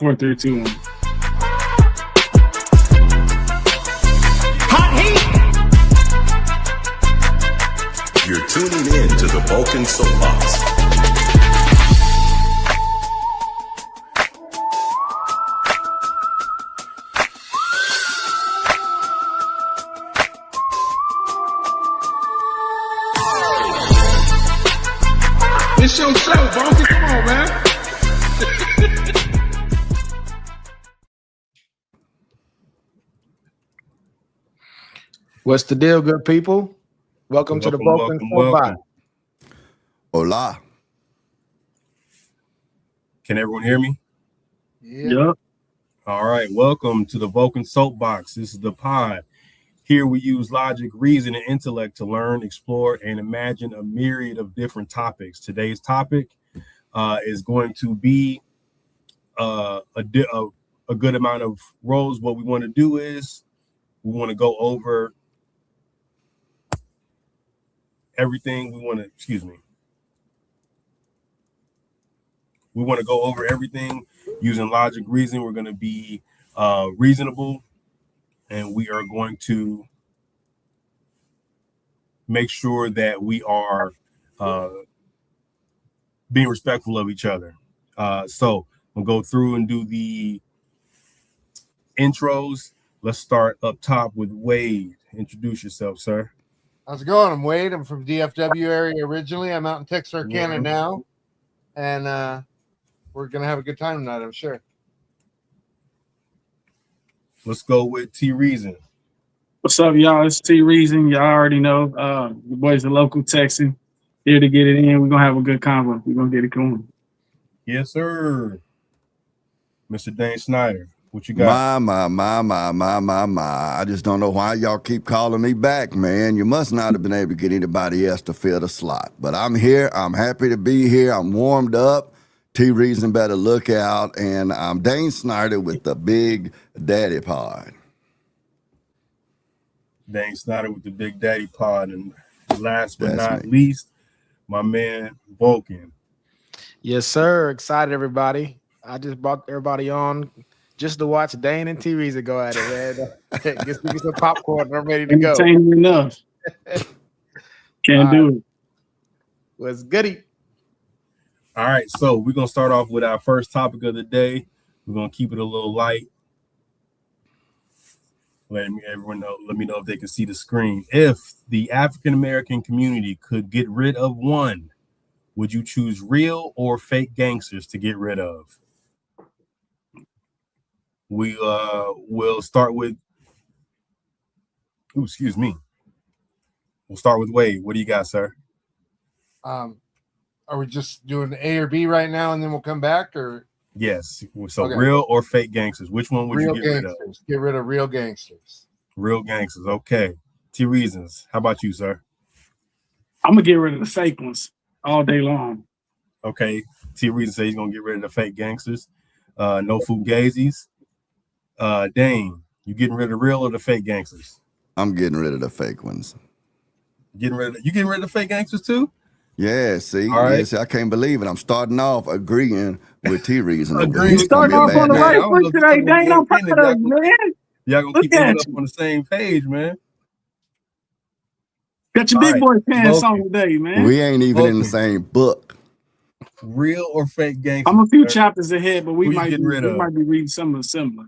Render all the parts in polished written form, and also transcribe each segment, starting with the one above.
4, 3, 2, 1. Hot heat! You're tuning in to the Vulcan Soapbox. It's your show, Vulcan. Come on, man. What's the deal, good people? Welcome to the Vulcan Soapbox. Hola. Can everyone hear me? Yep. All right. Welcome to the Vulcan Soapbox. This is the pod. Here we use logic, reason, and intellect to learn, explore, and imagine a myriad of different topics. Today's topic is going to be a good amount of roles. What we want to do is we want to go over everything. We want to go over everything using logic, reason. We're going to be reasonable, and we are going to make sure that we are being respectful of each other. So we'll go through and do the intros. Let's start up top with Wade. Introduce yourself, sir. How's it going? I'm Wade. I'm from DFW area originally. I'm out in Texarkana now, and we're gonna have a good time tonight, I'm sure. Let's go with T Reason. What's up, y'all? It's T Reason. Y'all already know. The boys are local Texan. Here to get it in. We're gonna have a good convo. We're gonna get it going. Yes, sir. Mr. Dane Snyder. What you got? My. I just don't know why y'all keep calling me back, man. You must not have been able to get anybody else to fill the slot. But I'm here. I'm happy to be here. I'm warmed up. T Reason better look out. And I'm Dane Snyder with the Big Daddy Pod. Dane Snyder with the Big Daddy Pod. And last but That's not least, my man, Vulcan. Yes, sir. Excited, everybody. I just brought everybody on just to watch Dane and T Reason go at it, man. Get me some popcorn and I'm ready to go. Entertaining enough. Can't do it. What's goody? All right, so we're going to start off with our first topic of the day. We're going to keep it a little light. Let me know if they can see the screen. If the African-American community could get rid of one, would you choose real or fake gangsters to get rid of? We will start with, excuse me. We'll start with Wade. What do you got, sir? Are we just doing A or B right now, and then we'll come back, or? Yes. So Okay. Real or fake gangsters? Which one would Real you get rid of? gangsters. Get rid of real gangsters. Real gangsters. Okay. T Reasons. How about you, sir? I'm gonna get rid of the fake ones all day long. Okay. T Reason says he's gonna get rid of the fake gangsters. No fugazis. Dane, you getting rid of the real or the fake gangsters? I'm getting rid of the fake ones. You getting rid of the fake gangsters too? Yeah, see? All right. Yeah, see, I can't believe it. I'm starting off agreeing with T Reason. Agreeing. You starting off on the right foot today, Dane. I'm proud of you, man. Y'all gonna keep it up on the same page, man. Got your All big right. boy pants Vulcan. on today, man. We ain't even in the Vulcan. same book. Real or fake gangsters? I'm a few sir? chapters ahead, but we Who you might getting rid of? be reading something similar.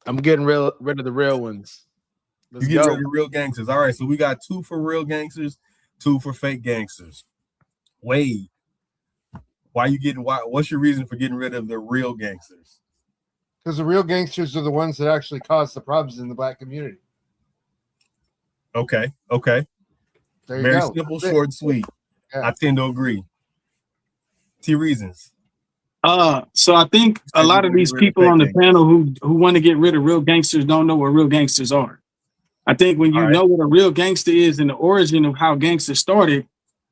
I'm getting rid of the real ones. Let's You get go. rid of the real gangsters. All right, so we got 2 for real gangsters, 2 for fake gangsters. Wade, what's your reason for getting rid of the real gangsters? Because the real gangsters are the ones that actually cause the problems in the black community. Okay. There you Very go. simple, That's it. short, and sweet. Yeah. I tend to agree. T Reasons. So I think a lot of these people on the panel who want to get rid of real gangsters don't know what real gangsters are. I think when you know what a real gangster is and the origin of how gangsters started,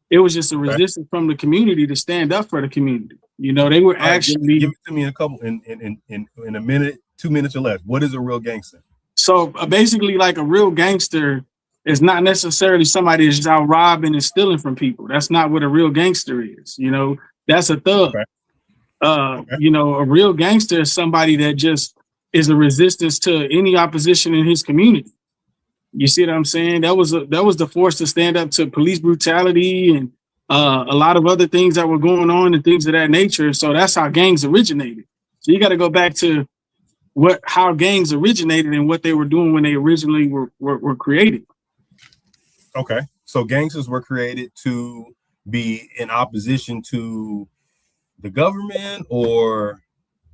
it was just a resistance from the community to stand up for the community. You know, they were actually give it to me in a couple in a minute, 2 minutes or less. What is a real gangster? So basically, like a real gangster is not necessarily somebody that's out robbing and stealing from people. That's not what a real gangster is. You know, that's a thug. Okay. You know, a real gangster is somebody that just is a resistance to any opposition in his community. You see what I'm saying? That was the force to stand up to police brutality and a lot of other things that were going on and things of that nature. So that's how gangs originated. So you got to go back to how gangs originated and what they were doing when they originally were created. Okay, so gangsters were created to be in opposition to the government, or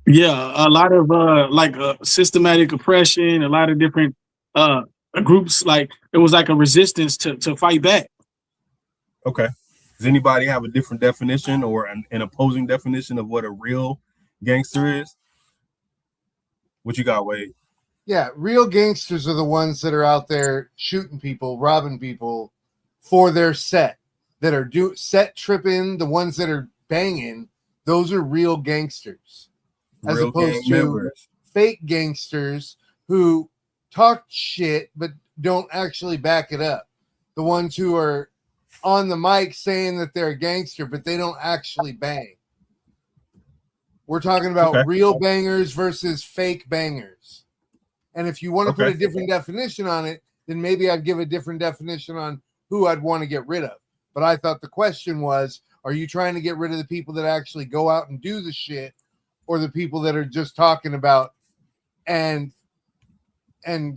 a lot of systematic oppression, a lot of different groups. Like it was like a resistance to fight back. Okay, does anybody have a different definition or an opposing definition of what a real gangster is? What you got, Wade? Yeah, real gangsters are the ones that are out there shooting people, robbing people for their set, that are set tripping, the ones that are banging. Those are real gangsters, as Real opposed gang to members. fake gangsters who talk shit but don't actually back it up. The ones who are on the mic saying that they're a gangster, but they don't actually bang. We're talking about real bangers versus fake bangers. And if you want to put a different definition on it, then maybe I'd give a different definition on who I'd want to get rid of. But I thought the question was, are you trying to get rid of the people that actually go out and do the shit, or the people that are just talking about and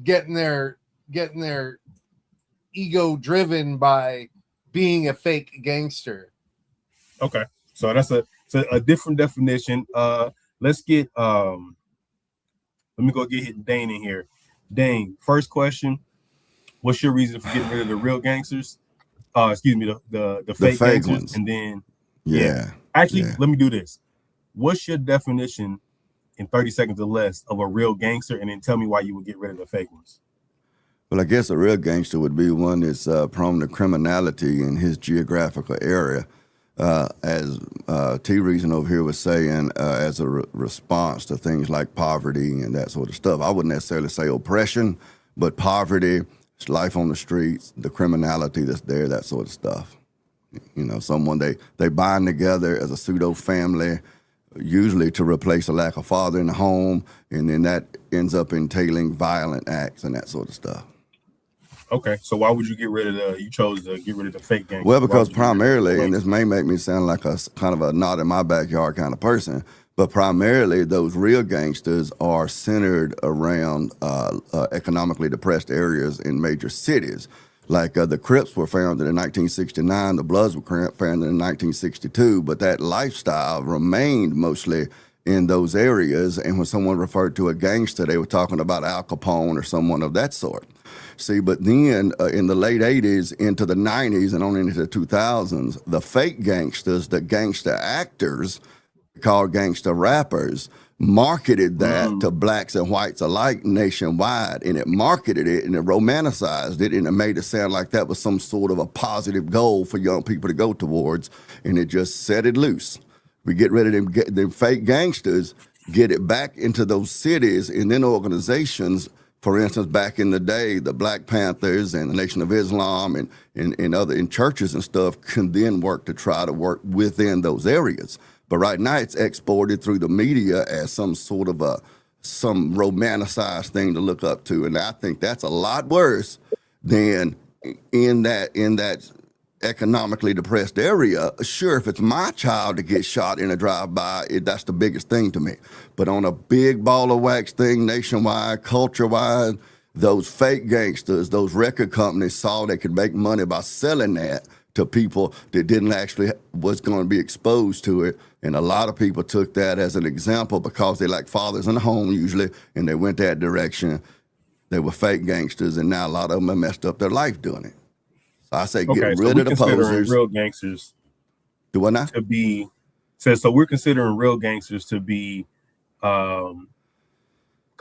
getting their ego driven by being a fake gangster? Okay, so that's a different definition. Let's get let me go get Dane in here. Dane, first question: what's your reason for getting rid of the real gangsters? Excuse me, the fake gangsters, ones. and then Actually, let me do this. What's your definition in 30 seconds or less of a real gangster, and then tell me why you would get rid of the fake ones? Well, I guess a real gangster would be one that's prone to criminality in his geographical area. As T Reason over here was saying, as a response to things like poverty and that sort of stuff. I wouldn't necessarily say oppression, but poverty, life on the streets, the criminality that's there, that sort of stuff. You know, someone they bind together as a pseudo family, usually to replace a lack of father in the home, and then that ends up entailing violent acts and that sort of stuff. Okay, so why would you get rid of you chose to get rid of the fake gangsters? Well, because primarily, and this may make me sound like a kind of a not in my backyard kind of person, but primarily those real gangsters are centered around economically depressed areas in major cities. Like the Crips were founded in 1969, the Bloods were founded in 1962, but that lifestyle remained mostly in those areas. And when someone referred to a gangster, they were talking about Al Capone or someone of that sort. See, but then in the late 80s into the 90s and on into the 2000s, the fake gangsters, the gangster actors, called gangster rappers, marketed that to blacks and whites alike nationwide, and it marketed it and it romanticized it, and it made it sound like that was some sort of a positive goal for young people to go towards, and it just set it loose. We get rid of them fake gangsters, get it back into those cities, and then organizations, for instance, back in the day, the Black Panthers and the Nation of Islam and other in churches and stuff can then work to try to work within those areas. But right now it's exported through the media as some sort of some romanticized thing to look up to. And I think that's a lot worse than in that economically depressed area. Sure, if it's my child to get shot in a drive-by, that's the biggest thing to me. But on a big ball of wax thing, nationwide, culture-wide, those fake gangsters, those record companies saw they could make money by selling that to people that didn't actually was going to be exposed to it. And a lot of people took that as an example because they like fathers in the home usually, and they went that direction. They were fake gangsters, and now a lot of them have messed up their life doing it. So I say get rid of the posers. Real gangsters. Do what now? To be so we're considering real gangsters to be kind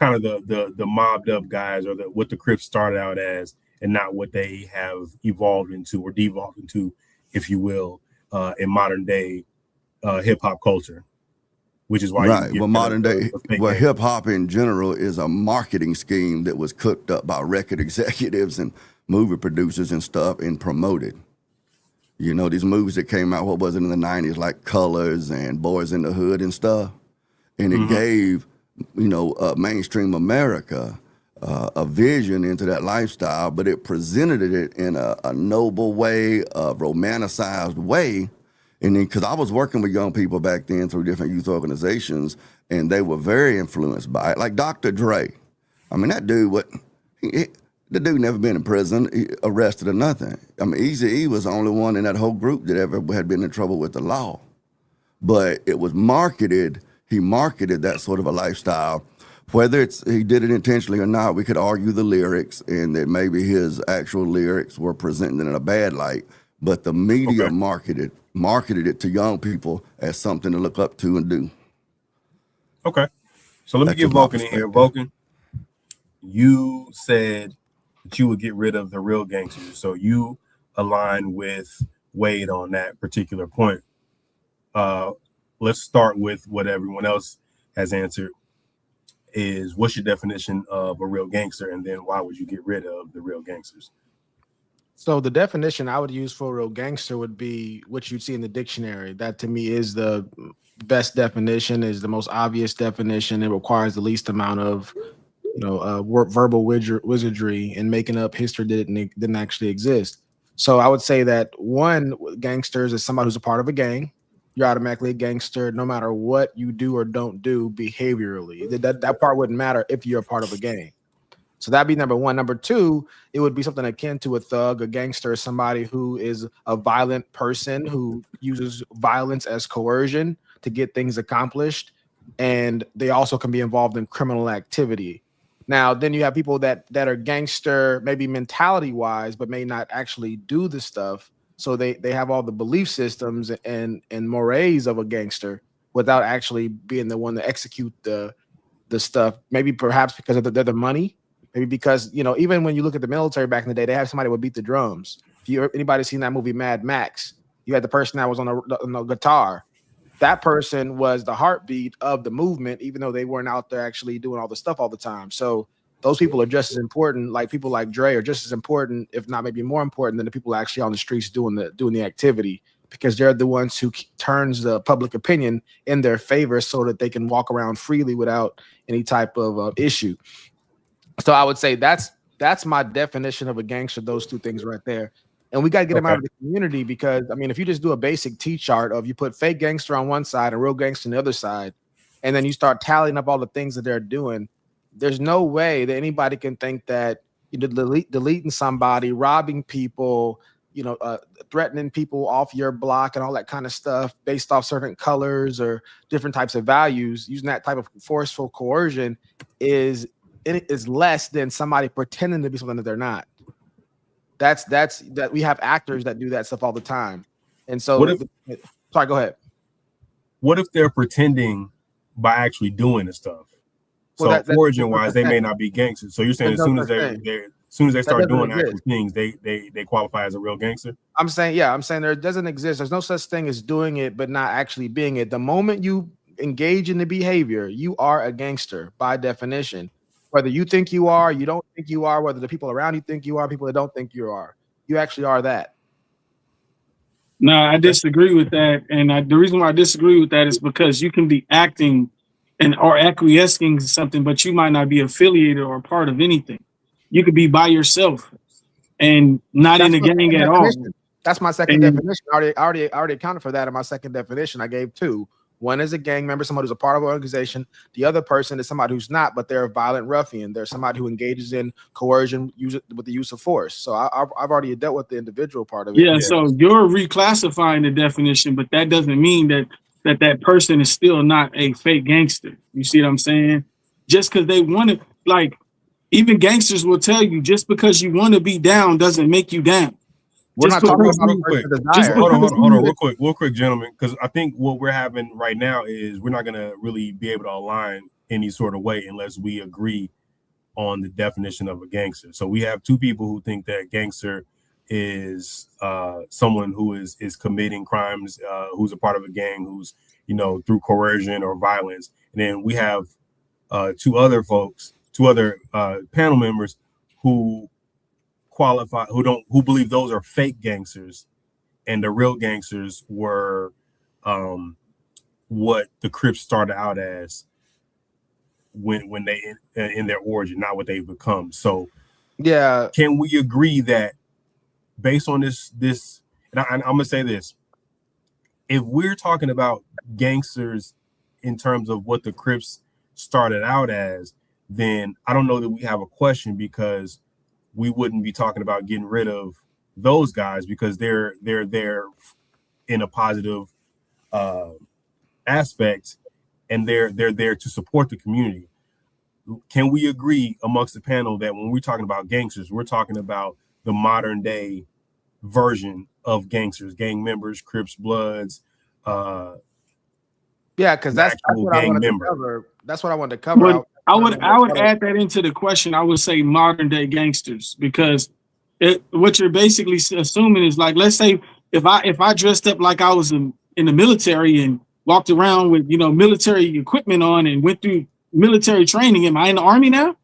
of the mobbed up guys, or what the Crips started out as, and not what they have evolved into or devolved into, if you will, in modern day hip hop culture, which is why right. Well, modern day, well, hip hop in general is a marketing scheme that was cooked up by record executives and movie producers and stuff and promoted. You know, these movies that came out, what was it, in the 90s, like Colors and Boys in the Hood and stuff. And it gave, you know, mainstream America a vision into that lifestyle, but it presented it in a noble way, a romanticized way. And then, because I was working with young people back then through different youth organizations, and they were very influenced by it. Like Dr. Dre. I mean, that dude, the dude never been in prison, arrested or nothing. I mean, Eazy-E was the only one in that whole group that ever had been in trouble with the law. But it was marketed, he marketed that sort of a lifestyle. Whether he did it intentionally or not, we could argue the lyrics and that maybe his actual lyrics were presented in a bad light. But the media marketed it to young people as something to look up to and do. Okay. So let me get Vulcan in here. Vulcan, you said that you would get rid of the real gangsters. So you align with Wade on that particular point. Let's start with what everyone else has answered. Is what's your definition of a real gangster, and then why would you get rid of the real gangsters? So the definition I would use for a real gangster would be what you'd see in the dictionary. That to me is the best definition, is the most obvious definition. It requires the least amount of, verbal wizardry and making up history that didn't actually exist. So I would say that one, gangsters is somebody who's a part of a gang. You're automatically a gangster no matter what you do or don't do behaviorally. That part wouldn't matter if you're a part of a gang. So that'd be number one. Number two, it would be something akin to a thug. A gangster is somebody who is a violent person who uses violence as coercion to get things accomplished. And they also can be involved in criminal activity. Now, then you have people that are gangster, maybe mentality wise, but may not actually do the stuff. So they have all the belief systems and mores of a gangster without actually being the one to execute the stuff. Maybe perhaps because of the money. Maybe because, even when you look at the military back in the day, they have somebody who would beat the drums. If anybody seen that movie Mad Max, you had the person that was on the guitar. That person was the heartbeat of the movement, even though they weren't out there actually doing all the stuff all the time. So those people are just as important. Like people like Dre are just as important, if not maybe more important, than the people actually on the streets doing the activity, because they're the ones who turns the public opinion in their favor so that they can walk around freely without any type of issue. So I would say that's my definition of a gangster, those two things right there. And we got to get them out of the community because, if you just do a basic T-chart of you put fake gangster on one side and real gangster on the other side, and then you start tallying up all the things that they're doing, there's no way that anybody can think that deleting somebody, robbing people, threatening people off your block and all that kind of stuff based off certain colors or different types of values, using that type of forceful coercion is less than somebody pretending to be something that they're not. That's that we have actors that do that stuff all the time. And so sorry, go ahead. What if they're pretending by actually doing the stuff? So origin wise, they may not be gangsters. So you're saying as soon as they start doing actual things, they qualify as a real gangster? I'm saying there doesn't exist. There's no such thing as doing it but not actually being it. The moment you engage in the behavior, you are a gangster by definition. Whether you think you are, you don't think you are, whether the people around you think you are, people that don't think you are, you actually are that. No, I disagree with that. And the reason why I disagree with that is because you can be acting or acquiescing to something, but you might not be affiliated or a part of anything. You could be by yourself and not in a gang at all. That's my second definition. I already accounted for that in my second definition. I gave two. One is a gang member, somebody who's a part of an organization. The other person is somebody who's not, but they're a violent ruffian. They're somebody who engages in coercion with the use of force. So I've already dealt with the individual part of it. Yeah, so you're reclassifying the definition, but that doesn't mean that person is still not a fake gangster. You see what I'm saying? Just because they want to, even gangsters will tell you, just because you want to be down doesn't make you down. We're not talking about real quick. Hold on, real quick, gentlemen, because I think what we're having right now is we're not going to really be able to align any sort of way unless we agree on the definition of a gangster. So we have two people who think that gangster is someone who is committing crimes, who's a part of a gang, who's through coercion or violence, and then we have two other panel members who qualify, who believe those are fake gangsters, and the real gangsters were what the Crips started out as when they in their origin, not what they've become. So Yeah, can we agree that based on this, and I'm gonna say this, if we're talking about gangsters in terms of what the Crips started out as, then I don't know that we have a question, because we wouldn't be talking about getting rid of those guys because they're there in a positive aspect, and they're there to support the community. Can we agree amongst the panel that when we're talking about gangsters, we're talking about the modern day version of gangsters, gang members, Crips, Bloods? yeah, because that's what I gang wanted member. to cover. That's what I wanted to cover. But I would add that into the question. I would say modern day gangsters, because what you're basically assuming is, like, let's say if I dressed up like I was in the military and walked around with military equipment on and went through military training, am I in the army now?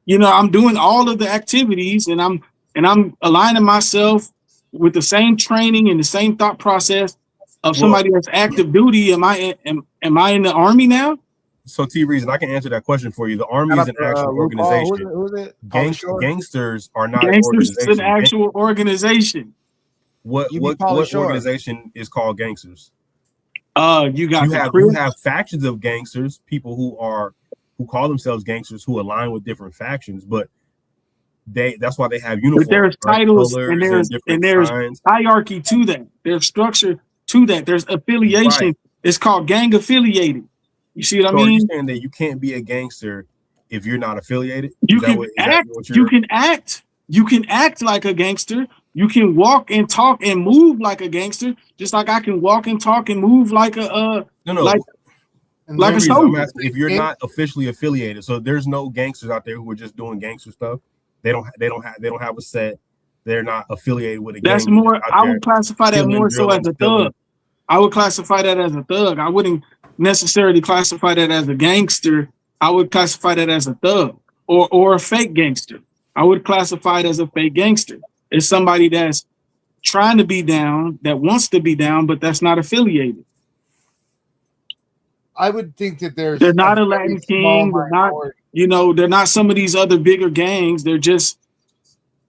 I'm doing all of the activities, and I'm aligning myself with the same training and the same thought process of somebody that's active duty. Am I in the army now? So T-Reason, I can answer that question for you. The Army is an actual organization. Who's it? Gangsters are not Gangsters an is organization. an actual organization. What organization is called gangsters? You have factions of gangsters, people who call themselves gangsters, who align with different factions, but that's why they have uniforms. But there's titles and there's hierarchy to that. There's structure to that. There's affiliation. Right. It's called gang affiliated. You see what I mean? Are you saying that you can't be a gangster if you're not affiliated? You can act like a gangster. You can walk and talk and move like a gangster, just like I can walk and talk and move like a like a soldier. If you're not officially affiliated, so there's no gangsters out there who are just doing gangster stuff. They don't have a set. They're not affiliated with a gang. That's more. I would classify that more so as a thug. I would classify that as a thug. I wouldn't necessarily classify that as a gangster. I would classify that as a thug or a fake gangster. I would classify it as a fake gangster. It's somebody that's trying to be down, that wants to be down, but that's not affiliated. I would think that they're not a Latin King. They're not, they're not some of these other bigger gangs. They're just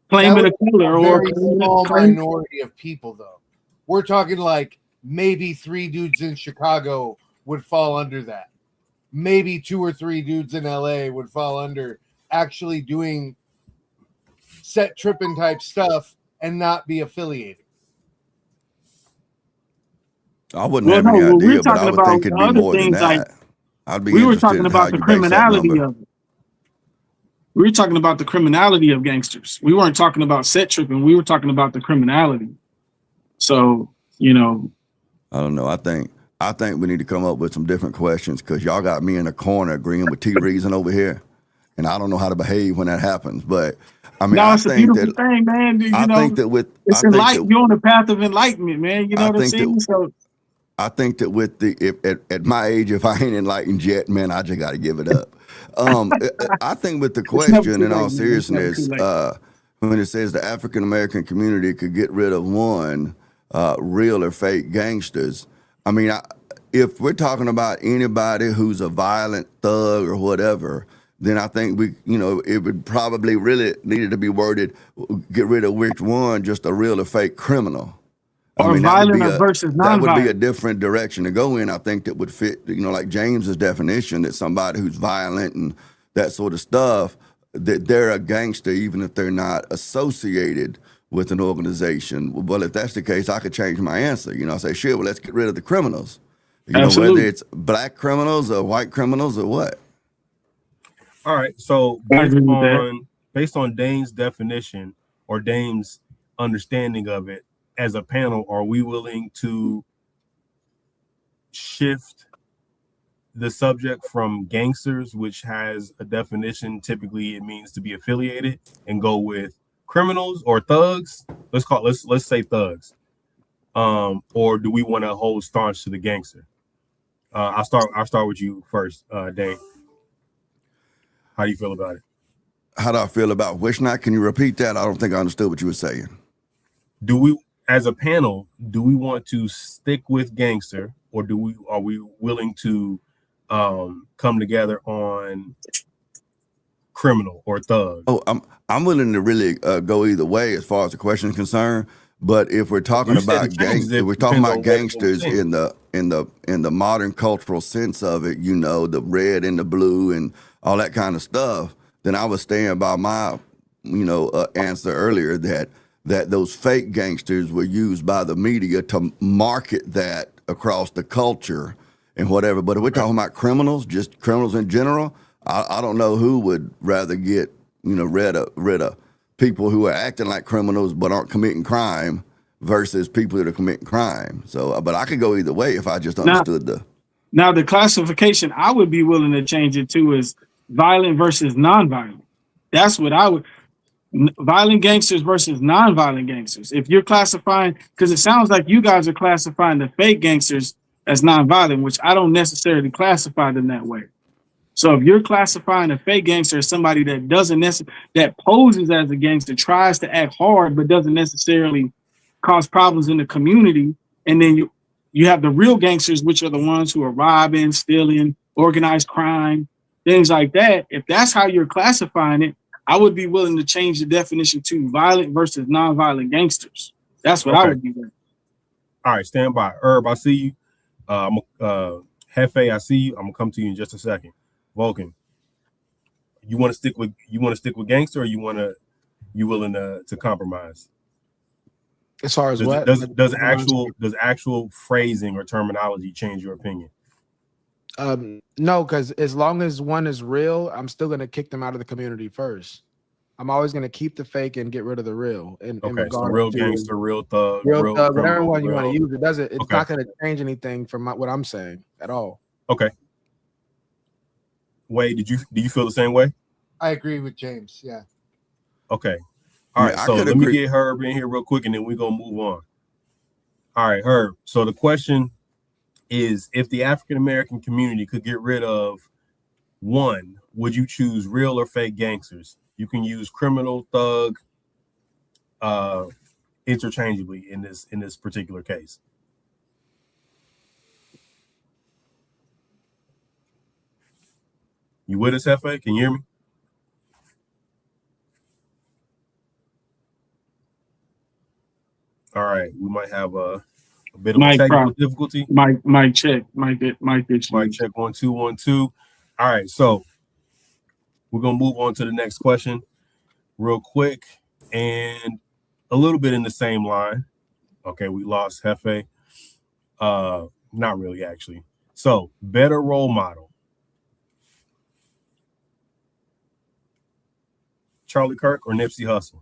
claiming a killer or a small minority of people, though. We're talking like maybe 3 dudes in Chicago would fall under that. Maybe 2 or 3 dudes in LA would fall under actually doing set tripping type stuff and not be affiliated. I wouldn't have any idea, but I would think it'd be more than that. Like, I'd be we were talking about the criminality of it. We were talking about the criminality of gangsters. We weren't talking about set tripping. We were talking about the criminality. So, I don't know. I think we need to come up with some different questions, because y'all got me in a corner agreeing with T-Reason over here, and I don't know how to behave when that happens. But I mean, it's a beautiful thing, man. You're on the path of enlightenment, man. You know what I'm saying? I think that with at my age, if I ain't enlightened yet, man, I just got to give it up. I think with the question, in all seriousness, when it says the African American community could get rid of one real or fake gangsters, I mean, if we're talking about anybody who's a violent thug or whatever, then I think it would probably really needed to be worded, get rid of which one, just a real or fake criminal. Or violent versus non-violent. That would be a different direction to go in. I think that would fit, like James's definition, that somebody who's violent and that sort of stuff, that they're a gangster even if they're not associated with an organization. Well, if that's the case, I could change my answer. I say, sure, well, let's get rid of the criminals. Absolutely. Whether it's black criminals or white criminals or what. All right. So based on Dane's definition or Dane's understanding of it, as a panel, are we willing to shift the subject from gangsters, which has a definition, typically it means to be affiliated, and go with criminals or thugs? Let's say thugs. Or do we want to hold staunch to the gangster? I'll start with you first, Dane. How do you feel about it? How do I feel about which not? Can you repeat that? I don't think I understood what you were saying. Do we, as a panel, do we want to stick with gangster, or are we willing to come together on criminal or thug? Oh, I'm willing to really go either way as far as the question is concerned. But if we're talking about if we're talking about gangsters in the modern cultural sense of it, you know, the red and the blue and all that kind of stuff, then I would stand by my, answer earlier that those fake gangsters were used by the media to market that across the culture and whatever. But if we're talking about criminals, just criminals in general, I don't know who would rather get, rid of people who are acting like criminals but aren't committing crime versus people that are committing crime. So, but I could go either way if I just understood Now, the classification I would be willing to change it to is violent versus nonviolent. That's what I would. Violent gangsters versus nonviolent gangsters. If you're classifying, because it sounds like you guys are classifying the fake gangsters as nonviolent, which I don't necessarily classify them that way. So if you're classifying a fake gangster as somebody that that poses as a gangster, tries to act hard, but doesn't necessarily cause problems in the community, and then you have the real gangsters, which are the ones who are robbing, stealing, organized crime, things like that. If that's how you're classifying it, I would be willing to change the definition to violent versus nonviolent gangsters. That's what I would be doing. All right, stand by. Herb, I see you. Hefe, I see you. I'm gonna come to you in just a second. Vulcan, you want to stick with gangster, or you willing to compromise? As far as does actual phrasing or terminology change your opinion? No, because as long as one is real, I'm still gonna kick them out of the community first. I'm always gonna keep the fake and get rid of the real. Okay, so real gangster, real thug, real thug, whatever one you want to use. It's not gonna change anything from what I'm saying at all. Okay. Wade, do you feel the same way? I agree with James. Yeah. Okay. All right. So let me get Herb in here real quick, and then we're gonna move on. All right, Herb. So the question is, if the African American community could get rid of one, would you choose real or fake gangsters? You can use criminal, thug, interchangeably in this particular case. You with us, Hefe? Can you hear me? All right, we might have a bit of a technical difficulty. Mic check. Mic check 1 2 1 2. All right, so we're gonna move on to the next question real quick, and a little bit in the same line. Okay, we lost Hefe. Not really, actually. So, better role model: Charlie Kirk or Nipsey Hussle?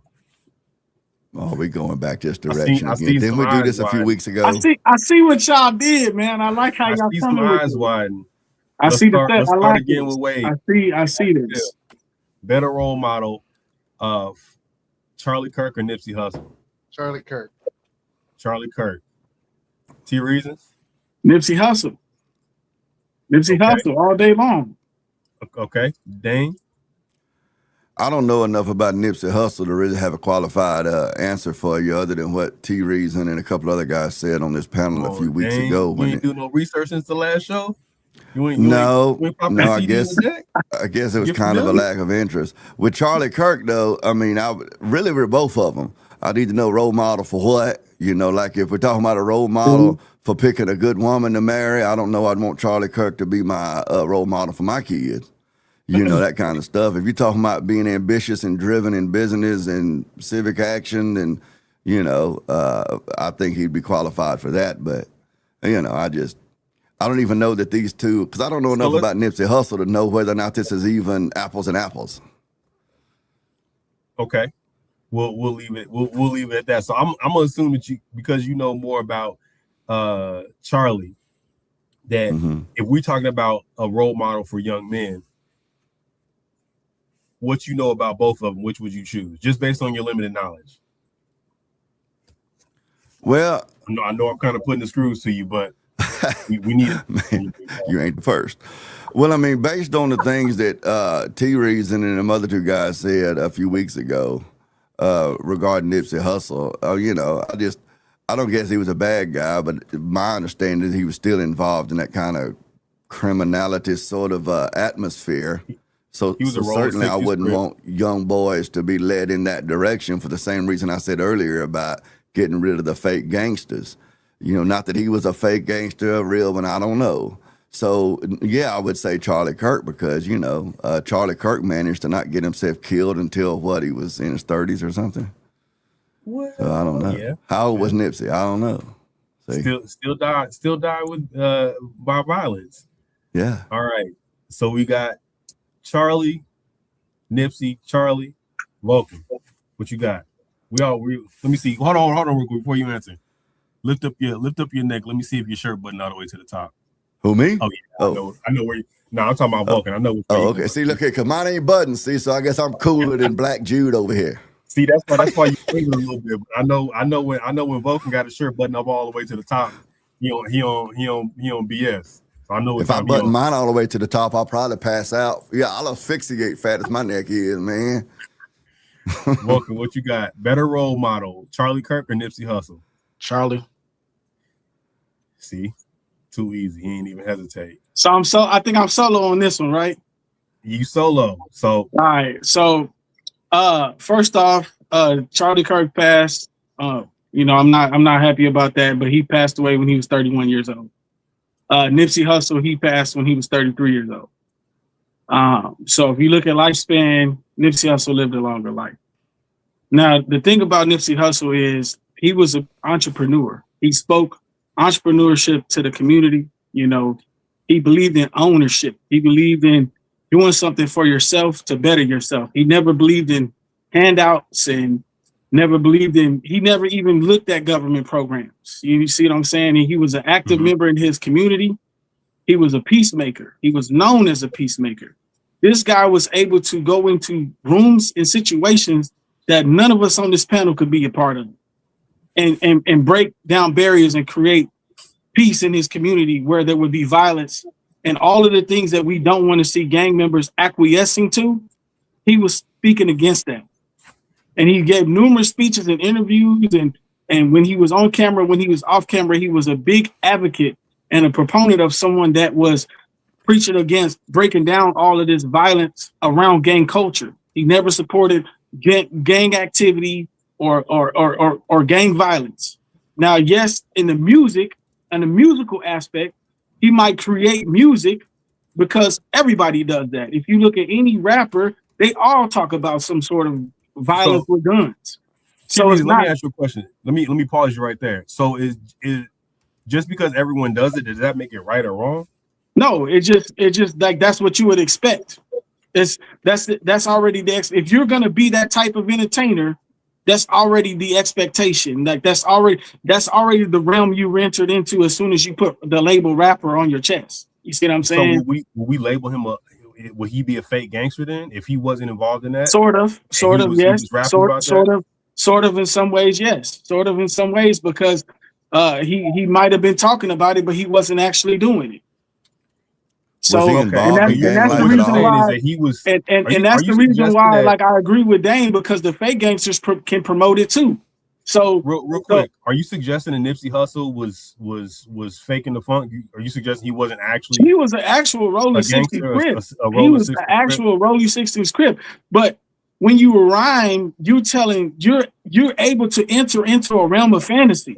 Oh, we going back this direction I again. Didn't we do this a few weeks ago? I see what y'all did, man. I like how y'all coming with eyes widen. I see the step. I like again with Wade. I see this. Better role model of Charlie Kirk or Nipsey Hussle? Charlie Kirk. Charlie Kirk. T reasons? Nipsey Hussle. Nipsey Hussle all day long. Okay. Dane? I don't know enough about Nipsey Hussle to really have a qualified answer for you, other than what T Reason and a couple other guys said on this panel a few weeks ago. You didn't do no research since the last show? No. I guess it was kind of a lack of interest. With Charlie Kirk, though, I mean, really with both of them, I need to know role model for what. Like if we're talking about a role model for picking a good woman to marry, I don't know. I'd want Charlie Kirk to be my role model for my kids. That kind of stuff. If you're talking about being ambitious and driven in business and civic action, then, I think he'd be qualified for that. But, I don't even know that these two, because I don't know enough about Nipsey Hussle to know whether or not this is even apples and apples. Okay. We'll leave it. We'll leave it at that. So I'm gonna assume that because you know more about Charlie, that if we're talking about a role model for young men, what you know about both of them, which would you choose, just based on your limited knowledge? Well, I know I'm kind of putting the screws to you, but we need it. Man, you ain't the first. Well, I mean, based on the things that T Reason and the other two guys said a few weeks ago regarding Nipsey Hussle, I don't guess he was a bad guy, but my understanding is he was still involved in that kind of criminality sort of atmosphere. So certainly I wouldn't want young boys to be led in that direction for the same reason I said earlier about getting rid of the fake gangsters. You know, not that he was a fake gangster, a real one, I don't know. So, yeah, I would say Charlie Kirk because, you know, Charlie Kirk managed to not get himself killed until, what, he was in his 30s or something? Well, so I don't know. Yeah. How old was Nipsey? I don't know. See? Still died with by violence. Yeah. All right. So we got Charlie, Nipsey, Charlie, Vulcan. What you got? Let me see. Hold on real quick before you answer. Lift up your neck. Let me see if your shirt button all the way to the top. Who, me? Oh yeah. I know where you. No, I'm talking about Vulcan. I know. Okay. See, look here, cause mine ain't button. See, so I guess I'm cooler than Black Jude over here. See, that's why you finger a little bit. But I know when Vulcan got his shirt buttoned up all the way to the top, he on BS. So I know if I button mine all the way to the top, I'll probably pass out. Yeah, I'll asphyxiate fat as my neck is, man. Vulcan, what you got? Better role model, Charlie Kirk or Nipsey Hussle? Charlie. See, too easy. He ain't even hesitate. So I think I'm solo on this one, right? You solo. So all right. So first off, Charlie Kirk passed. You know, I'm not happy about that, but he passed away when he was 31 years old. Nipsey Hussle, he passed when he was 33 years old. So if you look at lifespan, Nipsey Hussle lived a longer life. Now, the thing about Nipsey Hussle is he was an entrepreneur. He spoke entrepreneurship to the community. You know, he believed in ownership. He believed in doing something for yourself to better yourself. He never believed in handouts and he never even looked at government programs. You see what I'm saying? And he was an active member in his community. He was a peacemaker. He was known as a peacemaker. This guy was able to go into rooms and situations that none of us on this panel could be a part of and break down barriers and create peace in his community where there would be violence and all of the things that we don't want to see gang members acquiescing to. He was speaking against that. And he gave numerous speeches and interviews. And when he was on camera, when he was off camera, he was a big advocate and a proponent of someone that was preaching against breaking down all of this violence around gang culture. He never supported gang activity or gang violence. Now, yes, in the music and the musical aspect, he might create music because everybody does that. If you look at any rapper, they all talk about some sort of violence with guns. So let me ask you a question. Let me pause you right there. So is just because everyone does it, does that make it right or wrong? No, it just like that's what you would expect. That's already if you're gonna be that type of entertainer, that's already the expectation. Like that's already the realm you entered into as soon as you put the label rapper on your chest. You see what I'm saying? So will we label him would he be a fake gangster then if he wasn't involved in that? Sort of, yes. Sort of in some ways, yes. Sort of in some ways because he might have been talking about it, but he wasn't actually doing it. So and that's the reason why he was, and that's the reason why, like, I agree with Dane because the fake gangsters can promote it too. So real quick, are you suggesting that Nipsey Hussle was faking the funk? Are you suggesting he wasn't actually? He was an actual Rolling 60s Crip. He was an actual Rolling 60s Crip. But when you rhyme, you're able to enter into a realm of fantasy.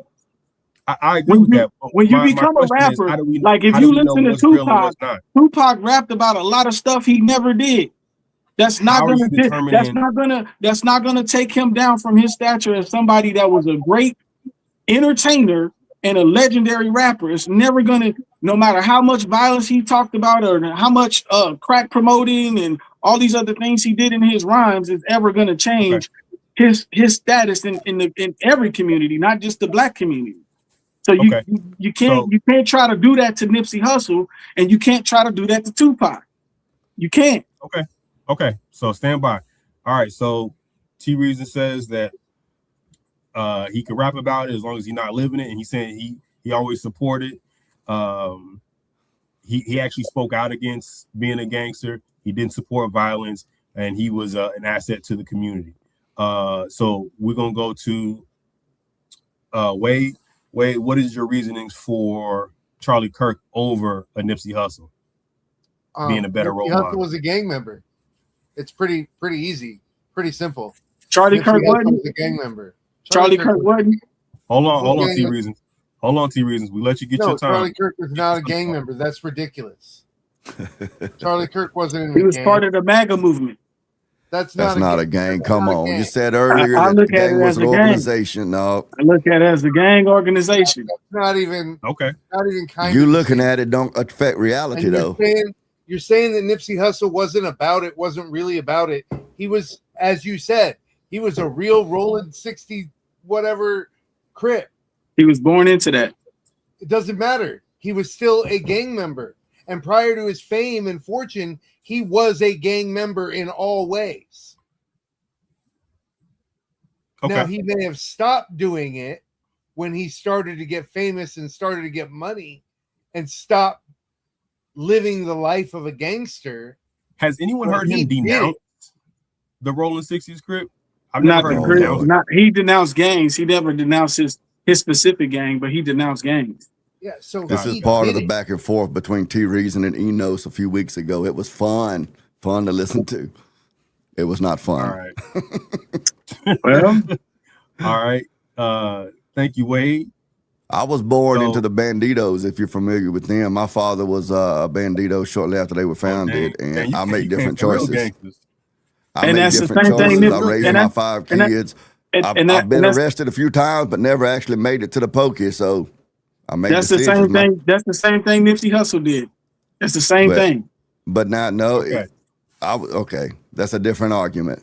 I agree with that. When you become a rapper, like if you listen to Tupac rapped about a lot of stuff he never did. That's not gonna take him down from his stature as somebody that was a great entertainer and a legendary rapper. It's never gonna, no matter how much violence he talked about or how much crack promoting and all these other things he did in his rhymes, is ever gonna change his status in every community, not just the Black community. So you can't try to do that to Nipsey Hussle, and you can't try to do that to Tupac. You can't. Okay. So stand by. All right. So T Reason says that he can rap about it as long as he's not living it, and he's saying he always supported. He actually spoke out against being a gangster. He didn't support violence, and he was an asset to the community. So we're gonna go to Wade. Wade, what is your reasonings for Charlie Kirk over a Nipsey Hussle being a better role Nipsey Hussle model? was a gang member. It's pretty easy, pretty simple. Charlie Kirk was wasn't. a gang member. Charlie Kirk wasn't. Hold on, T Reasons. Hold on, T Reasons. We let you get your time. Charlie Kirk was not a gang member. That's ridiculous. Charlie Kirk wasn't in He the was gang. part of the MAGA movement. That's not a gang. Come on. Gang. You said earlier I that look the at gang it was as an a gang. organization. No. I look at it as a gang organization. That's not even okay. Not even kind You of looking at it don't affect reality though. You're saying that Nipsey Hussle wasn't about it, wasn't really about it. He was, as you said, he was a real rolling 60 whatever Crip. He was born into that. It doesn't matter. He was still a gang member. And prior to his fame and fortune, he was a gang member in all ways. Okay. Now, he may have stopped doing it when he started to get famous and started to get money and stopped living the life of a gangster. Has anyone heard him denounce the Rolling 60s Crip? I've Not never the heard him Crip. Not he denounced gangs. He never denounced his specific gang, but he denounced gangs. Yeah, so this is part of the back and forth between T Reason and Enos a few weeks ago. It was fun to listen to. It was not fun. All right. Well, all right. Thank you, Wade. I was born into the Banditos, if you're familiar with them. My father was a Bandito shortly after they were founded, and I made different choices. I made different choices. I raised my 5 kids. I've been arrested a few times, but never actually made it to the pokey, so I made that's the same thing. That's the same thing Nipsey Hussle did. That's the same thing. But now, okay, that's a different argument.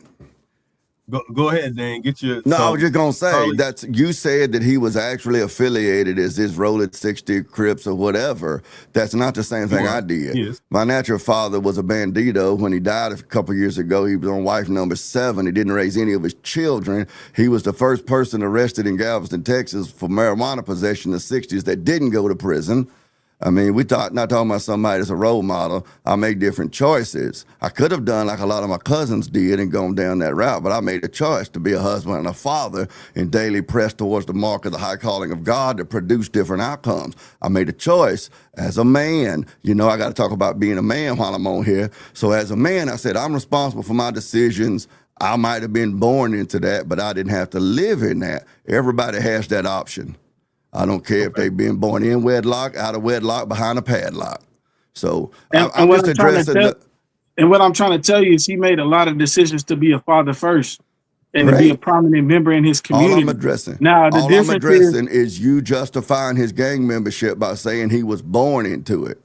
Go ahead, Dan. Get your. No, I was just gonna say that you said that he was actually affiliated as this Rolling 60 Crips or whatever. That's not the same thing I did. Yes. My natural father was a bandito. When he died a couple years ago, he was on wife number 7. He didn't raise any of his children. He was the first person arrested in Galveston, Texas for marijuana possession in the 60s that didn't go to prison. I mean, not talking about somebody that's a role model. I made different choices. I could have done like a lot of my cousins did and gone down that route, but I made a choice to be a husband and a father and daily press towards the mark of the high calling of God to produce different outcomes. I made a choice as a man. You know, I got to talk about being a man while I'm on here. So as a man, I said, I'm responsible for my decisions. I might have been born into that, but I didn't have to live in that. Everybody has that option. I don't care if they've been born in wedlock, out of wedlock, behind a padlock. So I'm just addressing and what I'm trying to tell you is he made a lot of decisions to be a father first and to be a prominent member in his community. All I'm addressing. Now, the difference is you justifying his gang membership by saying he was born into it.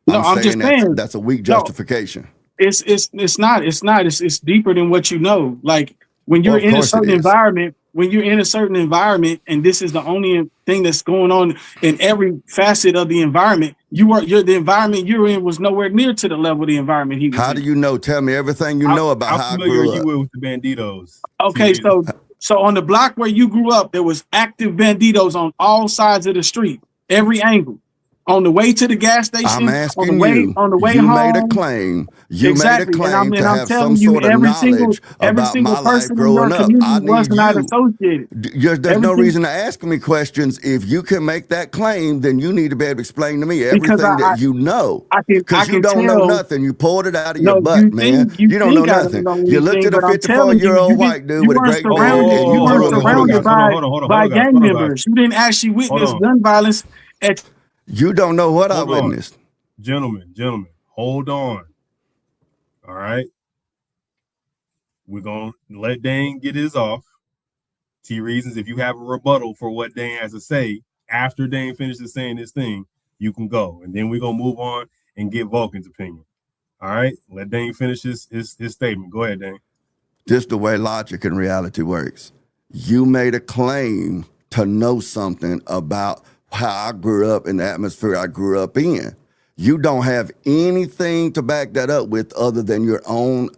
No, I'm just saying that's a weak justification. It's not. It's deeper than what you know. Like when you're in a certain environment. When you're in a certain environment, and this is the only thing that's going on in every facet of the environment, the environment you're in was nowhere near to the level of the environment he was in. How do you know? Tell me everything you know about how I grew up. You were with the Banditos. Okay, so on the block where you grew up, there was active Banditos on all sides of the street, every angle. On the way to the gas station, I'm asking on the way you home. made a claim. You made a claim to have some sort of knowledge about my life growing up. I need not associated. There's no reason to ask me questions. If you can make that claim, then you need to be able to explain to me everything that you know. Because you don't know nothing. You pulled it out of your butt, man. You don't know nothing. You looked at a 54-year-old white dude with a great beard and you weren't surrounded by gang members. You didn't actually witness gun violence at. You don't know what I witnessed. Gentlemen, hold on. All right. We're going to let Dane get his off. T Reasons, if you have a rebuttal for what Dane has to say, after Dane finishes saying this thing, you can go. And then we're going to move on and get Vulcan's opinion. All right. Let Dane finish his statement. Go ahead, Dane. Just the way logic and reality works. You made a claim to know something about how I grew up in the atmosphere I grew up in. You don't have anything to back that up with other than your own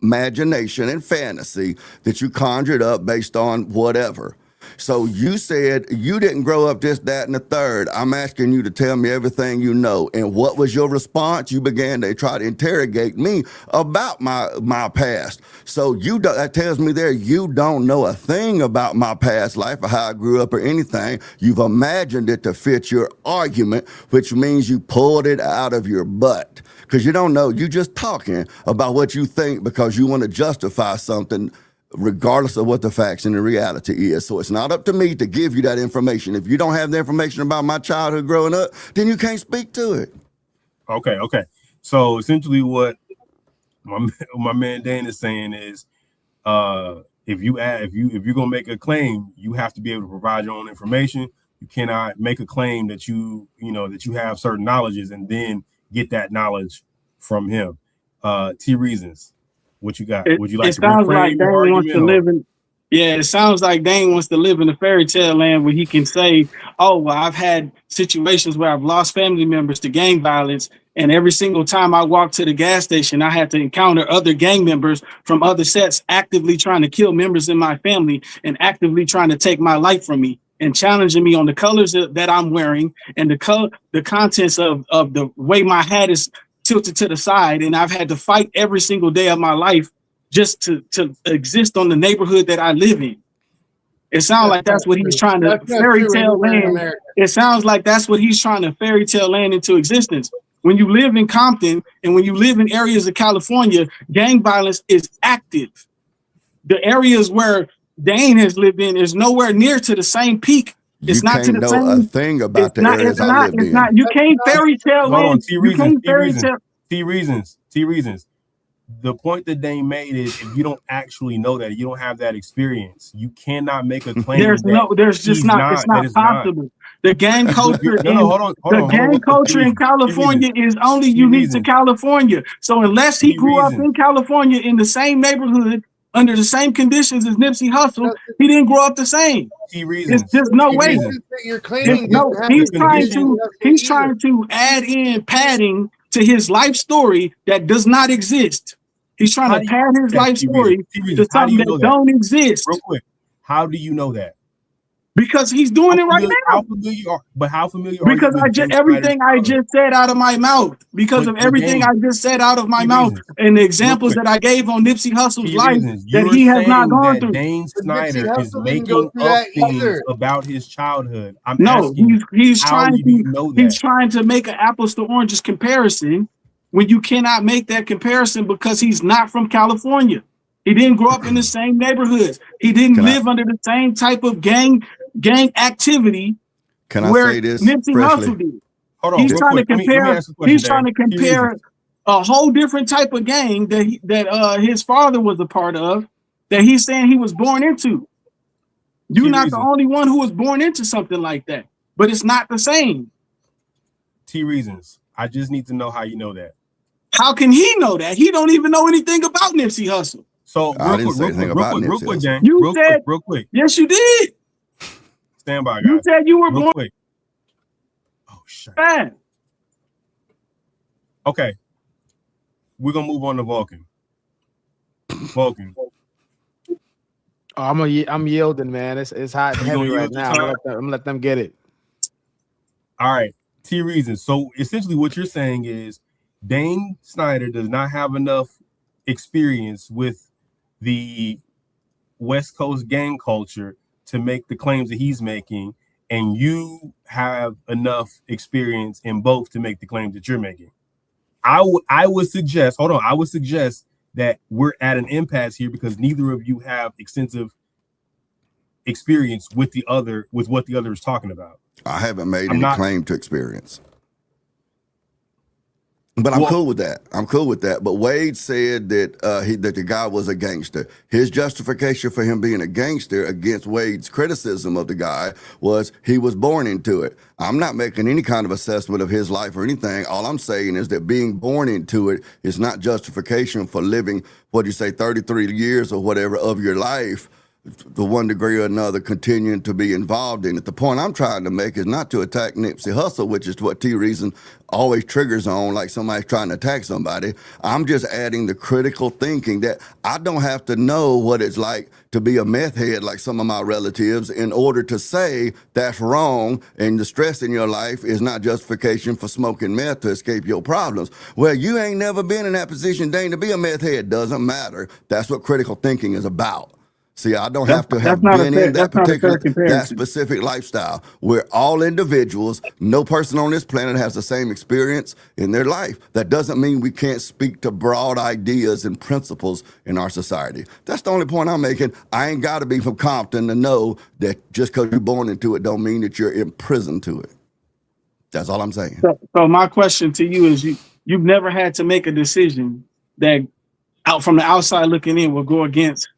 imagination and fantasy that you conjured up based on whatever. So you said you didn't grow up this, that, and the third. I'm asking you to tell me everything you know. And what was your response? You began to try to interrogate me about my past. So that tells me there you don't know a thing about my past life or how I grew up or anything. You've imagined it to fit your argument, which means you pulled it out of your butt. Because you don't know, you just talking about what you think because you want to justify something regardless of what the facts and the reality is. So it's not up to me to give you that information. If you don't have the information about my childhood growing up, then you can't speak to it. Okay. So essentially what my man Dan is saying is if you're gonna make a claim, you have to be able to provide your own information. You cannot make a claim that you have certain knowledges and then get that knowledge from him. T reasons. What you got? Would you like to sounds like Dane wants to live in. Yeah, it sounds like Dane wants to live in a fairy tale land where he can say, "Oh, well, I've had situations where I've lost family members to gang violence, and every single time I walked to the gas station, I had to encounter other gang members from other sets actively trying to kill members in my family and actively trying to take my life from me and challenging me on the colors that I'm wearing and the contents of the way my hat is tilted to the side, and I've had to fight every single day of my life just to exist on the neighborhood that I live in." It sounds like that's what he's trying to fairy tale land. It sounds like that's what he's trying to fairy tale land into existence. When you live in Compton and when you live in areas of California, gang violence is active. The areas where Dane has lived in is nowhere near to the same peak. It's you not can't to the know same a thing about the areas I lived in. You can't fairy tale land. T reasons. The point that Dane made is if you don't actually know that, you don't have that experience, you cannot make a claim. It's not possible. The gang culture culture in California is only unique to California. So unless he grew up in California in the same neighborhood under the same conditions as Nipsey Hussle, he didn't grow up the same. There's no way. You're claiming he's trying to add in padding to his life story that does not exist. He's trying to pad his life story to something that don't exist. Real quick, how do you know that? Because he's doing it right now. How familiar are you? Because everything I just said out of my mouth. Because of everything I just said out of my mouth and the examples that I gave on Nipsey Hussle's life that he has not gone through. Dane Snyder is making up things about his childhood. He's trying to make an apples to oranges comparison when you cannot make that comparison because he's not from California. He didn't grow up in the same neighborhoods. He didn't live under the same type of gang activity. Can I say this? Nipsey Hussle did. Hold on, he's trying to compare. He's trying to compare a whole different type of gang that his father was a part of. That he's saying he was born into. You're not the only one who was born into something like that, but it's not the same. T reasons. I just need to know how you know that. How can he know that? He don't even know anything about Nipsey Hussle. So real quick. Yes, you did. Stand by, guys. You said you were born. Quick. Oh shit. Bad. Okay. We're gonna move on to Vulcan. Vulcan. Oh, I'm yielding, man. It's hot and heavy right now. I'm gonna let them get it. All right. T reasons. So essentially what you're saying is Dane Snyder does not have enough experience with the West Coast gang culture to make the claims that he's making, and you have enough experience in both to make the claims that you're making. I would suggest that we're at an impasse here because neither of you have extensive experience with what the other is talking about. I haven't made any claim to experience. But I'm cool with that. But Wade said that that the guy was a gangster. His justification for him being a gangster against Wade's criticism of the guy was he was born into it. I'm not making any kind of assessment of his life or anything. All I'm saying is that being born into it is not justification for living, 33 years or whatever of your life to one degree or another, continuing to be involved in it. The point I'm trying to make is not to attack Nipsey Hussle, which is what T Reason always triggers on, like somebody's trying to attack somebody. I'm just adding the critical thinking that I don't have to know what it's like to be a meth head like some of my relatives in order to say that's wrong and the stress in your life is not justification for smoking meth to escape your problems. Well, you ain't never been in that position, Dane, to be a meth head. Doesn't matter. That's what critical thinking is about. See, I don't have to have been in that particular, that specific lifestyle. We're all individuals. No person on this planet has the same experience in their life. That doesn't mean we can't speak to broad ideas and principles in our society. That's the only point I'm making. I ain't got to be from Compton to know that just because you're born into it don't mean that you're imprisoned to it. That's all I'm saying. So my question to you is, you've never had to make a decision that out from the outside looking in will go against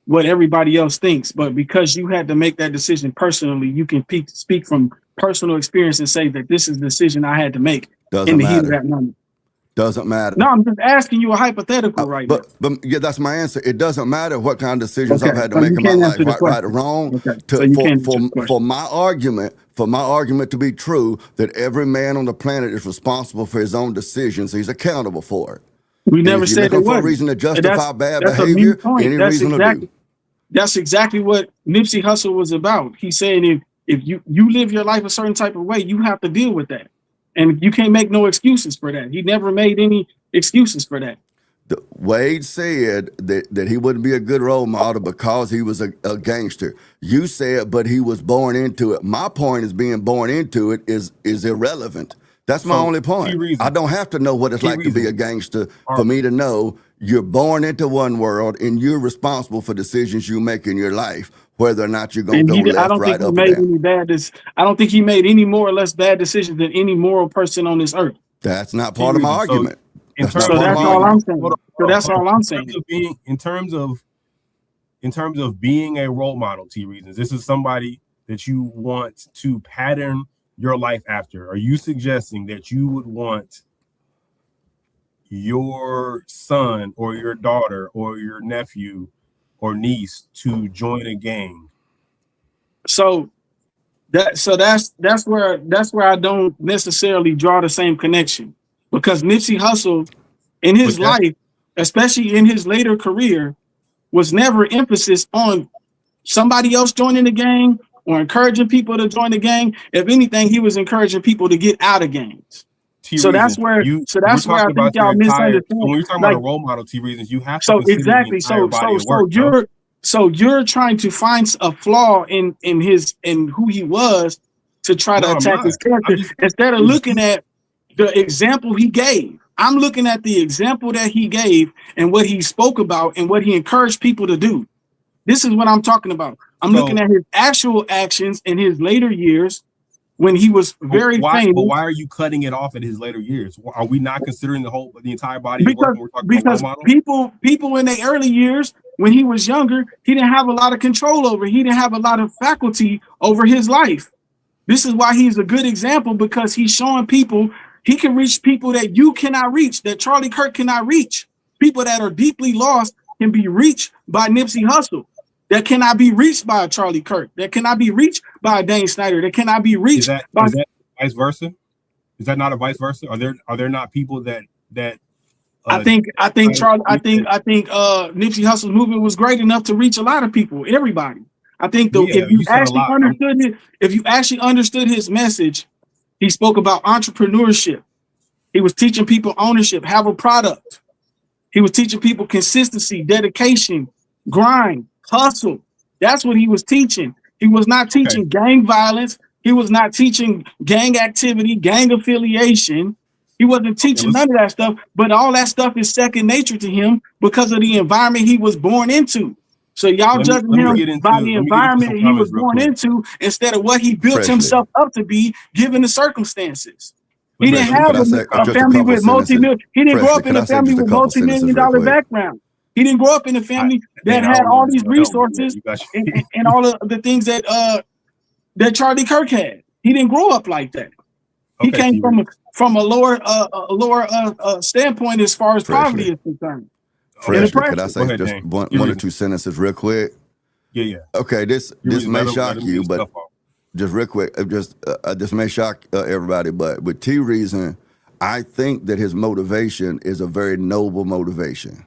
what everybody else thinks, but because you had to make that decision personally, you can speak from personal experience and say that this is the decision I had to make in the heat of that moment. Doesn't matter. No, I'm just asking you a hypothetical now. But yeah, that's my answer. It doesn't matter what kind of decisions I've had to make in my life, right or wrong. For my argument to be true, that every man on the planet is responsible for his own decisions. He's accountable for it. We never said it was a reason to justify bad behavior. Any reason to do. That's exactly what Nipsey Hussle was about. He's saying if you live your life a certain type of way, you have to deal with that. And you can't make no excuses for that. He never made any excuses for that. Wade said that he wouldn't be a good role model because he was a gangster. You said, but he was born into it. My point is being born into it is irrelevant. That's my only point. I don't have to know what it's like to be a gangster for me to know you're born into one world and you're responsible for decisions you make in your life, whether or not you're going to go left, right, up, or down. I don't think he made any more or less bad decisions than any moral person on this earth. That's not part of my argument. That's all I'm saying. So that's all I'm saying. In terms of being a role model, T Reasons, this is somebody that you want to pattern your life after. Are you suggesting that you would want your son or your daughter or your nephew or niece to join a gang? So that's where I don't necessarily draw the same connection, because Nipsey Hussle in his life, especially in his later career, was never emphasis on somebody else joining the gang or encouraging people to join the gang. If anything, he was encouraging people to get out of gangs. So that's where I think y'all misunderstand. When you're talking about a role model, T Reasons, you have to exactly. So you're trying to find a flaw in who he was to try to attack his character instead of looking at the example he gave. I'm looking at the example that he gave and what he spoke about and what he encouraged people to do. This is what I'm talking about. I'm looking at his actual actions in his later years when he was very famous. But why are you cutting it off in his later years? Are we not considering the entire body of work when we're talking about role model? People in their early years, when he was younger, he didn't have a lot of control over. He didn't have a lot of faculty over his life. This is why he's a good example, because he's showing people he can reach people that you cannot reach, that Charlie Kirk cannot reach. People that are deeply lost can be reached by Nipsey Hussle. That cannot be reached by a Charlie Kirk. That cannot be reached by a Dane Snyder. That cannot be reached by. Is that vice versa? Is that not a vice versa? Are there not people that I think Nipsey Hussle's movement was great enough to reach a lot of people, everybody. I think if you actually understood his message, he spoke about entrepreneurship. He was teaching people ownership, have a product. He was teaching people consistency, dedication, grind, hustle. That's what he was teaching. He was not teaching gang violence. He was not teaching gang activity, gang affiliation. He wasn't teaching none of that stuff, but all that stuff is second nature to him because of the environment he was born into. So y'all judging him by the environment he was born into instead of what he built himself up to be given the circumstances. He didn't have a family with multi-million. He didn't grow up in a family with multi-million-dollar background. He didn't grow up in a family that had all these resources and all of the things that Charlie Kirk had. He didn't grow up like that. He came from a lower standpoint as far as poverty is concerned. Freshly, could I say just one or two sentences real quick? Yeah. Okay, this may shock you, but off. just real quick, this may shock everybody, but with T Reason, I think that his motivation is a very noble motivation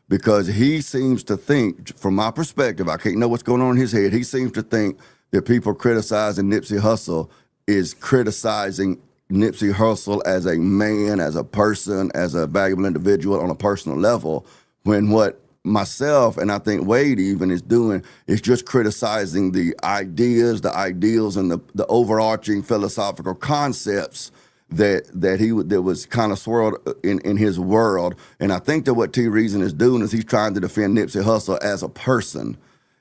because he seems to think, from my perspective, I can't know what's going on in his head. He seems to think that people criticizing Nipsey Hussle is criticizing Nipsey Hussle as a man, as a person, as a valuable individual on a personal level, when what myself and I think Wade even is doing is just criticizing the ideas, the ideals, and the overarching philosophical concepts that was kind of swirled in his world. And I think that what T Reason is doing is he's trying to defend Nipsey Hussle as a person,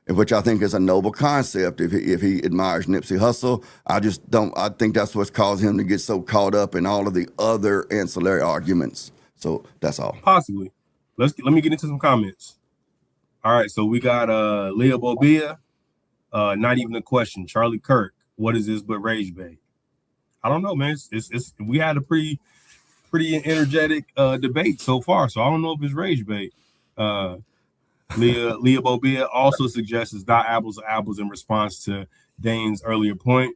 which I think is a noble concept. If he admires Nipsey Hussle, I think that's what's caused him to get so caught up in all of the other ancillary arguments. So that's all. Possibly. Let me get into some comments. All right, so we got Leah Bobia. Not even a question. Charlie Kirk, what is this but rage bait? I don't know, man. It's we had a pretty energetic debate so far, so I don't know if it's rage bait. Leah Bobia also suggests it's not apples to apples in response to Dane's earlier point.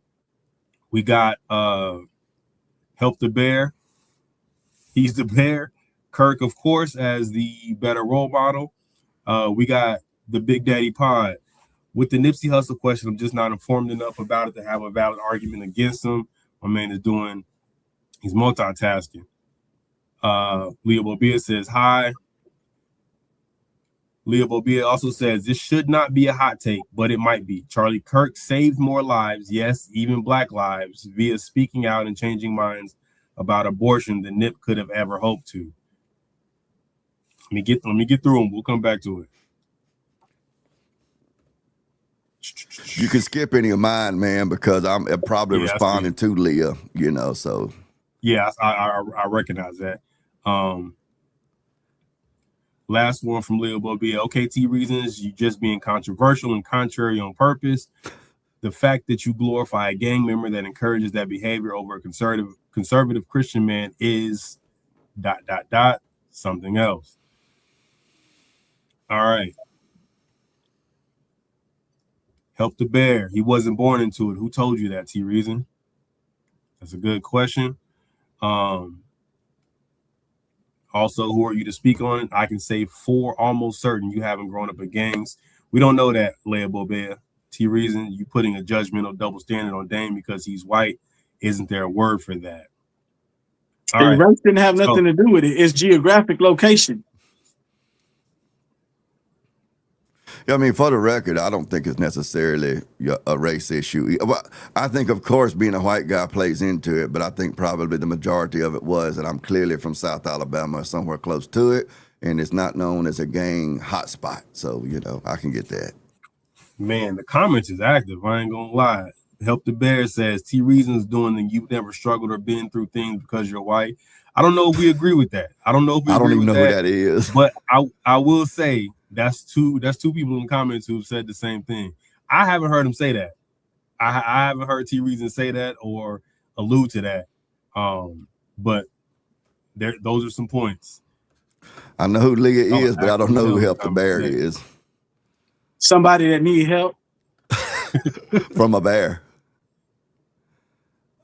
We got Help the Bear. He's the bear. Kirk, of course, as the better role model. We got the Big Daddy Pod. With the Nipsey Hussle question, I'm just not informed enough about it to have a valid argument against him. My man he's multitasking. Leah Bobia says hi. Leah Bobia also says this should not be a hot take, but it might be. Charlie Kirk saved more lives, yes, even black lives, via speaking out and changing minds about abortion than Nip could have ever hoped to. Let me get through them. We'll come back to it. You can skip any of mine, man, because I'm probably responding to Leah, so. Yeah, I recognize that. Last one from Leah Bobia. Okay, T Reasons, you just being controversial and contrary on purpose. The fact that you glorify a gang member that encourages that behavior over a conservative Christian man is ... something else. All right. Help the Bear. He wasn't born into it. Who told you that, T Reason? That's a good question. Also, who are you to speak on it? I can say for almost certain you haven't grown up in gangs. We don't know that, Leah Bobea. T Reason, you putting a judgmental double standard on Dame because he's white. Isn't there a word for that? Race didn't have nothing to do with it. It's geographic location. I mean, for the record, I don't think it's necessarily a race issue. Well, I think, of course, being a white guy plays into it, but I think probably the majority of it was that I'm clearly from South Alabama, somewhere close to it, and it's not known as a gang hotspot. So, I can get that. Man, the comments is active. I ain't gonna lie. Help the Bear says T Reason's doing the you've never struggled or been through things because you're white. I don't know if we agree with that. I don't know if we agree with that. I don't even know who that is. But I will say that's two people in the comments who've said the same thing. I haven't heard him say that. I haven't heard T Reason say that or allude to that. But those are some points. I know who Leah is, but I don't know who Help the Bear is. Somebody that need help from a bear.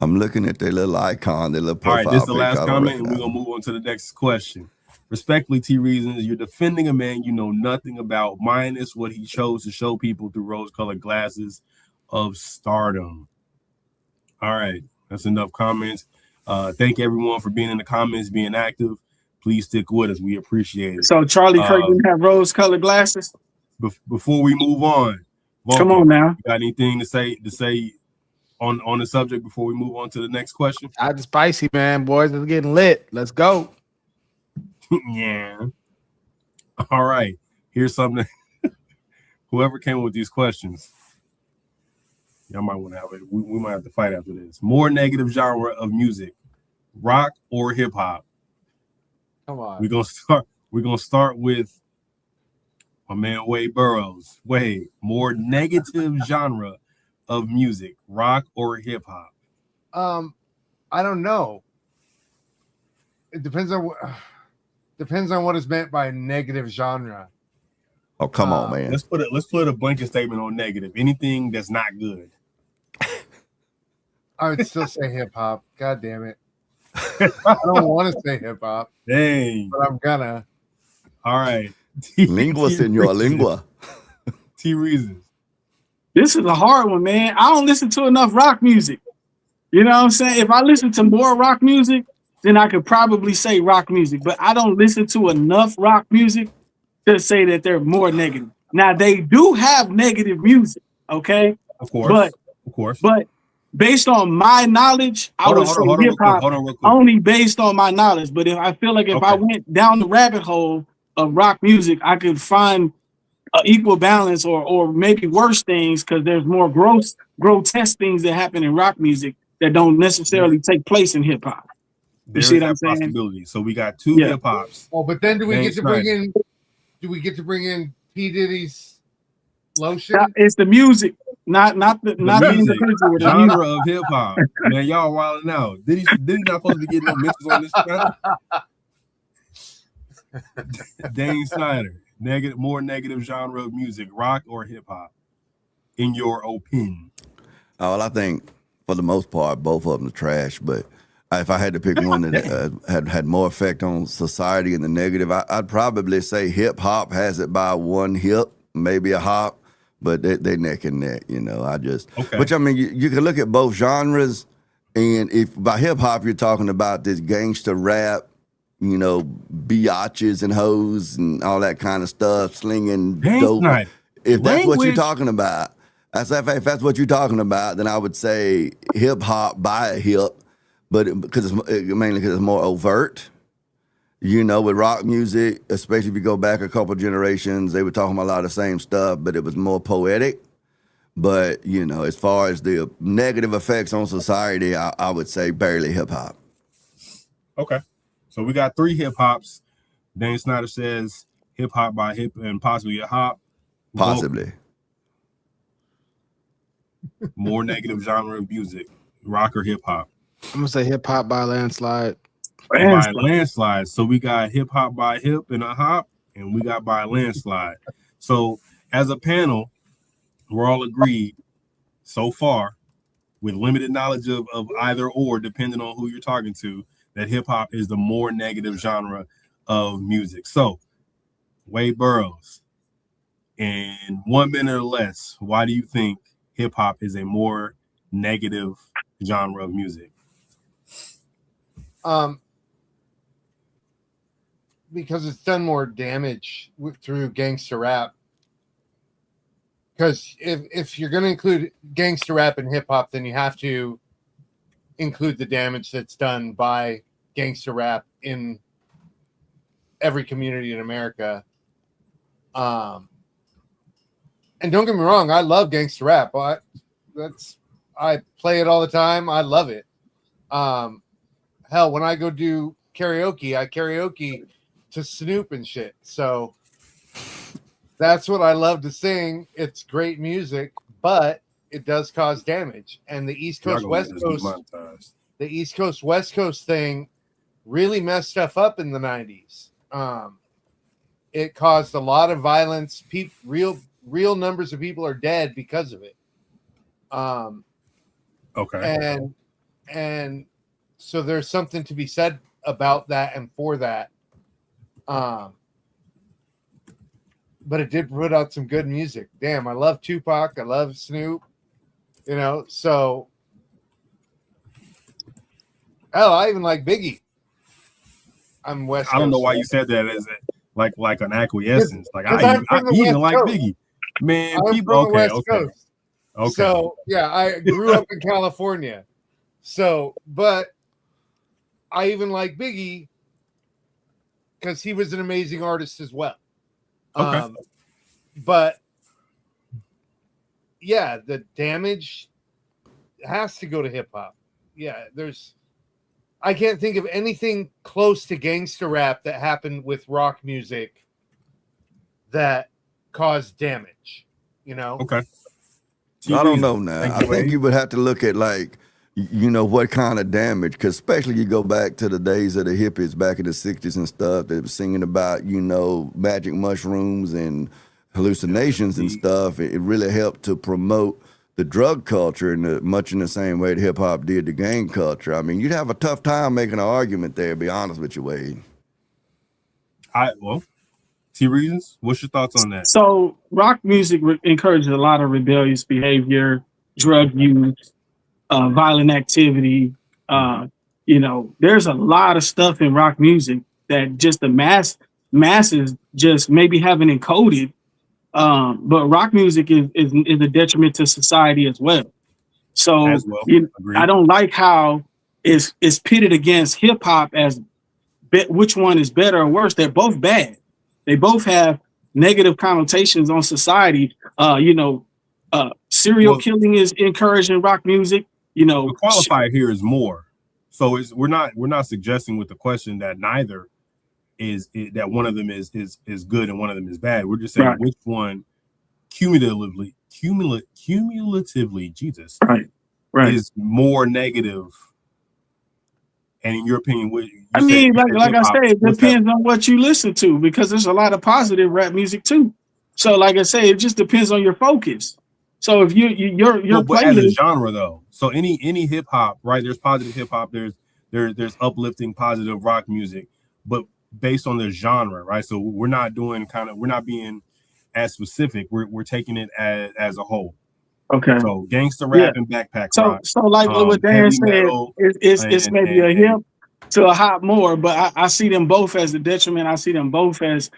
I'm looking at their little icon, their little profile. All right, this is the last comment, and we're gonna move on to the next question. Respectfully, T Reasons, you're defending a man you know nothing about, minus what he chose to show people through rose-colored glasses of stardom. All right, that's enough comments. Thank everyone for being in the comments, being active. Please stick with us. We appreciate it. So Charlie Kirk didn't have rose-colored glasses? Before we move on, Vulcan, come on now. You got anything to say on the subject before we move on to the next question? I'm spicy, man. Boys, it's getting lit. Let's go. Yeah. All right. Here's something. Whoever came up with these questions, y'all might want to have it. We might have to fight after this. More negative genre of music, rock or hip hop? Come on. We're gonna start with my man Wade Burrows. Wade, more negative genre of music, rock or hip hop? I don't know. It depends on what is meant by negative genre. Oh, come on, man. Let's put a blanket statement on negative. Anything that's not good. I would still say hip hop. God damn it. I don't want to say hip hop, Dang. but I'm gonna. All right. Lingua, senor, lingua. T reasons. This is a hard one, man. I don't listen to enough rock music. You know what I'm saying? If I listen to more rock music, then I could probably say rock music. But I don't listen to enough rock music to say that they're more negative. Now, they do have negative music, okay? Of course. But based on my knowledge, I would say hip hop only based on my knowledge. But if I feel like if I went down the rabbit hole of rock music, I could find equal balance or maybe worse things because there's more grotesque things that happen in rock music that don't necessarily take place in hip hop. You see what I'm saying? Possibility. So we got two hip hops. Oh, but then do we get to bring in? Do we get to bring in P Diddy's lotion? It's the music, not the individual. Genre of hip hop. Man, y'all wilding out. Did he not supposed to be getting no mentions on this channel? Dane Snyder. More negative genre of music, rock or hip hop, in your opinion? Well, I think for the most part, both of them are trash. But if I had to pick one that had more effect on society in the negative, I'd probably say hip hop has it by one hip, maybe a hop, but they neck and neck. You know, which I mean, you can look at both genres, and if by hip hop you're talking about this gangster rap. You know, biatches and hoes and all that kind of stuff, slinging dope. If that's what you're talking about, if that's what you're talking about, then I would say hip hop by a hip, but mainly because it's more overt. You know, with rock music, especially if you go back a couple generations, they were talking about a lot of the same stuff, but it was more poetic. But you know, as far as the negative effects on society, I would say barely hip hop. Okay. So we got three hip hops. Dane Snyder says hip hop by hip and possibly a hop. Possibly. More negative genre of music, rock or hip hop. I'm gonna say hip hop by landslide. By landslide. So we got hip hop by hip and a hop, and we got by landslide. So as a panel, we're all agreed so far, with limited knowledge of either or, depending on who you're talking to, that hip hop is the more negative genre of music. So, Wade Burroughs, in 1 minute or less, why do you think hip hop is a more negative genre of music? Because it's done more damage through gangster rap. Because if you're going to include gangster rap and hip hop, then you have to include the damage that's done by gangster rap in every community in America. And don't get me wrong, I love gangster rap. I play it all the time. I love it. Hell, when I go do karaoke, I karaoke to Snoop and shit. So that's what I love to sing. It's great music, but it does cause damage. And the East Coast, West Coast thing really messed stuff up in the 90s. It caused a lot of violence. Real numbers of people are dead because of it. And so there's something to be said about that and for that. But it did put out some good music. Damn, I love Tupac. I love Snoop. You know, so hell, I even like Biggie. I'm West Coast. I don't know why you said that as like an acquiescence. Like I even like Biggie. Man, people okay. So yeah, I grew up in California. So, but I even like Biggie because he was an amazing artist as well. Okay. But yeah, the damage has to go to hip hop. Yeah, I can't think of anything close to gangster rap that happened with rock music that caused damage, you know? Okay. I don't know now. I think you would have to look at what kind of damage, because especially you go back to the days of the hippies back in the 60s and stuff, they were singing about, magic mushrooms and hallucinations and stuff. It really helped to promote the drug culture much in the same way that hip hop did the gang culture. I mean, you'd have a tough time making an argument there, to be honest with you, Wade. T Reasons, what's your thoughts on that? So rock music encourages a lot of rebellious behavior, drug use, violent activity. You know, there's a lot of stuff in rock music that just the masses just maybe haven't encoded. But rock music is a detriment to society as well. So I don't like how it's pitted against hip hop as which one is better or worse. They're both bad. They both have negative connotations on society. Serial killing is encouraged in rock music. You know, the qualifier here is more. So we're not suggesting with the question that neither is that one of them is good and one of them is bad. We're just saying which one cumulatively, Jesus, is more negative. And in your opinion, like I say, it depends on what you listen to, because there's a lot of positive rap music too. So, like I say, it just depends on your focus. So, if you're as a genre though, so any hip hop, right? There's positive hip hop. There's uplifting, positive rock music, but based on the genre, right? So we're not being as specific. We're taking it as a whole. Okay. So gangster rap and backpack rock. So like what Dan said, it's maybe a hip to a hop more, but I see them both as a detriment. I see them both as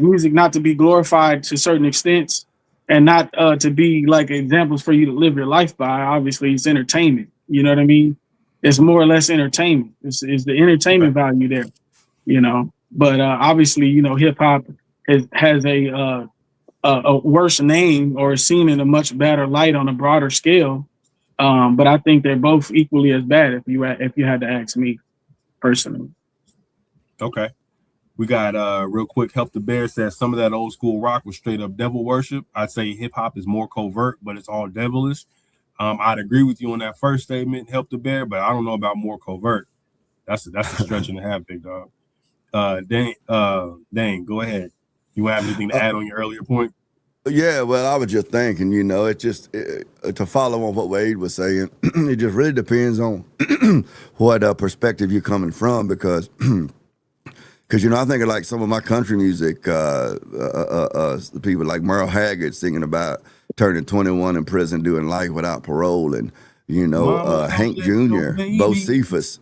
music not to be glorified to certain extents, and not to be like examples for you to live your life by. Obviously, it's entertainment. You know what I mean? It's more or less entertainment. It's the entertainment value there. You know, but obviously, you know, hip hop has a worse name, or is seen in a much better light on a broader scale. But I think they're both equally as bad if you had to ask me personally. Okay. We got real quick, Help the Bear says some of that old school rock was straight up devil worship. I'd say hip hop is more covert, but it's all devilish. I'd agree with you on that first statement, Help the Bear, but I don't know about more covert. That's a stretch and a half, big dog. Dang, go ahead. You have anything to add on your earlier point? Yeah, well, I was just thinking, you know, to follow on what Wade was saying, it just really depends on what perspective you're coming from, because you know, I think of like some of my country music, people like Merle Haggard singing about turning 21 in prison, doing life without parole, and you know, Hank Jr., Bo Cephas.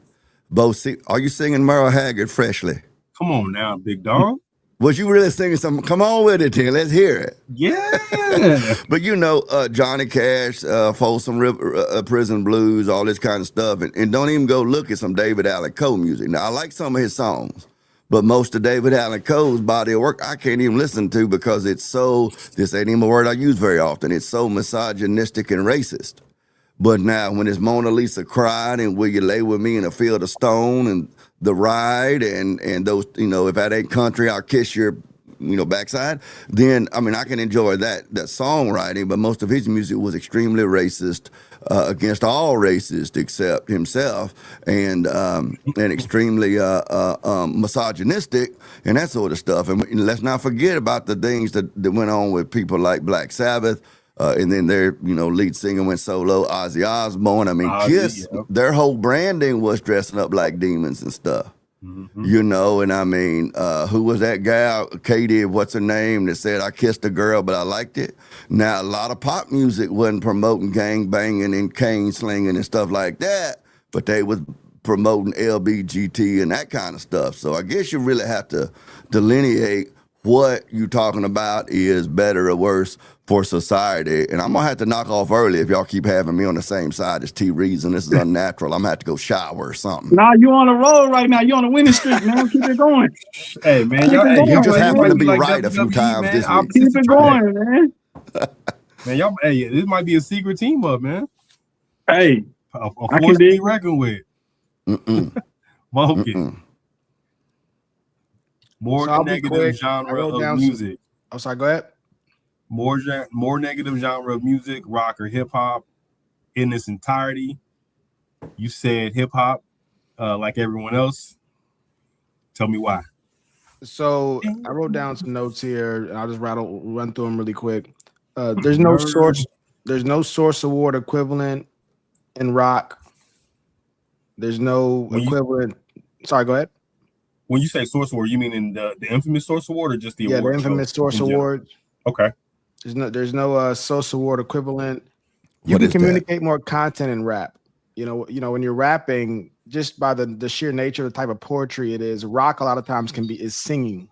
Are you singing Merle Haggard freshly? Come on now, big dog. Was you really singing something? Come on with it, then. Let's hear it. Yeah. But you know, Johnny Cash, Folsom River, Prison Blues, all this kind of stuff. And don't even go look at some David Allan Coe music. Now, I like some of his songs, but most of David Allan Coe's body of work, I can't even listen to, because it's so, this ain't even a word I use very often, it's so misogynistic and racist. But now, when it's Mona Lisa cried and Will You Lay With Me in a Field of Stone and The Ride and those, you know, If That Ain't Country, I'll Kiss Your, you know, backside, then, I mean, I can enjoy that songwriting, but most of his music was extremely racist, against all racists except himself, and extremely misogynistic and that sort of stuff. And let's not forget about the things that went on with people like Black Sabbath, and then their, you know, lead singer went solo, Ozzy Osbourne. I mean, Kiss, their whole branding was dressing up like demons and stuff. Mm-hmm. You know, and I mean, who was that gal, Katie, what's her name, that said, I kissed a girl, but I liked it? Now, a lot of pop music wasn't promoting gang banging and cane slinging and stuff like that, but they was promoting LBGT and that kind of stuff. So I guess you really have to delineate what you're talking about is better or worse for society. And I'm going to have to knock off early if y'all keep having me on the same side as T. Reason. This is unnatural. I'm going to have to go shower or something. Nah, you on a roll right now. You on a winning streak, man. Keep it going. Hey, man. You just happen to be right a few times this week. Keep it going, man. Man, y'all, hey, this might be a secret team up, man. Hey. A force to be reckoned with. Vulcan. More negative genre of music. I'm sorry, go ahead. More negative genre of music, rock or hip hop in its entirety. You said hip hop, like everyone else. Tell me why. So I wrote down some notes here, and I'll just run through them really quick. There's no source award equivalent in rock. There's no equivalent. Sorry, go ahead. When you say Source Award, you mean in the infamous Source Award or just the award? The infamous Source Award. Okay. There's no Source Award equivalent. You can communicate more content in rap. You know when you're rapping, just by the sheer nature of the type of poetry it is, rock a lot of times is singing.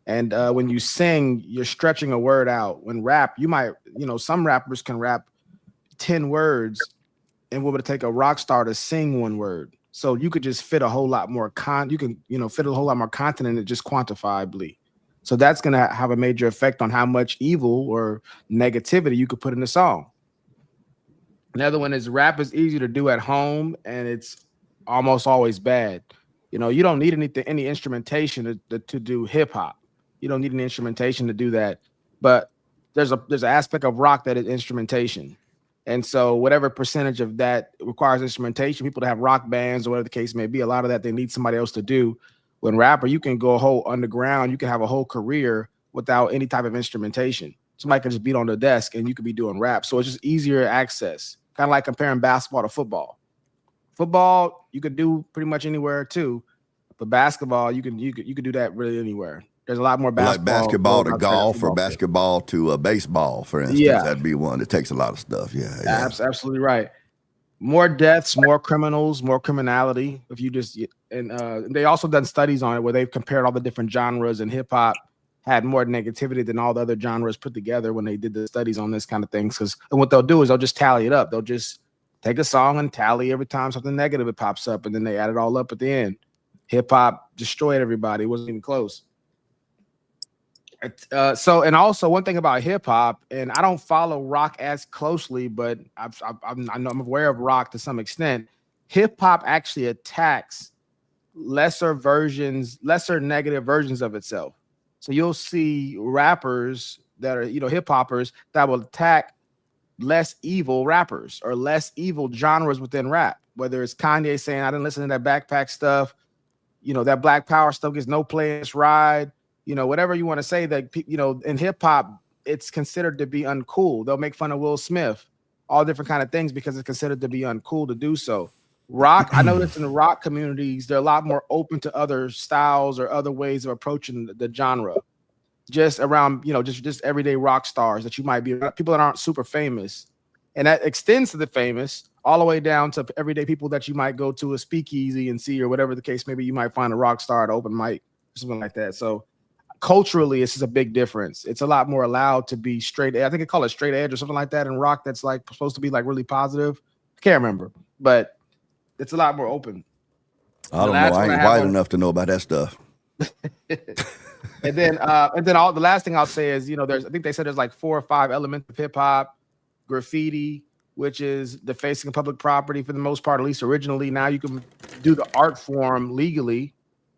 And when you sing, you're stretching a word out. When rap, you might, some rappers can rap 10 words, and what would it take a rock star to sing 1 word? So you could just fit a whole lot more fit a whole lot more content in it just quantifiably. So that's going to have a major effect on how much evil or negativity you could put in a song. Another one is rap is easy to do at home, and it's almost always bad. You don't need any instrumentation to do hip hop. You don't need any instrumentation to do that. But there's an aspect of rock that is instrumentation. And so whatever percentage of that requires instrumentation, people that have rock bands or whatever the case may be, a lot of that they need somebody else to do. When rapper, you can go a whole underground, you can have a whole career without any type of instrumentation. Somebody can just beat on the desk and you could be doing rap. So it's just easier access. Kind of like comparing basketball to football. Football, you could do pretty much anywhere too. But basketball, you could do that really anywhere. There's a lot more basketball. Like basketball to golf or basketball to baseball, for instance. Yeah. That'd be one. It takes a lot of stuff. Yeah. Absolutely right. More deaths, more criminals, more criminality. If you just they also done studies on it where they've compared all the different genres, and hip hop had more negativity than all the other genres put together when they did the studies on this kind of things. And what they'll do is they'll just tally it up. They'll just take a song and tally every time something negative it pops up, and then they add it all up at the end. Hip hop destroyed everybody. It wasn't even close. And also one thing about hip hop, and I don't follow rock as closely, but I'm aware of rock to some extent. Hip hop actually attacks lesser negative versions of itself. So you'll see rappers that are, hip hoppers that will attack less evil rappers or less evil genres within rap. Whether it's Kanye saying, I didn't listen to that backpack stuff, that Black Power stuff gets no play in this ride. Whatever you want to say, that, in hip hop, it's considered to be uncool. They'll make fun of Will Smith, all different kind of things because it's considered to be uncool to do so. Rock, I noticed in the rock communities, they're a lot more open to other styles or other ways of approaching the genre. Just around, just everyday rock stars that you might be, people that aren't super famous. And that extends to the famous all the way down to everyday people that you might go to a speakeasy and see, or whatever the case. Maybe you might find a rock star at open mic or something like that. So culturally, it's just a big difference. It's a lot more allowed to be straight. I think they call it straight edge or something like that in rock. That's like supposed to be like really positive. I can't remember, but it's a lot more open. I don't know. I ain't white enough to know about that stuff. and then the last thing I'll say is, I think they said there's like 4 or 5 elements of hip hop. Graffiti, which is defacing of public property for the most part, at least originally. Now you can do the art form legally,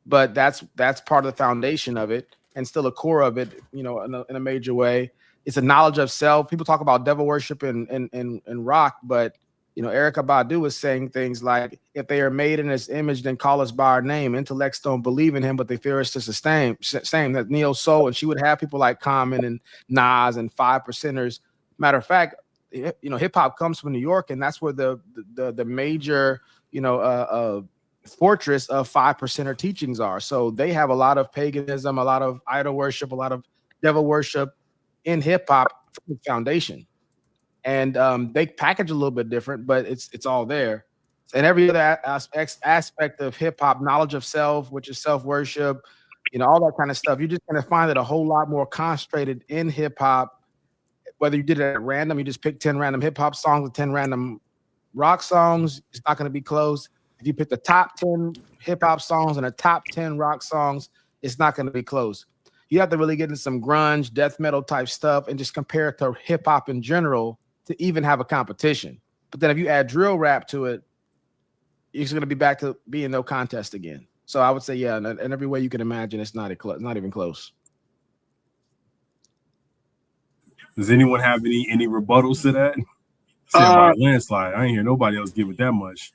but that's part of the foundation of it and still a core of it, in a major way. It's a knowledge of self. People talk about devil worship in rock, but Erykah Badu was saying things like, if they are made in his image, then call us by our name. Intellects don't believe in him, but they fear us to sustain. Same that neo soul, and she would have people like Common and Nas and 5%ers. Matter of fact, hip hop comes from New York, and that's where the major fortress of 5%er teachings are. So they have a lot of paganism, a lot of idol worship, a lot of devil worship in hip hop foundation. And they package a little bit different, but it's all there. And every other aspect of hip hop, knowledge of self, which is self worship, all that kind of stuff. You're just going to find it a whole lot more concentrated in hip hop. Whether you did it at random, you just pick 10 random hip hop songs with 10 random rock songs, it's not going to be close. If you pick the top 10 hip hop songs and the top 10 rock songs, it's not going to be close. You have to really get into some grunge, death metal type stuff and just compare it to hip hop in general to even have a competition. But then if you add drill rap to it, it's going to be back to being no contest again. So I would say, yeah, in every way you can imagine, it's not even close. Does anyone have any rebuttals to that? By landslide. I ain't hear nobody else give it that much.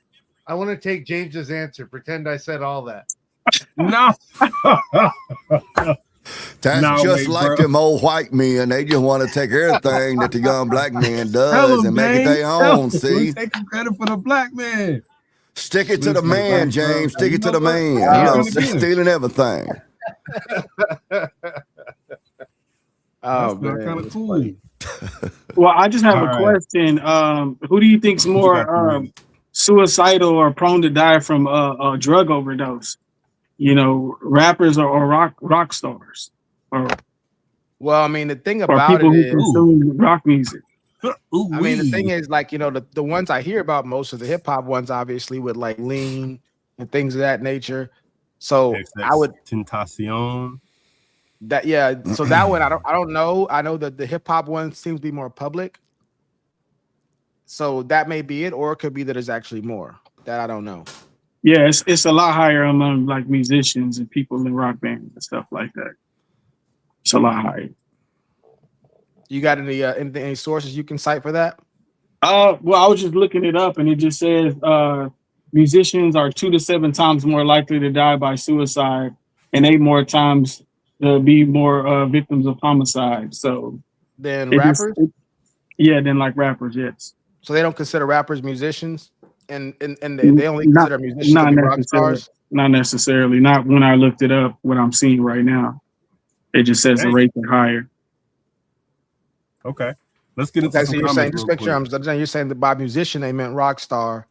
I want to take James's answer. Pretend I said all that. No. That's No just way, like bro. them old white men. They just want to take everything that the young black man Tell does him, and make it James. their Tell own. him. See, We're taking credit for the black man. stick it to the Listen, man, bro. James. Stick You it to know the what? man. You He's know, gonna get it. stealing everything. Oh That's man, kind of that's cool. funny. Well, I just have All a right. question. Who do you think's What you more got for me? suicidal or prone to die from a drug overdose? You know, rappers or rock stars, or Well, I mean, the thing or about people it who is, consume rock music. Ooh, I mean, the thing is, like, you know, the ones I hear about, most of the hip hop ones, obviously, with like lean and things of that nature. So I would Tentacion. that yeah. So that one I don't know. I know that the hip hop one seems to be more public. So that may be it, or it could be that there's actually more that I don't know. Yeah, it's a lot higher among like musicians and people in rock bands and stuff like that. It's a lot higher. You got any sources you can cite for that? Well, I was just looking it up, and it just says musicians are 2 to 7 times more likely to die by suicide, and 8 more times to be more victims of homicide. So Then it just- rappers, than like rappers, yes. so they don't consider rappers musicians, and they only Not- consider musicians to not be rock necessarily. stars. Not necessarily. Not when I looked it up. What I'm seeing right now, it just says the Dang. rates are higher. Okay. Let's get into Okay, so some you're saying comments just real make sure quick. you're saying that by musician they meant rock star.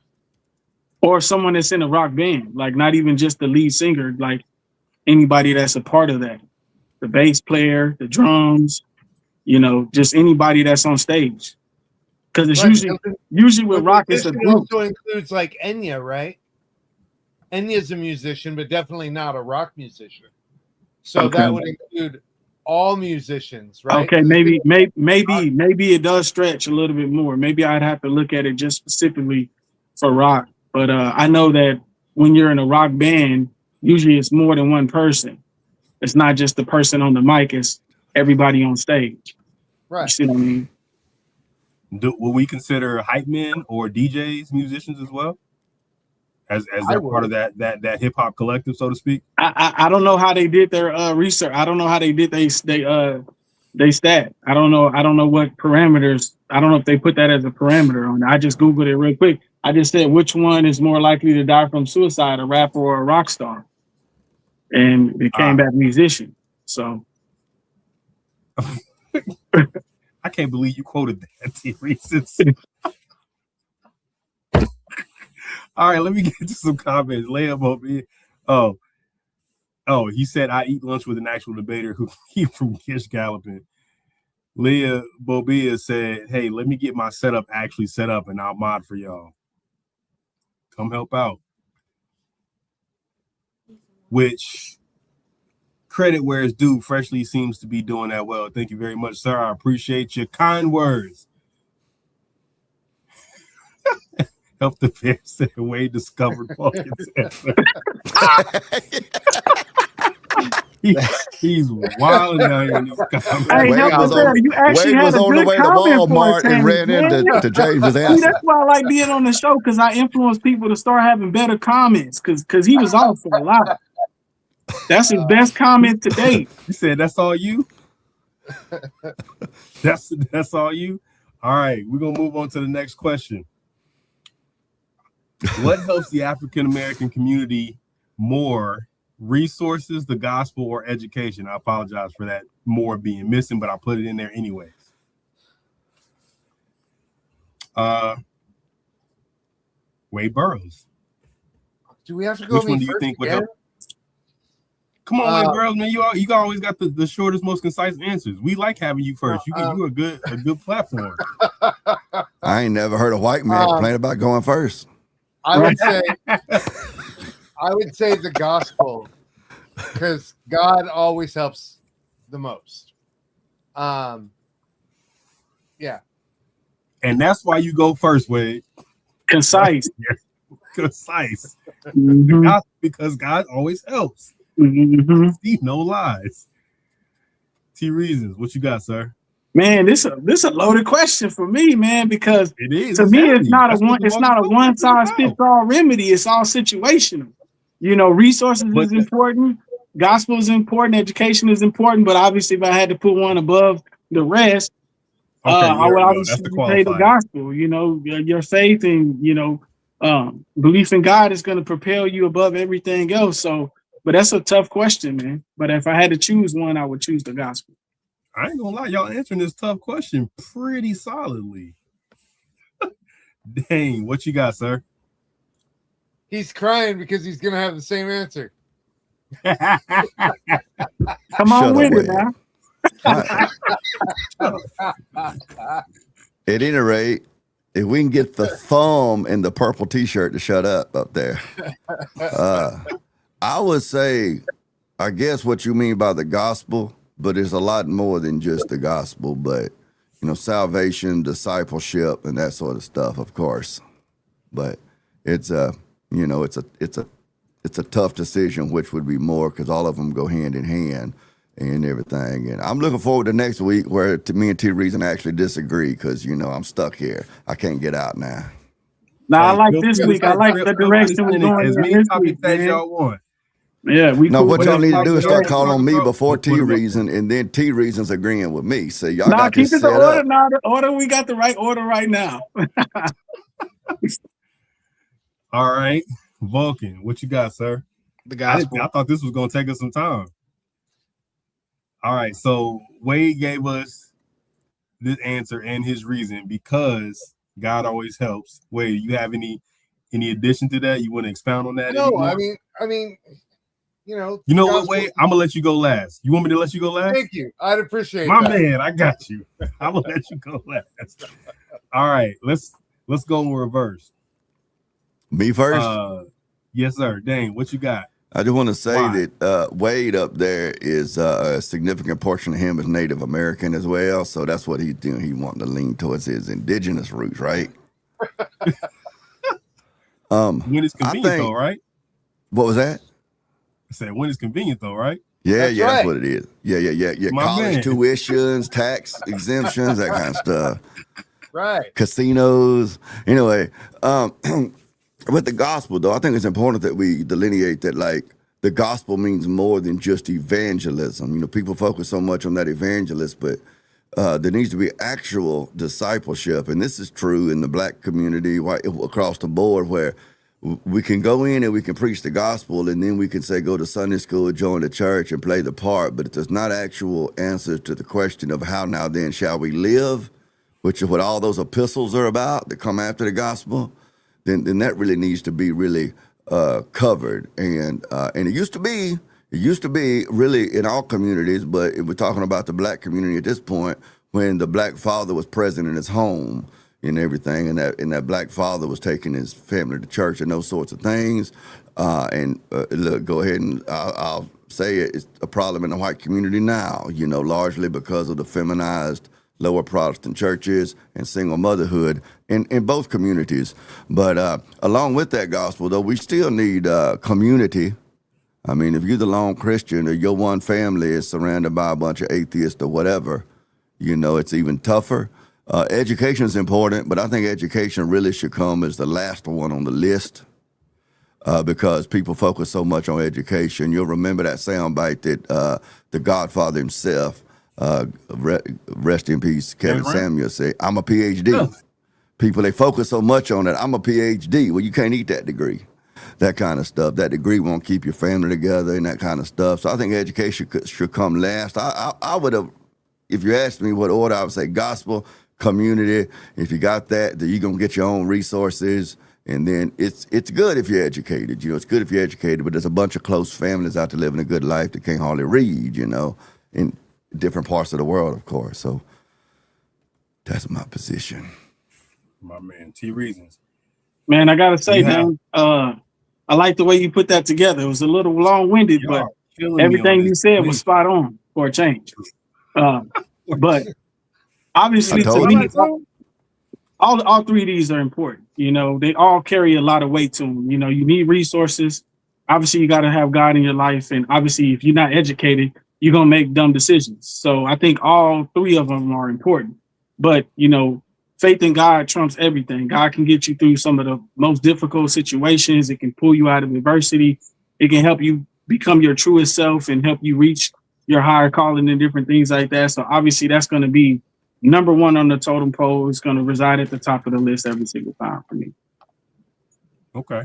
Or someone that's in a rock band, like not even just the lead singer, like anybody that's a part of that, the bass player, the drums, you know, just anybody that's on stage. Because it's usually with rock, it's a Musician group. also includes like Enya, right? Enya's a musician, but definitely not a rock musician. So Okay. that would include all musicians, right? Okay, maybe it does stretch a little bit more. Maybe I'd have to look at it just specifically for rock. But I know that when you're in a rock band, usually it's more than one person. It's not just the person on the mic; it's everybody on stage. You Right. see what I mean? Will we consider hype men or DJs musicians as well? As they're part of that hip hop collective, so to speak? I don't know how they did their research. I don't know how they did they stat. I don't know what parameters. I don't know if they put that as a parameter on it. I just Googled it real quick. I just said which one is more likely to die from suicide, a rapper or a rock star, and it came back musician. So I can't believe you quoted that, T. Reasons. All right, let me get to some comments. Layup over here. Oh, he said I eat lunch with an actual debater who came from Kish Galloping. Leah Bobia said, hey, let me get my setup actually set up and I'll mod for y'all. Come help out. Which credit where it's due, Freshly seems to be doing that well. Thank you very much, sir. I appreciate your kind words. Help the Bear said Wade discovered Vulcan's He's wilding out here in these comments. Hey, Wade help was us out. You actually had a on the good way to comment for Walmart us, and James, ran man. into James's See, answer. that's why I like being on the show, because I influence people to start having better comments. Because he was off for a lot. That's his best comment to date. You said that's all you? That's all you? All right, we're gonna move on to the next question. What helps the African American community more? Resources, the gospel, or education? I apologize for that more being missing, but I put it in there anyways. Wade Burroughs. Do we have to go? Which one do you think would help? Come on, Wade Burroughs, man. You always got the shortest, most concise answers. We like having you first. You a good platform. I ain't never heard a white man complain about going first. I would say the gospel, because God always helps the most. Yeah. And that's why you go first, Wade. Concise. Concise. Mm-hmm. Because God always helps. Mm-hmm. See, no lies. T Reasons, what you got, sir? Man, this a loaded question for me, man, because it is to me heavy. it's not a one size fits all remedy. It's all situational. You know, resources But is important, gospel is important, education is important, but obviously if I had to put one above the rest, okay, I there would we go. That's obviously the say the qualifier. gospel. You know, your faith and belief in God is going to propel you above everything else. So, but that's a tough question, man. But if I had to choose one, I would choose the gospel. I ain't gonna lie, y'all answering this tough question pretty solidly. Dang, what you got, sir? He's crying because he's gonna have the same answer. Come on with it now. At any rate, if we can get the thumb and the purple T-shirt to shut up there, I would say, I guess what you mean by the gospel, but it's a lot more than just the gospel. But you know, salvation, discipleship, and that sort of stuff, of course. But it's it's a tough decision which would be more, because all of them go hand in hand and everything. And I'm looking forward to next week where me and T Reason actually disagree, because I'm stuck here. I can't get out now. Now I like this week. I like the direction we're going as in many this topics week, as man. y'all want. Yeah, we No, cool. what y'all need to do is start Yeah. calling on me before What- T what- Reason, and then T Reason's agreeing with me. So y'all Nah, got keep this it the set order. up. Now the order, we got the right order right now. All right, Vulcan, what you got, sir? The gospel. I thought this was gonna take us some time. All right, so Wade gave us this answer and his reason, because God always helps. Wade, you have any addition to that? You want to expound on that? No, anymore? I mean, you know what, gospel- Wade? I'm gonna let you go last. You want me to let you go last? Thank you. I'd appreciate My that. man, I got you. I'm gonna let you go last. All right, let's go in reverse. Me first? Yes, sir. Dang, what you got? I just want to say Why? that Wade up there is a significant portion of him is Native American as well. So that's what he's doing. He wanting to lean towards his indigenous roots, right? When it's I convenient, think, though, right? what was that? I said when it's convenient, though, right? Yeah, That's that's right. what it is. Yeah. My College man. tuitions, tax exemptions, that kind of stuff. Right. Casinos. Anyway, with the gospel, though, I think it's important that we delineate that, like, the gospel means more than just evangelism. People focus so much on that evangelist, but there needs to be actual discipleship. And this is true in the black community across the board, where we can go in and we can preach the gospel, and then we can say, go to Sunday school, join the church, and play the part. But if there's not actual answers to the question of how now then shall we live, which is what all those epistles are about that come after the gospel, then that really needs to be really covered. And it used to be really in all communities, but we're talking about the black community at this point, when the black father was present in his home and everything, and that black father was taking his family to church and those sorts of things. Look, go ahead and I'll say it's a problem in the white community now, largely because of the feminized lower Protestant churches and single motherhood in both communities. But along with that gospel, though, we still need community. I mean, if you're the lone Christian or your one family is surrounded by a bunch of atheists or whatever, it's even tougher. Education is important, but I think education really should come as the last one on the list, because people focus so much on education. You'll remember that soundbite that the Godfather himself, rest in peace, Kevin Samuel, said, "I'm a PhD." Yeah. People, they focus so much on that. I'm a PhD. Well, you can't eat that degree. That kind of stuff. That degree won't keep your family together and that kind of stuff. So I think education should come last. I would have, if you asked me what order, I would say gospel, community. If you got that, then you're going to get your own resources. And then it's good if you're educated. It's good if you're educated, but there's a bunch of close families out there living a good life that can't hardly read, in different parts of the world, of course. So that's my position. My man, T Reasons. Man, I gotta say, man, I like the way you put that together. It was a little long-winded, but everything you said was spot on for a change. But obviously, to me, all three of these are important. They all carry a lot of weight to them. You need resources. Obviously, you got to have God in your life, and obviously, if you're not educated, you're gonna make dumb decisions. So I think all three of them are important. But faith in God trumps everything. God can get you through some of the most difficult situations. It can pull you out of adversity. It can help you become your truest self and help you reach your higher calling and different things like that. So obviously that's going to be number one on the totem pole. It's going to reside at the top of the list every single time for me. Okay.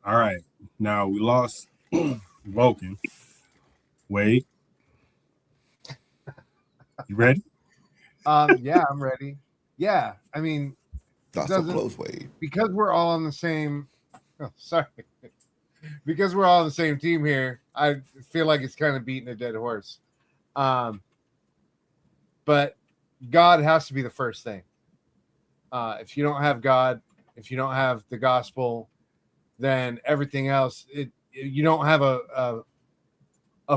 All right. Now we lost Vulcan. Wade. You ready? Yeah, I'm ready. Yeah, I mean, Not so close, Wade. because we're all on the same. Oh, sorry. Because we're all on the same team here, I feel like it's kind of beating a dead horse. But God has to be the first thing. If you don't have God, if you don't have the gospel, then everything else, you don't have a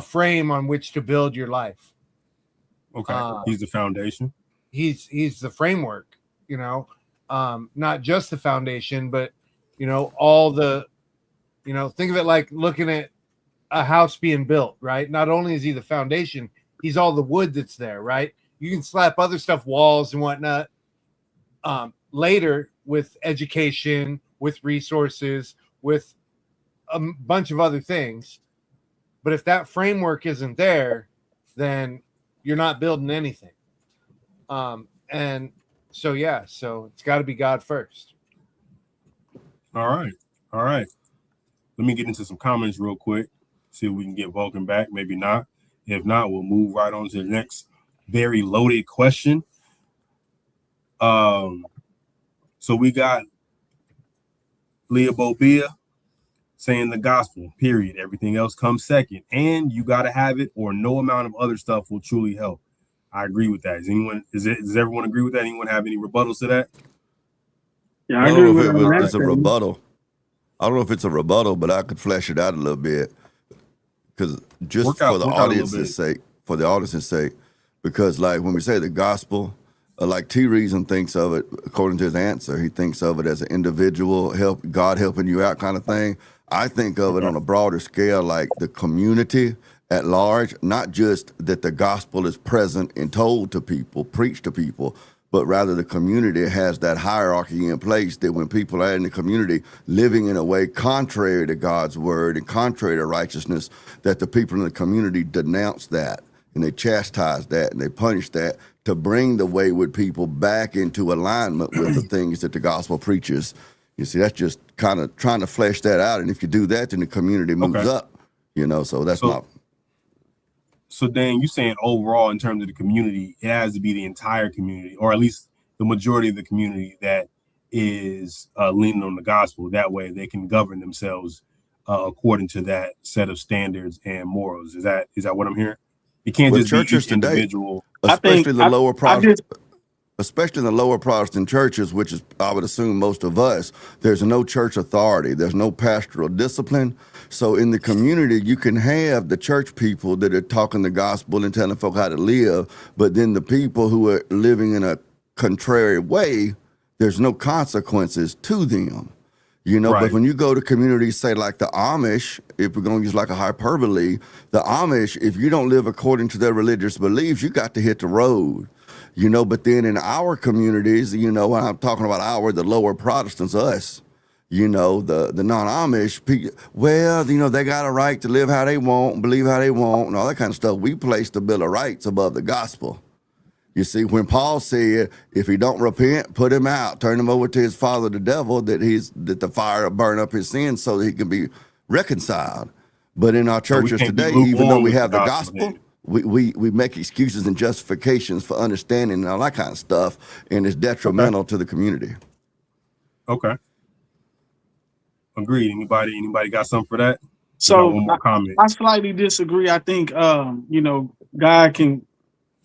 frame on which to build your life. Okay. He's the foundation. He's the framework, you know, not just the foundation, but you know, all the, you know, think of it like looking at a house being built, right? Not only is he the foundation, he's all the wood that's there, right? You can slap other stuff, walls and whatnot, later with education, with resources, with a bunch of other things. But if that framework isn't there, then you're not building anything. And so, yeah, so it's got to be God first. All right. All right. Let me get into some comments real quick. See if we can get Vulcan back. Maybe not. If not, we'll move right on to the next very loaded question. So we got Leah Bobia saying the gospel, period. Everything else comes second. And you got to have it, or no amount of other stuff will truly help. I agree with that. Does everyone agree with that? Anyone have any rebuttals to that? Yeah, I agree with that. It's a rebuttal. I don't know if it's a rebuttal, but I could flesh it out a little bit. Because just for the audience's sake, because like when we say the gospel, like T Reason thinks of it, according to his answer, he thinks of it as an individual God helping you out kind of thing. I think of it on a broader scale, like the community at large, not just that the gospel is present and told to people, preached to people, but rather the community has that hierarchy in place that when people are in the community living in a way contrary to God's word and contrary to righteousness, that the people in the community denounce that and they chastise that and they punish that to bring the wayward people back into alignment with the things that the gospel preaches. You see, that's just kind of trying to flesh that out. And if you do that, then the community moves up, you know, so that's not. So Dan, you saying overall in terms of the community, it has to be the entire community, or at least the majority of the community that is leaning on the gospel. That way they can govern themselves according to that set of standards and morals. Is that what I'm hearing? It can't just be each individual. Especially the lower Protestant churches, which is, I would assume, most of us, there's no church authority. There's no pastoral discipline. So in the community, you can have the church people that are talking the gospel and telling folk how to live, but then the people who are living in a contrary way, there's no consequences to them. You know, But when you go to communities, say like the Amish, if we're going to use like a hyperbole, the Amish, if you don't live according to their religious beliefs, you got to hit the road. You know, but then in our communities, you know, when I'm talking about the lower Protestants, us, you know, the non-Amish people, well, you know, they got a right to live how they want, believe how they want, and all that kind of stuff. We place the Bill of Rights above the gospel. You see, when Paul said, if he don't repent, put him out, turn him over to his father, the devil, that the fire will burn up his sins so that he can be reconciled. But in our churches today, even though we have the gospel, we make excuses and justifications for understanding and all that kind of stuff, and it's detrimental to the community. Okay. Agreed. Anybody got something for that? So one more comment. I slightly disagree. I think you know, God can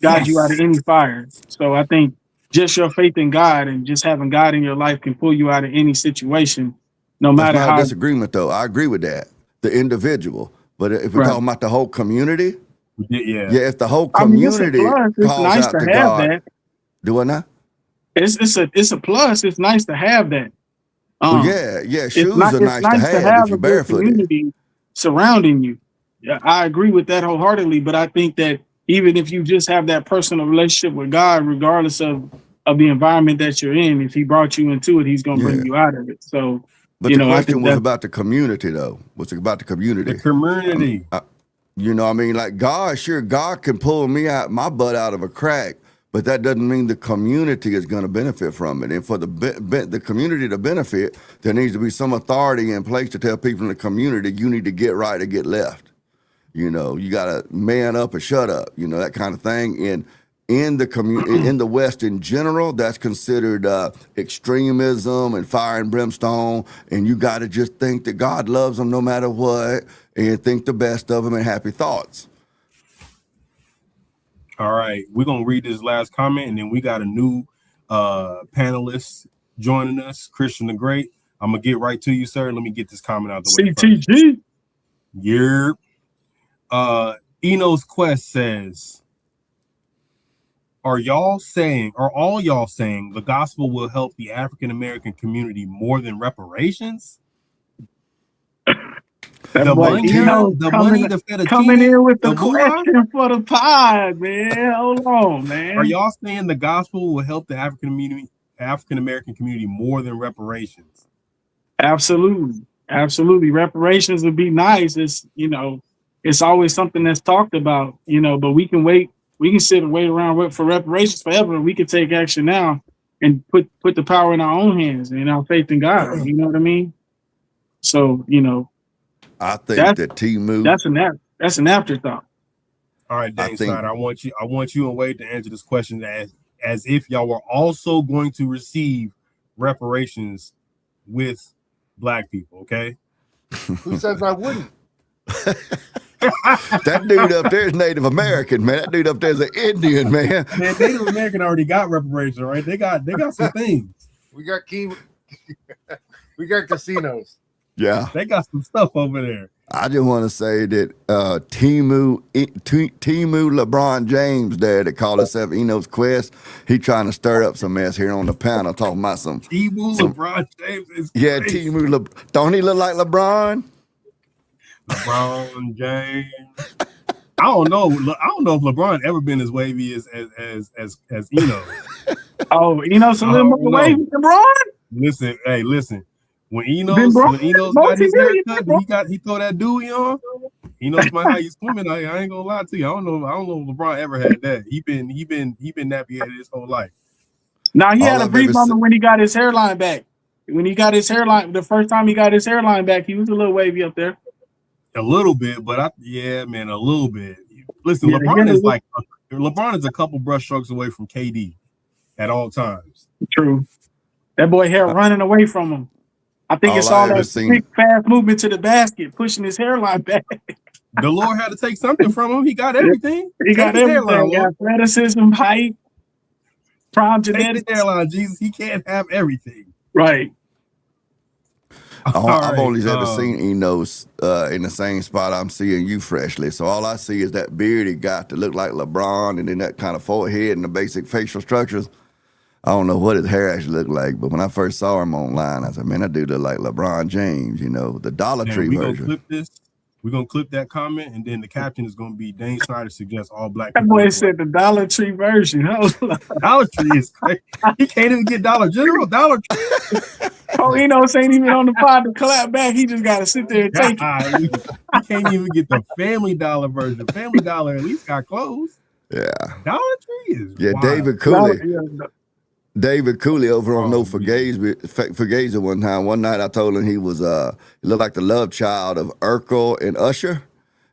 guide you out of any fire. So I think just your faith in God and just having God in your life can pull you out of any situation, no matter how. That's not a disagreement, though. I agree with that. The individual, but if we're talking about the whole community, if the whole community it's nice out to to have God, that. Do I not? It's a plus. It's nice to have that. Shoes are nice to have if you're barefooted. Surrounding you. Yeah, I agree with that wholeheartedly. But I think that even if you just have that personal relationship with God, regardless of the environment that you're in, if He brought you into it, He's going to bring you out of it. So But You the know, I question think was that about the community, though. Was it about the community? The community. You know, what I mean, like God can pull me out my butt out of a crack, but that doesn't mean the community is going to benefit from it. And for the community to benefit, there needs to be some authority in place to tell people in the community, you need to get right or get left. You know, you got to man up or shut up. You know, that kind of thing. And in the community, in the West in general, that's considered extremism and fire and brimstone. And you got to just think that God loves them no matter what, and think the best of them and happy thoughts. All right, we're gonna read this last comment, and then we got a new panelist joining us, Christian the Great. I'm gonna get right to you, sir. Let me get this comment out the way first. CTG. Yeah. Eno's Quest says, Are all y'all saying the gospel will help the African American community more than reparations? The money, the fettuccine, coming in with the question for the pod, man. Hold on, man. Are y'all saying the gospel will help the African American community more than reparations? Absolutely. Reparations would be nice. It's, you know, it's always something that's talked about, you know, but we can wait. We can sit and wait around for reparations forever. We can take action now and put the power in our own hands and our faith in God. You know what I mean? So, you know, I think that Timu. That's an afterthought. All right, Dane Snyder, I want you and Wade to answer this question as if y'all were also going to receive reparations with Black people. Okay. Who says I wouldn't? That dude up there is Native American, man. That dude up there is an Indian, man. Man, Native American already got reparations, right? They got some things. We got we got casinos. Yeah, they got some stuff over there. I just want to say that Timu LeBron James there that called himself Eno's Quest, he trying to stir up some mess here on the panel talking about some LeBron James is yeah, crazy. Don't he look like LeBron? LeBron James. I don't know if LeBron ever been as wavy as Eno. Oh, Eno's a little more wavy than LeBron? Listen. When Eno's got his haircut, he throw that dewey on. Eno's might how you swimming. I ain't gonna lie to you. I don't know if LeBron ever had that. He been nappy-headed his whole life. Now he had a brief moment when he got his hairline back. When he got his hairline, the first time he got his hairline back, he was a little wavy up there. A little bit, but a little bit. Listen, yeah, LeBron is a couple brush strokes away from KD at all times. True. That boy hair running away from him. I think it's all that quick, fast movement to the basket, pushing his hairline back. The Lord had to take something from him. He got everything. He got everything. He got athleticism, height, prime genetics. Take his hairline, Jesus. He can't have everything. Right. I've only ever seen Enos in the same spot I'm seeing you freshly. So all I see is that beard he got to look like LeBron, and then that kind of forehead and the basic facial structures. I don't know what his hair actually looked like, but when I first saw him online, I said, man, that dude look like LeBron James, you know, the Dollar Tree version. We're going to clip that comment, and then the caption is going to be Dane Snyder suggests all Black people. That boy said the Dollar Tree version. Dollar Tree is crazy. He can't even get Dollar General, Dollar Tree. Oh, Enos ain't even on the pod to clap back. He just got to sit there and take it. He can't even get the Family Dollar version. Family Dollar at least got clothes. Yeah. Dollar Tree is wild. David Cooley. David Cooley over on No Fugazi one time. One night I told him he was he looked like the love child of Urkel and Usher.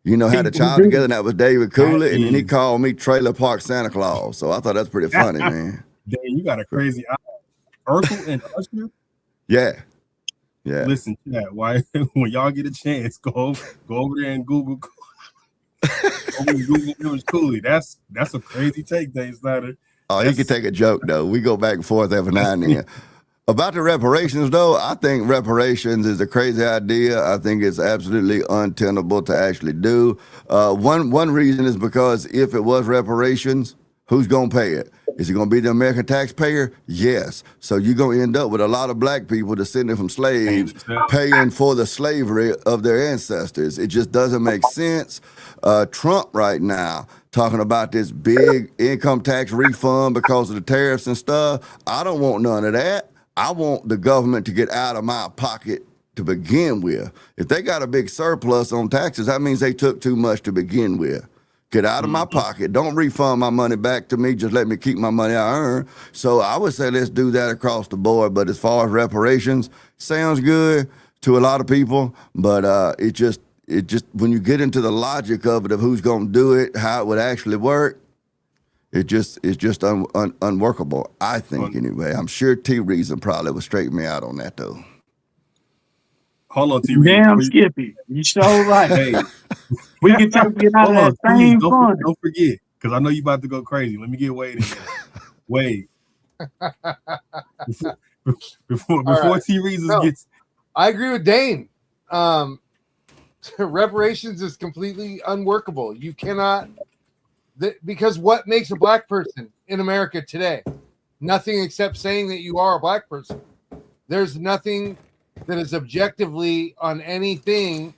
You know, had a child together, and that was David Cooley, and then he called me Trailer Park Santa Claus. So I thought that's pretty funny, man. Dang, you got a crazy eye. Urkel and Usher? Yeah. Listen, chat, when y'all get a chance, go over there and Google Image Cooley. That's a crazy take, Dane Snyder. Oh, he could take a joke, though. We go back and forth every now and then. About the reparations, though, I think reparations is a crazy idea. I think it's absolutely untenable to actually do. One reason is because if it was reparations, who's going to pay it? Is it going to be the American taxpayer? Yes. So you're going to end up with a lot of Black people descended from slaves paying for the slavery of their ancestors. It just doesn't make sense. Trump right now talking about this big income tax refund because of the tariffs and stuff. I don't want none of that. I want the government to get out of my pocket to begin with. If they got a big surplus on taxes, that means they took too much to begin with. Get out of my pocket. Don't refund my money back to me. Just let me keep my money I earn. So I would say let's do that across the board. But as far as reparations, sounds good to a lot of people, but it just when you get into the logic of it, of who's going to do it, how it would actually work, it's just unworkable, I think, anyway. I'm sure T-Reason probably would straighten me out on that, though. Hold on, T-Reason. Damn, Skippy. You sure right. Hey. We can take it out of that same fun. Don't forget, because I know you about to go crazy. Let me get Wade in there. Wade. Before right. T-Reason gets... I agree with Dane. Reparations is completely unworkable. You cannot... because what makes a black person in America today? Nothing except saying that you are a black person. There's nothing that is objectively on anything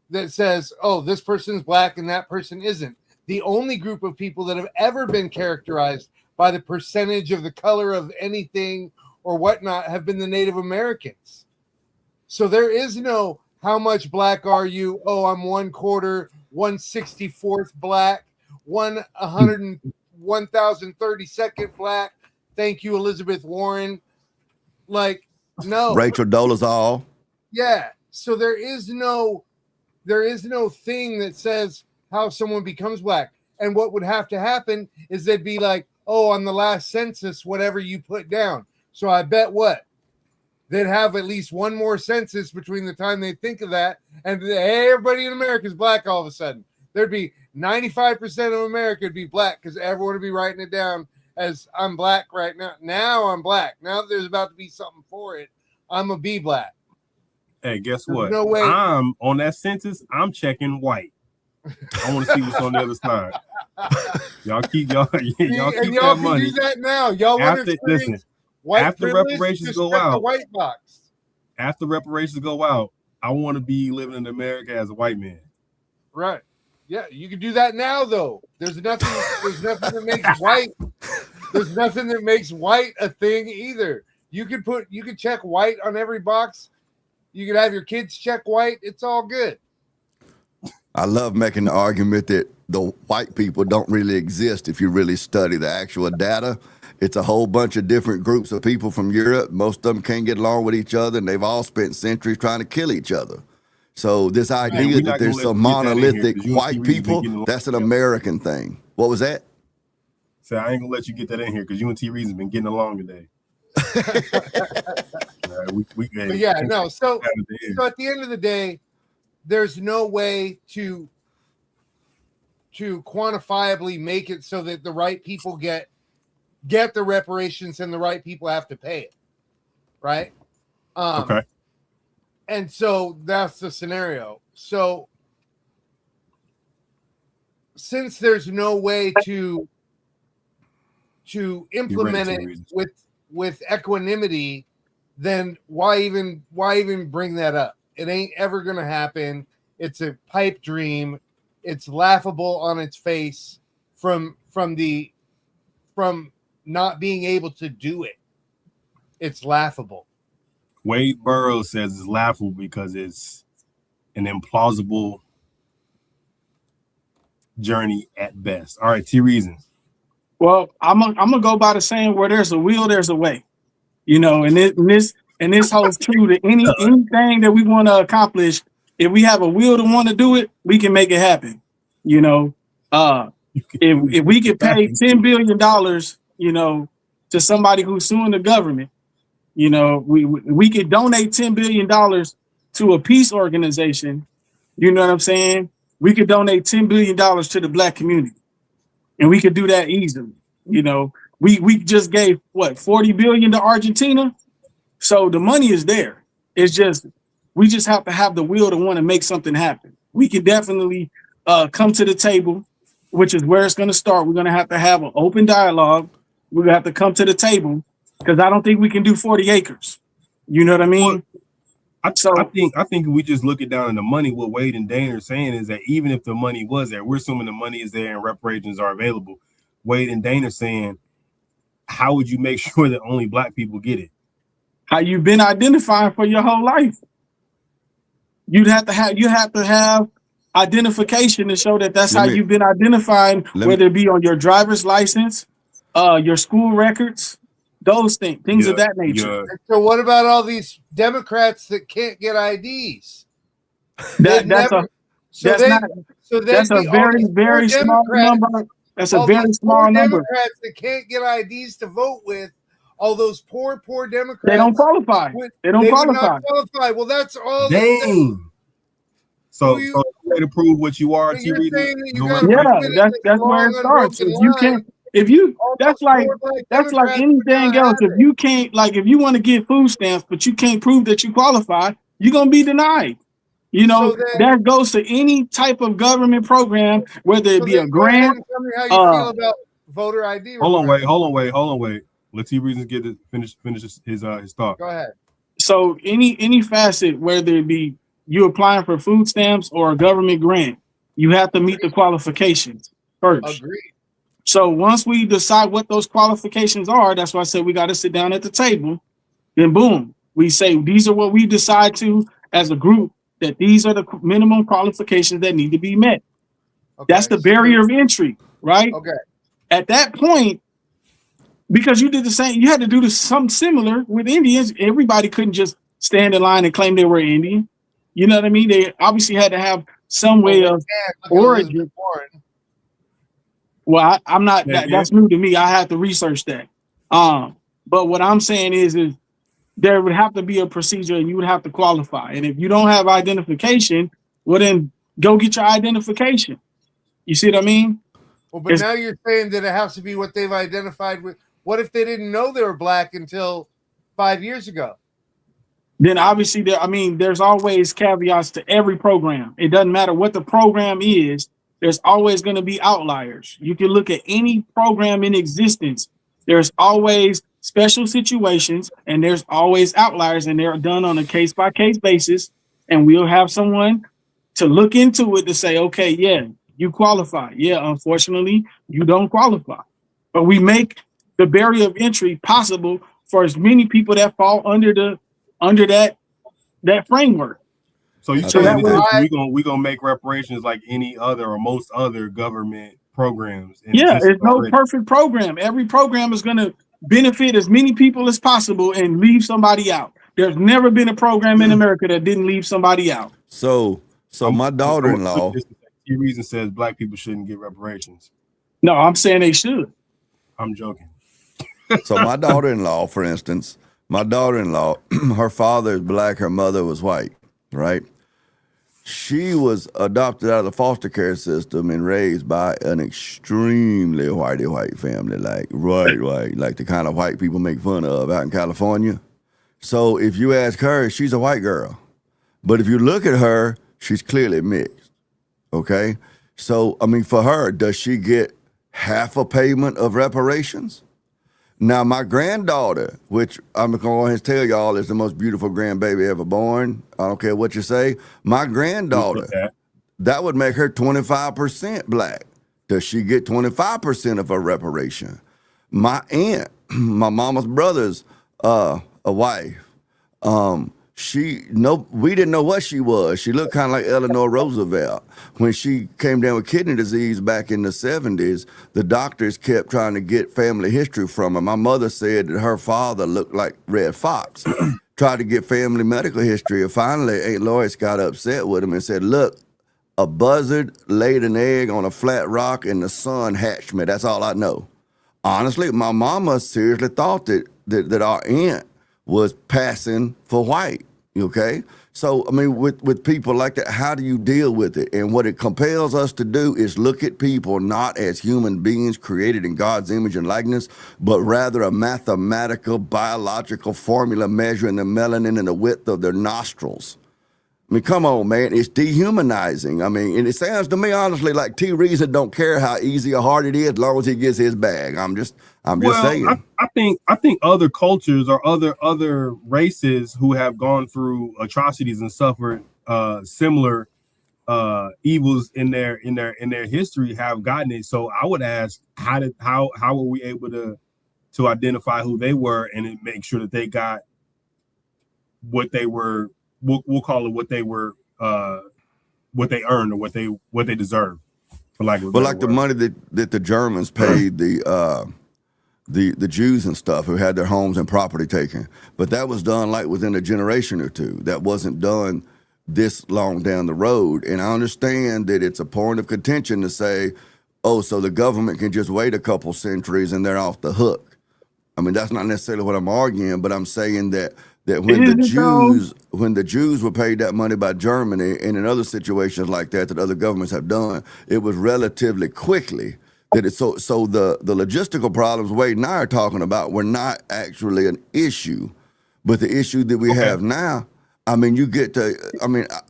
that says, oh, this person's black and that person isn't. The only group of people that have ever been characterized by the percentage of the color of anything or whatnot have been the Native Americans. So there is no, how much black are you? Oh, I'm 1/4, 1/64 black, 1032nd black. Thank you, Elizabeth Warren. Like, no. Rachel Dolezal. Yeah. So there is no thing that says how someone becomes black. And what would have to happen is they'd be like, oh, on the last census, whatever you put down. So I bet what? They'd have at least one more census between the time they think of that and hey, everybody in America is black all of a sudden. There'd be 95% of America would be black because everyone would be writing it down as I'm black right now. Now I'm black. Now that there's about to be something for it, I'm going to be black. Hey, guess what? No way. I'm on that census. I'm checking white. I want to see what's on the other side. Y'all keep y'all keep that money. Do that now. Y'all want to listen. After reparations go out, the white box. After reparations go out, I want to be living in America as a white man. Right. Yeah, you can do that now though. There's nothing that makes white. There's nothing that makes white a thing either. You can check white on every box. You can have your kids check white. It's all good. I love making the argument that the white people don't really exist if you really study the actual data. It's a whole bunch of different groups of people from Europe. Most of them can't get along with each other, and they've all spent centuries trying to kill each other. So this idea that there's some monolithic white people, that's an American thing. What was that? So I ain't gonna let you get that in here because you and T-Reason been getting along today. So at the end of the day, there's no way to quantifiably make it so that the right people get the reparations and the right people have to pay it, right? Okay. And so that's the scenario. So since there's no way to implement it with equanimity, then why even bring that up? It ain't ever gonna happen. It's a pipe dream. It's laughable on its face from not being able to do it. It's laughable. Wade Burroughs says it's laughable because it's an implausible journey at best. All right, T-Reasons. Well, I'm gonna go by the saying, where there's a will, there's a way. You know, and this holds true to anything that we want to accomplish. If we have a will to want to do it, we can make it happen. You know, if we could pay $10 billion, you know, to somebody who's suing the government, you know, we could donate $10 billion to a peace organization. You know what I'm saying? We could donate $10 billion to the black community, and we could do that easily. You know, we just gave $40 billion to Argentina, so the money is there. It's just we just have to have the will to want to make something happen. We can definitely come to the table, which is where it's going to start. We're going to have an open dialogue. We're going to have to come to the table because I don't think we can do 40 acres. You know what I mean? I think we just look it down in the money. What Wade and Dane are saying is that even if the money was there, we're assuming the money is there and reparations are available. Wade and Dane are saying, how would you make sure that only black people get it? how you've been identifying for your whole life. You have to have identification to show that that's how you've been identifying, whether it be on your driver's license, your school records, those things of that nature. So what about all these Democrats that can't get IDs? That's a very, very small number. That's a very small number. Democrats that can't get IDs to vote with, all those poor Democrats. They don't qualify. They don't qualify. Well, that's all. Dang. So the way to prove what you are, that's where it starts. That's like anything else. If you can't, like, if you want to get food stamps, but you can't prove that you qualify, you're gonna be denied. You know, that goes to any type of government program, whether it be a grant. Tell me how you feel about voter ID. Hold on, wait. Let's see reasons get to finish his thought. Go ahead. So any facet, whether it be you applying for food stamps or a government grant, you have to meet the qualifications first. Agreed. So once we decide what those qualifications are, that's why I said we got to sit down at the table. Then boom, we say these are what we decide to as a group, that these are the minimum qualifications that need to be met. Okay, that's the barrier of entry, right? Okay. At that point, because you did the same, you had to do something similar with Indians. Everybody couldn't just stand in line and claim they were Indian. You know what I mean? They obviously had to have some way of origin. Well, I'm not. That's new to me. I have to research that. But what I'm saying is there would have to be a procedure, and you would have to qualify. And if you don't have identification, well, then go get your identification. You see what I mean? Well, but now you're saying that it has to be what they've identified with. What if they didn't know they were black until 5 years ago? Then obviously, there's always caveats to every program. It doesn't matter what the program is. There's always going to be outliers. You can look at any program in existence. There's always special situations, and there's always outliers, and they're done on a case-by-case basis. And we'll have someone to look into it to say, okay, yeah, you qualify. Yeah, unfortunately, you don't qualify. But we make the barrier of entry possible for as many people that fall under that framework. So you saying we're gonna make reparations like any other or most other government programs? Yeah, there's no perfect program. Every program is gonna benefit as many people as possible and leave somebody out. There's never been a program in America that didn't leave somebody out. So my daughter-in-law. Your reason says black people shouldn't get reparations. No, I'm saying they should. I'm joking. So my daughter-in-law, for instance, her father is black, her mother was white, right? She was adopted out of the foster care system and raised by an extremely white family, like like the kind of white people make fun of out in California. So if you ask her, she's a white girl. But if you look at her, she's clearly mixed, okay? So, for her, does she get half a payment of reparations? Now, my granddaughter, which I'm going to tell y'all is the most beautiful grandbaby ever born. I don't care what you say. My granddaughter, that would make her 25% black. Does she get 25% of her reparation? My aunt, my mama's brother's a wife. We didn't know what she was. She looked kind of like Eleanor Roosevelt. When she came down with kidney disease back in the 70s, the doctors kept trying to get family history from her. My mother said that her father looked like Red Fox. Tried to get family medical history. And finally, Aunt Lois got upset with him and said, look, a buzzard laid an egg on a flat rock and the sun hatched me. That's all I know. Honestly, my mama seriously thought that our aunt was passing for white, okay? So, with people like that, how do you deal with it? And what it compels us to do is look at people not as human beings created in God's image and likeness, but rather a mathematical, biological formula measuring the melanin and the width of their nostrils. Come on, man, it's dehumanizing. And it sounds to me, honestly, like T. Reason don't care how easy or hard it is as long as he gets his bag. I'm just saying. I think other cultures or other races who have gone through atrocities and suffered similar evils in their history have gotten it. So I would ask, how were we able to identify who they were and make sure that they got what they were. We'll call it what they were, what they earned or what they deserved, for lack of a But better like the word. money that the Germans paid the Jews and stuff who had their homes and property taken, but that was done like within a generation or two. That wasn't done this long down the road. And I understand that it's a point of contention to say, oh, so the government can just wait a couple centuries and they're off the hook. I mean, that's not necessarily what I'm arguing, but I'm saying that when the Jews were paid that money by Germany, and in other situations like that other governments have done, it was relatively quickly. That it's so the logistical problems Wade and I are talking about were not actually an issue, but the issue that we have now. I mean,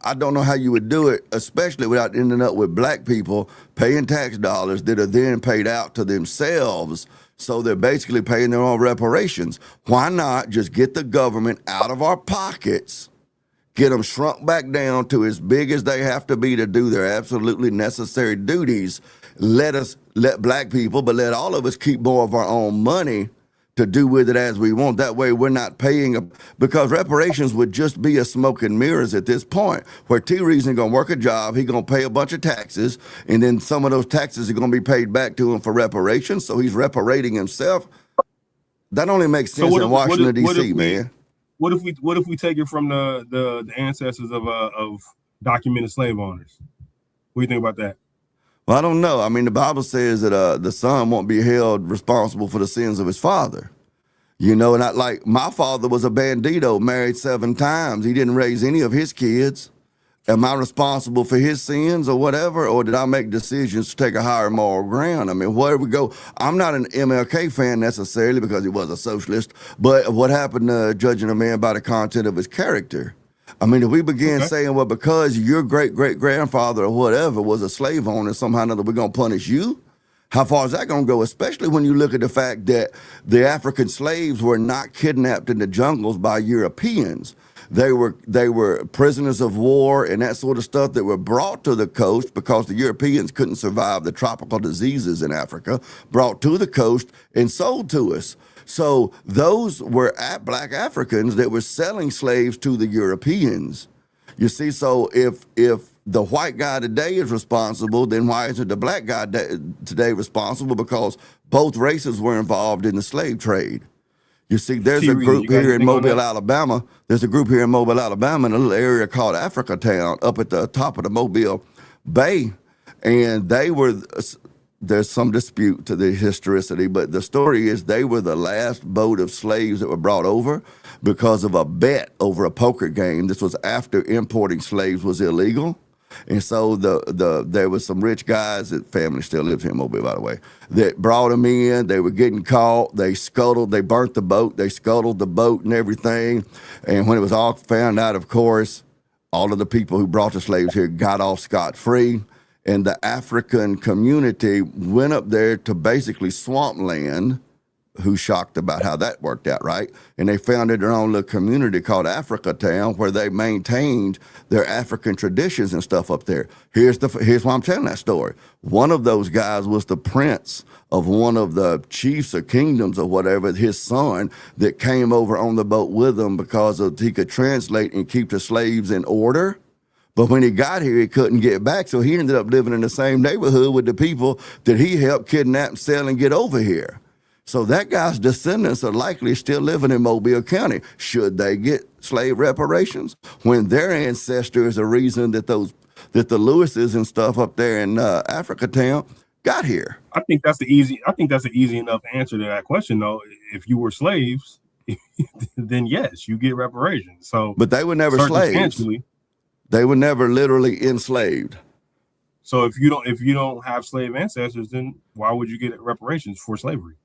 I don't know how you would do it, especially without ending up with black people paying tax dollars that are then paid out to themselves. So they're basically paying their own reparations. Why not just get the government out of our pockets, get them shrunk back down to as big as they have to be to do their absolutely necessary duties? Let black people, but let all of us keep more of our own money to do with it as we want. That way we're not paying because reparations would just be a smoke and mirrors at this point, where T. Reason going to work a job, he's going to pay a bunch of taxes, and then some of those taxes are going to be paid back to him for reparations, so he's reparating himself. That only makes sense in Washington, D.C., man. What if we take it from the ancestors of documented slave owners? What do you think about that? Well, I don't know. I mean, the Bible says that the son won't be held responsible for the sins of his father. You know, and my father was a bandito, married 7 times. He didn't raise any of his kids. Am I responsible for his sins or whatever? Or did I make decisions to take a higher moral ground? I mean, where we go? I'm not an MLK fan necessarily because he was a socialist, but what happened to judging a man by the content of his character? I mean, if we begin saying, well, because your great-great-grandfather or whatever was a slave owner, somehow or another we're going to punish you? How far is that going to go? Especially when you look at the fact that the African slaves were not kidnapped in the jungles by Europeans. They were prisoners of war and that sort of stuff that were brought to the coast because the Europeans couldn't survive the tropical diseases in Africa, brought to the coast and sold to us. So those were black Africans that were selling slaves to the Europeans. You see, so if the white guy today is responsible, then why isn't the black guy today responsible? Because both races were involved in the slave trade. You see, there's a group here in Mobile, Alabama. There's a group here in Mobile, Alabama, in a little area called Africa Town up at the top of the Mobile Bay. And there's some dispute to the historicity, but the story is they were the last boat of slaves that were brought over because of a bet over a poker game. This was after importing slaves was illegal. And so there was some rich guys, that family still lives here in Mobile, by the way, that brought them in. They were getting caught. They burnt the boat. They scuttled the boat and everything. And when it was all found out, of course, all of the people who brought the slaves here got off scot-free. And the African community went up there to basically swampland. Who's shocked about how that worked out, right? And they founded their own little community called Africa Town, where they maintained their African traditions and stuff up there. Here's why I'm telling that story. One of those guys was the prince of one of the chiefs or kingdoms or whatever, his son, that came over on the boat with him because he could translate and keep the slaves in order. But when he got here, he couldn't get back, so he ended up living in the same neighborhood with the people that he helped kidnap, sell, and get over here. So that guy's descendants are likely still living in Mobile County. Should they get slave reparations when their ancestor is the reason that the Lewises and stuff up there in Africa Town got here? I think that's an easy enough answer to that question, though. If you were slaves, then yes, you get reparations. So, but they were never slaves. They were never literally enslaved. So if you don't have slave ancestors, then why would you get reparations for slavery?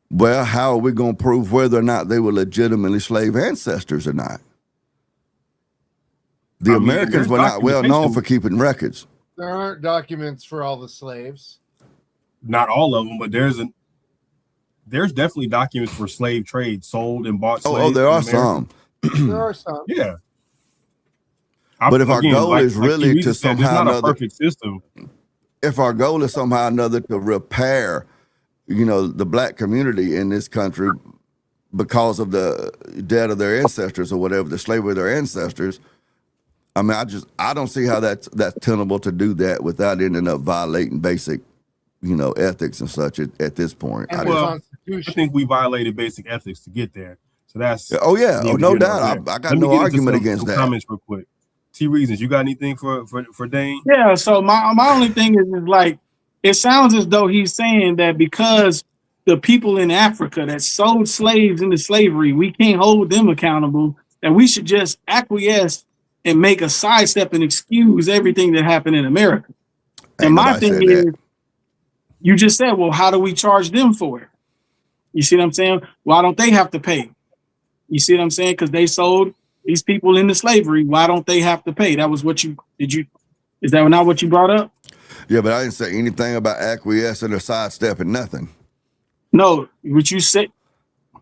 Well, how are we going to prove whether or not they were legitimately slave ancestors or not? The Americans were not well known for keeping records. There aren't documents for all the slaves. Not all of them, but there's definitely documents for slave trade, sold and bought slaves. Oh, there are some. There are some. Yeah. But if our goal is really to somehow or another, perfect system. If our goal is somehow or another to repair, the black community in this country because of the debt of their ancestors or whatever, the slavery of their ancestors. I mean, I don't see how that's tenable to do that without ending up violating basic, ethics and such at this point. I think we violated basic ethics to get there. So that's no doubt. I got no argument against that. Comments real quick. T Reasons, you got anything for Dane? Yeah. So my only thing is like, it sounds as though he's saying that because the people in Africa that sold slaves into slavery, we can't hold them accountable, and we should just acquiesce and make a sidestep and excuse everything that happened in America. And my thing is, you just said, well, how do we charge them for it? You see what I'm saying? Why don't they have to pay? You see what I'm saying? Because they sold these people into slavery. Why don't they have to pay? That was what is that not what you brought up? Yeah, but I didn't say anything about acquiescing or sidestepping, nothing. No, what you said,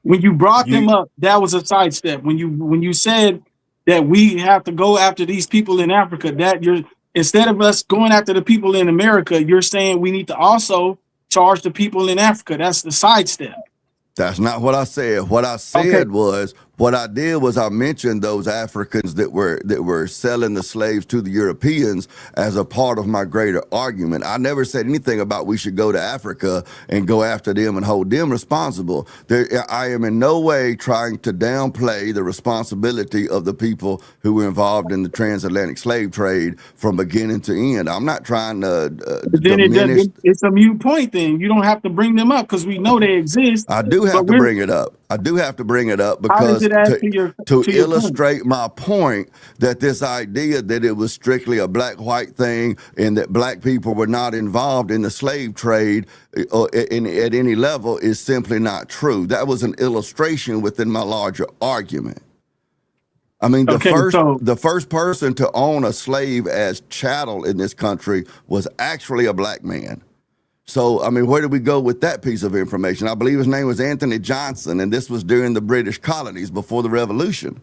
when you brought them up, that was a sidestep. When you said that we have to go after these people in Africa, instead of us going after the people in America, you're saying we need to also charge the people in Africa. That's the sidestep. That's not what I said. What I said was, what I did was I mentioned those Africans that were selling the slaves to the Europeans as a part of my greater argument. I never said anything about we should go to Africa and go after them and hold them responsible. I am in no way trying to downplay the responsibility of the people who were involved in the transatlantic slave trade from beginning to end. I'm not trying to diminish. It's a mute point then. You don't have to bring them up because we know they exist. I do have to bring it up. I do have to bring it up because to illustrate my point that this idea that it was strictly a black-white thing and that black people were not involved in the slave trade at any level is simply not true. That was an illustration within my larger argument. I mean, the first person to own a slave as chattel in this country was actually a black man. So, I mean, where do we go with that piece of information? I believe his name was Anthony Johnson, and this was during the British colonies before the Revolution.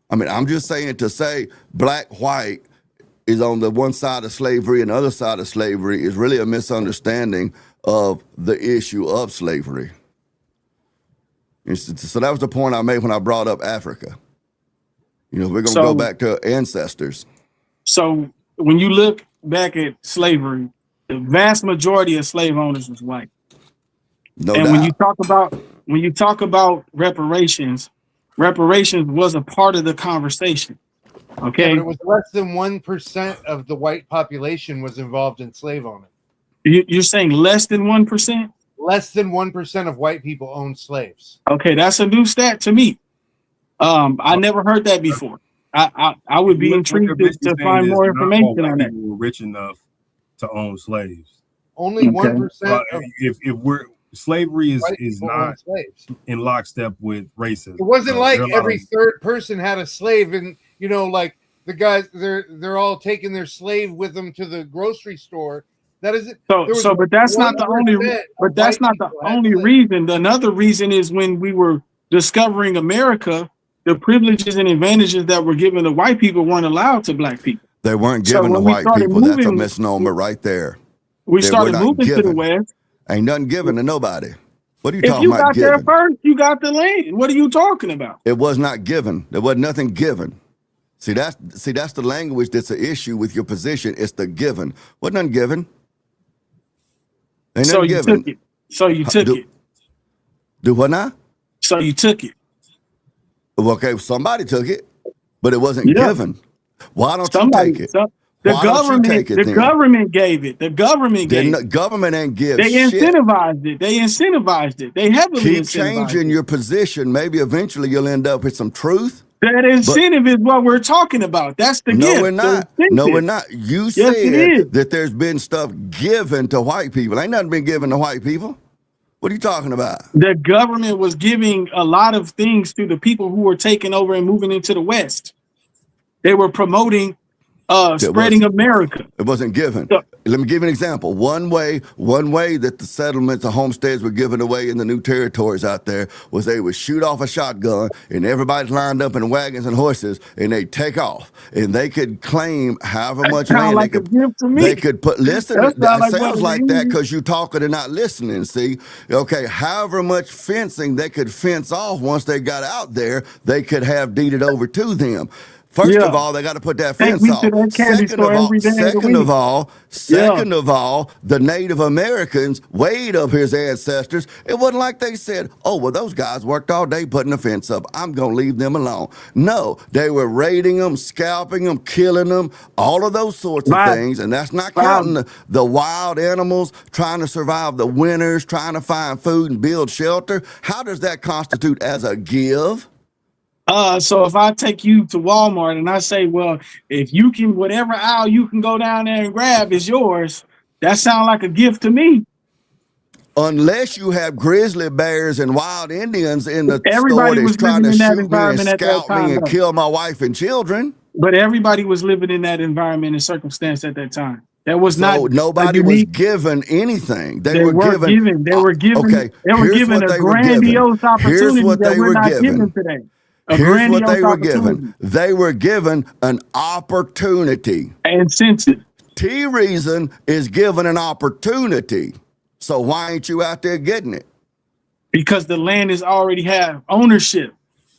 I mean, I'm just saying to say black-white is on the one side of slavery and the other side of slavery is really a misunderstanding of the issue of slavery. So that was the point I made when I brought up Africa. We're going to go back to ancestors. So when you look back at slavery, the vast majority of slave owners was white. No doubt. When you talk about reparations was a part of the conversation. Okay, yeah, but it was less than 1% of the white population was involved in slave owning. You're saying less than 1%? Less than 1% of white people own slaves. Okay, that's a new stat to me. I never heard that before. I would be intrigued to find more information on that. People were rich enough to own slaves. Only 1%. If slavery is not in lockstep with racism. It wasn't like every third person had a slave, and like the guys, they're all taking their slave with them to the grocery store. That is it. But that's not the only. But that's not the only reason. Another reason is when we were discovering America, the privileges and advantages that were given to white people weren't allowed to black people. They weren't given to white people. That's a misnomer right there. We started moving to the West. Ain't nothing given to nobody. What are you talking about? If you got there first, you got the land. What are you talking about? It was not given. There was nothing given. See, that's the language that's an issue with your position. It's the given. Wasn't nothing given. Ain't nothing given. So you took it. Do what now? So you took it. Okay, somebody took it, but it wasn't given. Why don't you take it? The government gave it. The government gave it. Government ain't give shit. They incentivized it. They heavily keep changing your position. Maybe eventually you'll end up with some truth. That incentive is what we're talking about. That's the gift. No, we're not. No, we're not. You said that there's been stuff given to white people. Ain't nothing been given to white people. What are you talking about? The government was giving a lot of things to the people who were taking over and moving into the West. They were promoting spreading America. It wasn't given. So, Let me give you an example. One way that the settlements, the homesteads were given away in the new territories out there was they would shoot off a shotgun and everybody's lined up in wagons and horses and they take off and they could claim however much land like they could put. Listen, that sounds like that means. because you talking and not listening. See, okay, however much fencing they could fence off once they got out there, they could have deeded over to them. First of all, they got to put that fence off. Second of all, the Native Americans weighed up his ancestors. It wasn't like they said, oh, well, those guys worked all day putting a fence up. I'm going to leave them alone. No, they were raiding them, scalping them, killing them, all of those sorts of things. And that's not counting the wild animals trying to survive the winters, trying to find food and build shelter. How does that constitute as a give? So if I take you to Walmart and I say, well, if you can, whatever aisle you can go down there and grab is yours, that sounds like a gift to me. Unless you have grizzly bears and wild Indians in the store that's trying to shoot me and scout me and kill my wife and children. But everybody was living in that environment and circumstance at that time. That was not nobody was given anything. They were given. They were given. Okay, they were given a grandiose opportunity. Here's what they were given today. Here's what they were given. They were given an opportunity. And since T-Reason is given an opportunity. So why ain't you out there getting it? Because the land is already have ownership.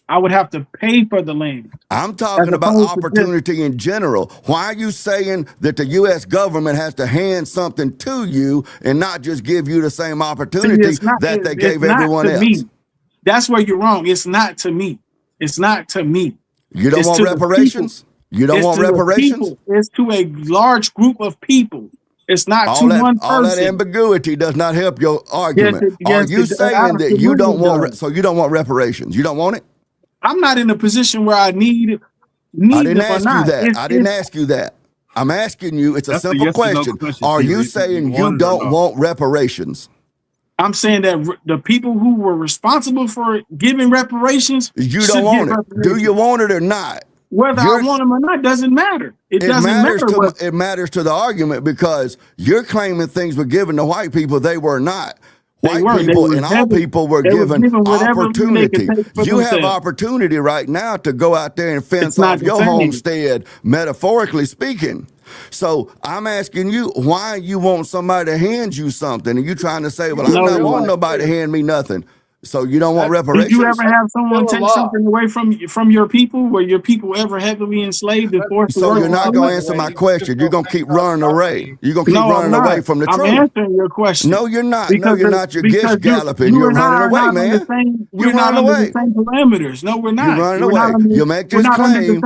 I would have to pay for the land. I'm talking about opportunity in general. Why are you saying that the U.S. government has to hand something to you and not just give you the same opportunity that they gave everyone else? Me. That's where you're wrong. It's not to me. It's not to me. You don't want reparations? You don't want reparations? It's to a large group of people. It's not to one person. All that ambiguity does not help your argument. Are you saying that you don't want, so you don't want reparations? You don't want it? I'm not in a position where I need I didn't ask you that. I didn't ask you that. I'm asking you, it's a simple question. Are you saying you don't want reparations? I'm saying that the people who were responsible for giving reparations, you don't want it. Do you want it or not? Whether I want them or not doesn't matter. It doesn't matter. It matters to the argument because you're claiming things were given to white people. They were not. White people and all people were given opportunity. You have opportunity right now to go out there and fence off your homestead, metaphorically speaking. So I'm asking you why you want somebody to hand you something and you trying to say, well, I'm not wanting nobody to hand me nothing. So you don't want reparations? Did you ever have someone take something away from your people? Were your people ever heavily enslaved and forced to work? So you're not going to answer my question. You're going to keep running away. You're going to keep running away from the truth. I'm answering your question. No, you're not. No, you're not. You're gish galloping. You're running away, man. You're not under the same parameters. No, we're not. You're running away. You make this claim.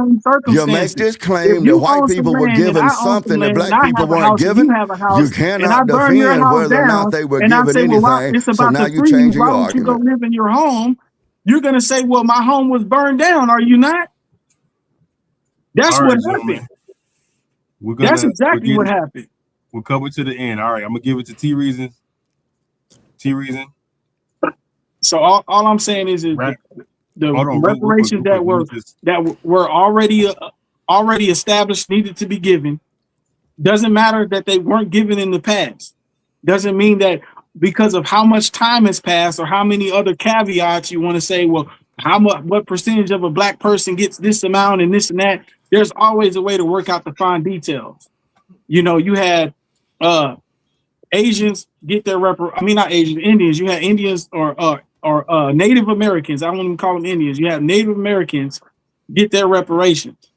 You make this claim that white people were given something that black people weren't given. You cannot defend whether or not they were given anything. So now you're changing your argument. Live in your home, you're going to say, well, my home was burned down. Are you not? That's what happened. That's exactly what happened. We're coming to the end. All right, I'm going to give it to T-Reason. T-Reason. So all I'm saying is the reparations that were already established needed to be given. Doesn't matter that they weren't given in the past. Doesn't mean that because of how much time has passed or how many other caveats you want to say, well, what percentage of a black person gets this amount and this and that. There's always a way to work out the fine details. You know, you had Asians get their not Asians, Indians. You had Indians or Native Americans. I won't even call them Indians. You have Native Americans get their reparations.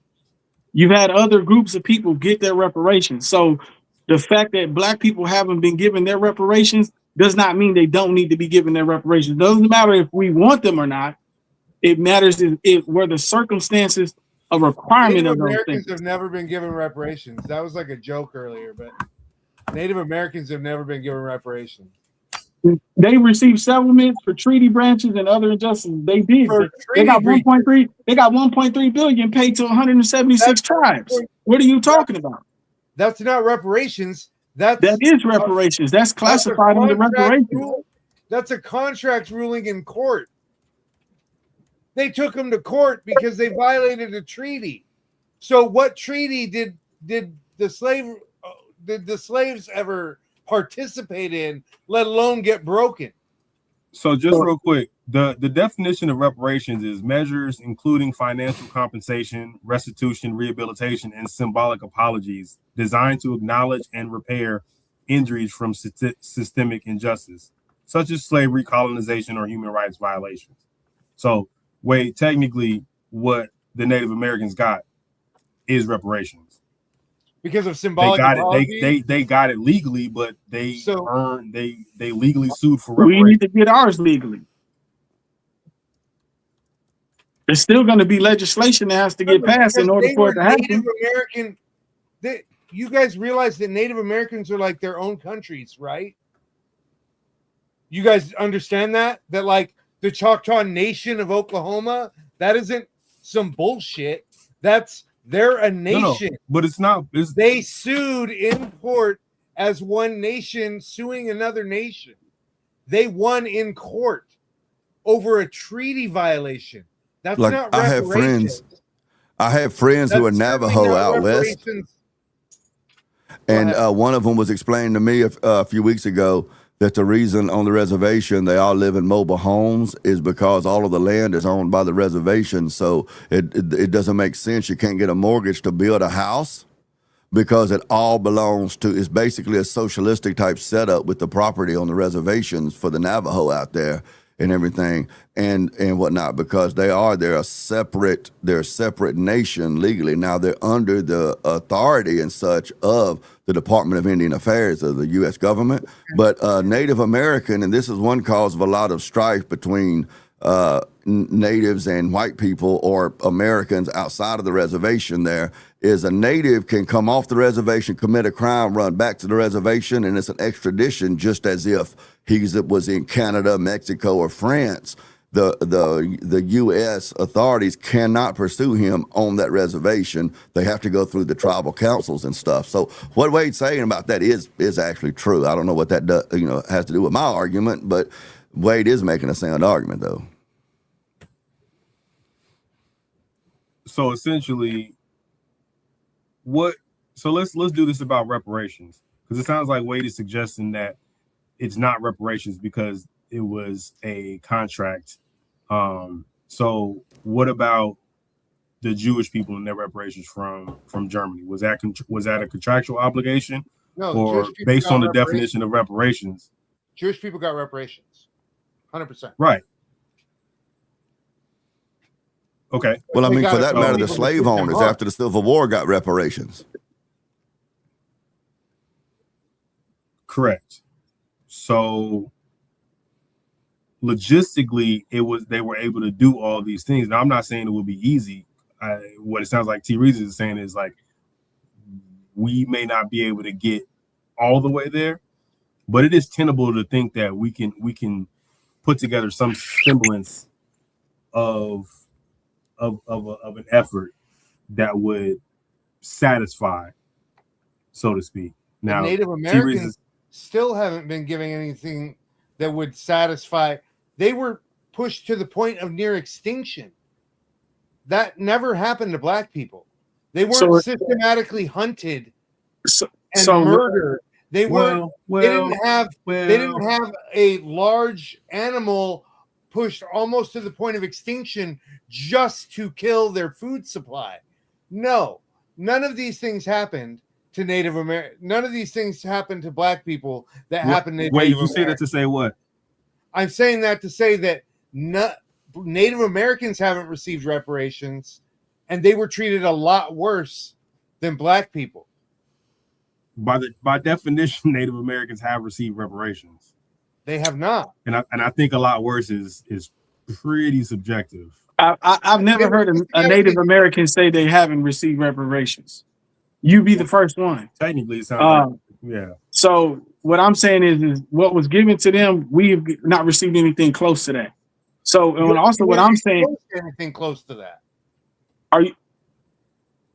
You've had other groups of people get their reparations. So the fact that black people haven't been given their reparations does not mean they don't need to be given their reparations. It doesn't matter if we want them or not. It matters if where the circumstances a requirement of those Americans things. have never been given reparations. That was like a joke earlier, but Native Americans have never been given reparations. They received settlements for treaty branches and other injustices. They did. They got 1.3. They got 1.3 billion paid to 176 tribes. What are you talking about? That's not reparations. That is reparations. That's classified under reparations. That's a contract ruling in court. They took them to court because they violated a treaty. So what treaty did did the slaves ever participate in, let alone get broken? So just real quick, the definition of reparations is measures including financial compensation, restitution, rehabilitation, and symbolic apologies designed to acknowledge and repair injuries from systemic injustice, such as slavery, colonization, or human rights violations. So, Wade, technically, what the Native Americans got is reparations. Because of symbolic apology? They got it legally, but they legally sued for We reparations. need to get ours legally. There's still going to be legislation that has to get passed in order for it to happen. Native American, you guys realize that Native Americans are like their own countries, right? You guys understand that? That like the Choctaw Nation of Oklahoma, that isn't some bullshit. They're a nation. No, but it's not. They sued in court as one nation suing another nation. They won in court over a treaty violation. That's like, not reparations. I have friends who are Navajo out west. And one of them was explaining to me a few weeks ago that the reason on the reservation they all live in mobile homes is because all of the land is owned by the reservation. So it doesn't make sense. You can't get a mortgage to build a house because it all belongs to, it's basically a socialistic type setup with the property on the reservations for the Navajo out there and everything and whatnot, because they're a separate nation legally. Now they're under the authority and such of the Department of Indian Affairs of the U.S. government. But Native American, and this is one cause of a lot of strife between natives and white people or Americans outside of the reservation, there is a native can come off the reservation, commit a crime, run back to the reservation, and it's an extradition just as if he was in Canada, Mexico, or France. The U.S. authorities cannot pursue him on that reservation. They have to go through the tribal councils and stuff. So what Wade's saying about that is actually true. I don't know what that has to do with my argument, but Wade is making a sound argument, though. So essentially, let's do this about reparations, because it sounds like Wade is suggesting that it's not reparations because it was a contract. So what about the Jewish people and their reparations from Germany? Was that a contractual obligation, or based on the definition of reparations? Jewish people got reparations, 100%. Right. Okay. Well, I mean, for that matter, the slave owners after the Civil War got reparations. Correct. So logistically, they were able to do all these things. Now, I'm not saying it will be easy. What it sounds like T. Reeves is saying is like, we may not be able to get all the way there, but it is tenable to think that we can put together some semblance of an effort that would satisfy, so to speak. Now, Native Americans still haven't been giving anything that would satisfy. They were pushed to the point of near extinction. That never happened to black people. They weren't systematically hunted and murdered. They weren't. They didn't have a large animal pushed almost to the point of extinction just to kill their food supply. No, none of these things happened to Native American. None of these things happened to black people that happened to Native Americans. Wait, you say that to say what? I'm saying that to say that Native Americans haven't received reparations, and they were treated a lot worse than black people. By definition, Native Americans have received reparations. They have not, and I think a lot worse is pretty subjective. I've never heard a Native American say they haven't received reparations. You be the first one. Technically, it sounds yeah. So what I'm saying is what was given to them, we have not received anything close to that. So and also what I'm saying, anything close to that. Are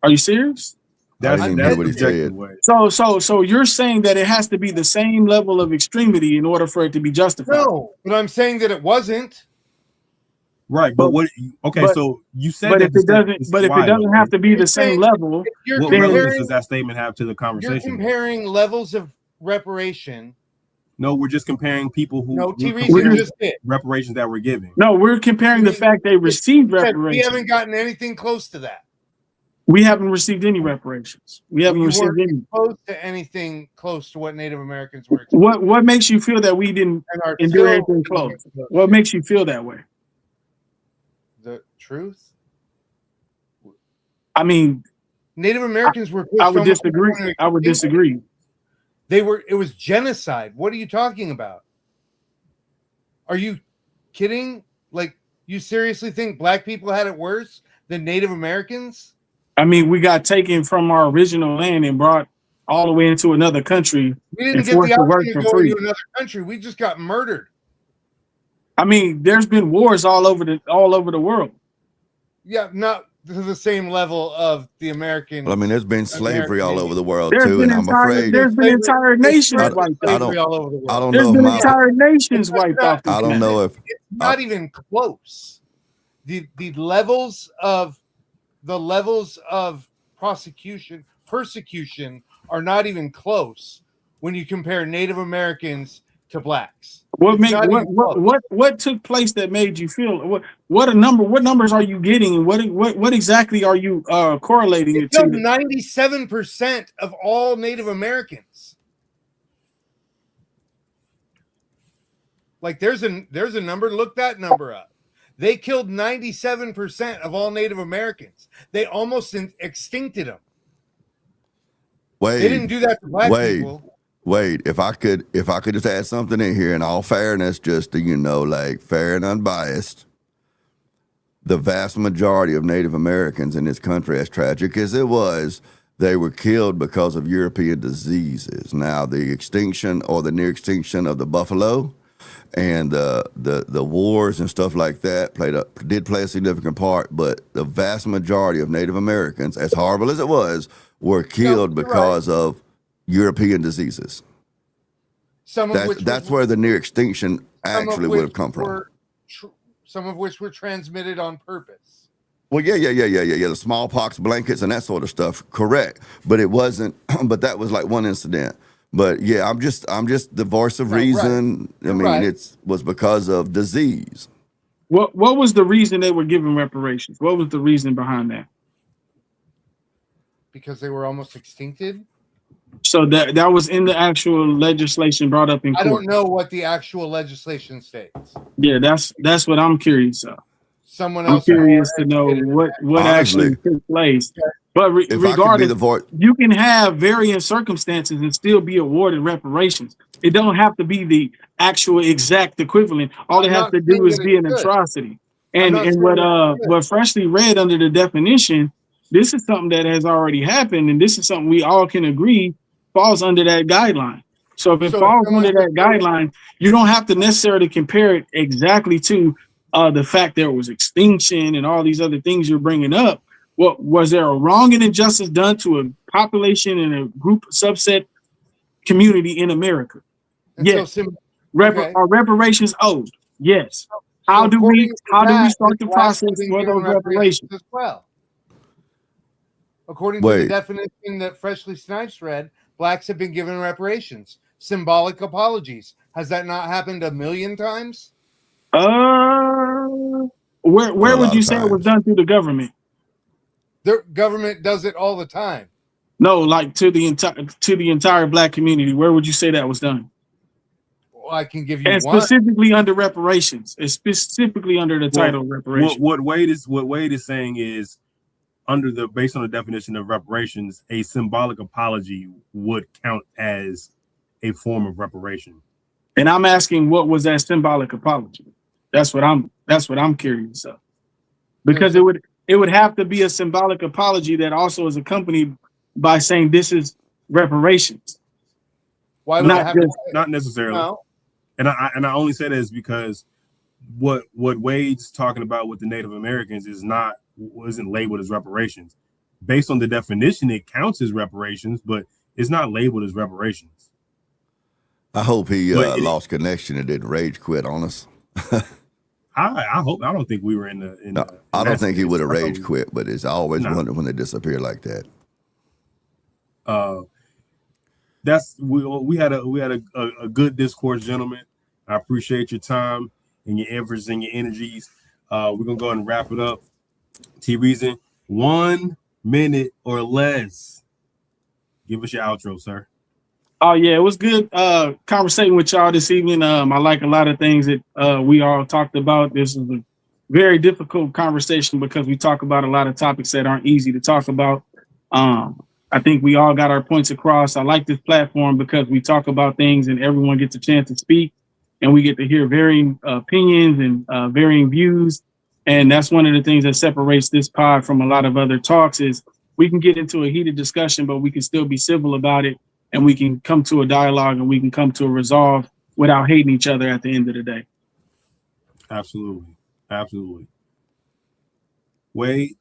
you serious? That's what he said. So you're saying that it has to be the same level of extremity in order for it to be justified? No, but I'm saying that it wasn't. Right, but what? Okay, but- so you said But that if it doesn't, but if it doesn't have to be the same level, You're what then- relevance does that statement have to the You're conversation? comparing levels of reparation. No, we're just comparing people who No, we're T-Reason comparing just did. reparations that we're giving. no, we're comparing the fact they received We reparations. haven't gotten anything close to that. We haven't received any reparations. We haven't You received weren't any. exposed to anything close to what Native Americans were exposed What makes you feel that we didn't and are endure still anything close? What makes you feel that way? the truth? I mean, Native Americans were pushed I would almost disagree. to I would extinction. disagree. It was genocide. What are you talking about? Are you kidding? Like, you seriously think black people had it worse than Native Americans? I mean, we got taken from our original land and brought all the way into another country. We didn't and get forced the to work option to for go free. into another country. We just got murdered. I mean, there's been wars all over the world. Yeah, not to the same level of the American. Well, I mean, there's been slavery all over the world There's too, been and I'm entire afraid there's been entire nations I- wiped I out. don't- slavery all over the world. I don't There's know if been my entire nations It's wiped not- off. this I don't planet. know if It's not even close. The levels of persecution are not even close when you compare Native Americans to blacks. What It's not even close. what took place that made you feel what numbers are you getting, and what exactly are you correlating They it killed to? 97% of all Native Americans. Like there's a number, look that number up. They killed 97% of all Native Americans. They almost extincted them. They didn't do that to black people. Wait, if I could just add something in here in all fairness, just to, like fair and unbiased, the vast majority of Native Americans in this country, as tragic as it was, they were killed because of European diseases. Now, the extinction or the near extinction of the buffalo and the wars and stuff like that did play a significant part, but the vast majority of Native Americans, as horrible as it was, were killed because of European diseases. That's where the near extinction actually would have come from. Some of which were transmitted on purpose. Well, yeah. The smallpox blankets and that sort of stuff, correct. But it wasn't. But that was like one incident. But yeah, I'm just the voice of reason. Right. I mean, it was because of disease. What was the reason they were giving reparations? What was the reason behind that? Because they were almost extincted. So that was in the actual legislation brought up in court. I don't know what the actual legislation states. Yeah, that's what I'm curious of. Someone I'm else. curious to know what Honestly, actually took place. But If I could be regardless, the voice, you can have varying circumstances and still be awarded reparations. It don't have to be the actual exact equivalent. All it I'm has not to do saying is that be it an could. atrocity. I'm And not and saying what that it could. what freshly read under the definition, this is something that has already happened, and this is something we all can agree falls under that guideline. So if it falls under that guideline, you don't have to necessarily compare it exactly to the fact there was extinction and all these other things you're bringing up. What was there a wrong and injustice done to a population and a group subset community in America? And Yes. so Are reparations owed? Yes. How do we start the process for those reparations? as well? According to the definition that Freshly Snipes read, blacks have been given reparations, symbolic apologies. Has that not happened a million times? Where would you say it was done through the government? The government does it all the time. No, like to the entire black community. Where would you say that was done? Well, I can give you And one. specifically under reparations. It's specifically under the title of reparations. What Wade is saying is, based on the definition of reparations, a symbolic apology would count as a form of reparation. And I'm asking, what was that symbolic apology? That's what I'm curious of. Because it would have to be a symbolic apology that also is accompanied by saying this is reparations. Why would it have not necessarily? No. And I only say that is because what Wade's talking about with the Native Americans isn't labeled as reparations. Based on the definition, it counts as reparations, but it's not labeled as reparations. I hope he lost connection and didn't rage quit on us. I don't think we were in the. No, I don't think he would have rage quit, but it's always wondered when they disappear like that. We had a good discourse, gentlemen. I appreciate your time and your efforts and your energies. We're gonna go ahead and wrap it up. T Reason, 1 minute or less. Give us your outro, sir. Oh yeah, it was good conversating with y'all this evening. I like a lot of things that we all talked about. This is a very difficult conversation because we talk about a lot of topics that aren't easy to talk about. I think we all got our points across. I like this platform because we talk about things and everyone gets a chance to speak, and we get to hear varying opinions and varying views. And that's one of the things that separates this pod from a lot of other talks is we can get into a heated discussion, but we can still be civil about it. And we can come to a dialogue and we can come to a resolve without hating each other at the end of the day. Absolutely. Absolutely. Wade?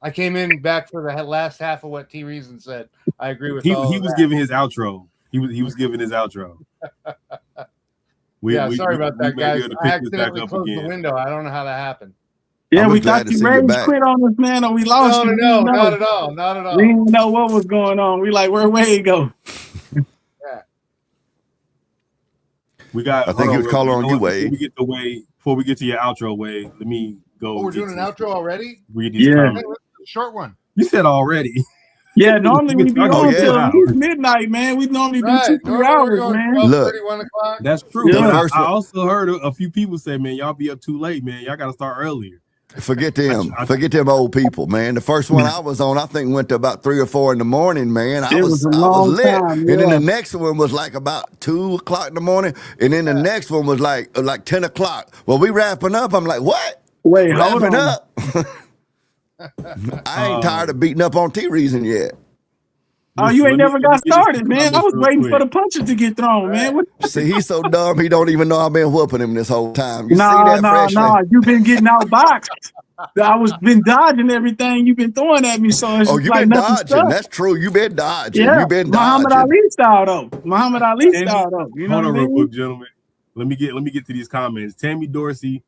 I came in back for the last half of what T Reason said. I agree with he was giving his outro. He was giving his outro. Sorry about that, guys. I accidentally closed the window. I don't know how that happened. Yeah, we thought you ready to quit on us, man, or we lost you. No, not at all. Not at all. We didn't know what was going on. We like, where Wade go? Yeah. I think he was calling on you, Wade. Before we get to your outro, Wade, let me go. Oh, we're doing an outro already? Yeah. Short one. You said already. Yeah, normally we be on till midnight, man. We normally do 2-3 hours, man. Look, 1 o'clock. That's true. Yeah. I also heard a few people say, man, y'all be up too late, man. Y'all got to start earlier. Forget them. Forget them old people, man. The first one I was on, I think went to about 3 or 4 in the morning, man. I was lit. Time, yeah. And then the next one was like about 2 o'clock in the morning. And then the next one was like 10 o'clock. Well, we wrapping up. I'm like, what? Wait, wrapping up. I ain't tired of beating up on T Reason yet. Oh, you ain't never got started, man. I was waiting for the punches to get thrown, man. See, he's so dumb, he don't even know I've been whooping him this whole time. You see that, No. You've been getting outboxed. I been dodging everything you've been throwing at me. So it's you've been dodging. Stuck. That's true. You've been dodging. Yeah, you've been Muhammad dodging. Ali style, though. Muhammad Ali style, though. You know hold on real quick, gentlemen. Let me get to these comments. Tammy Dorsey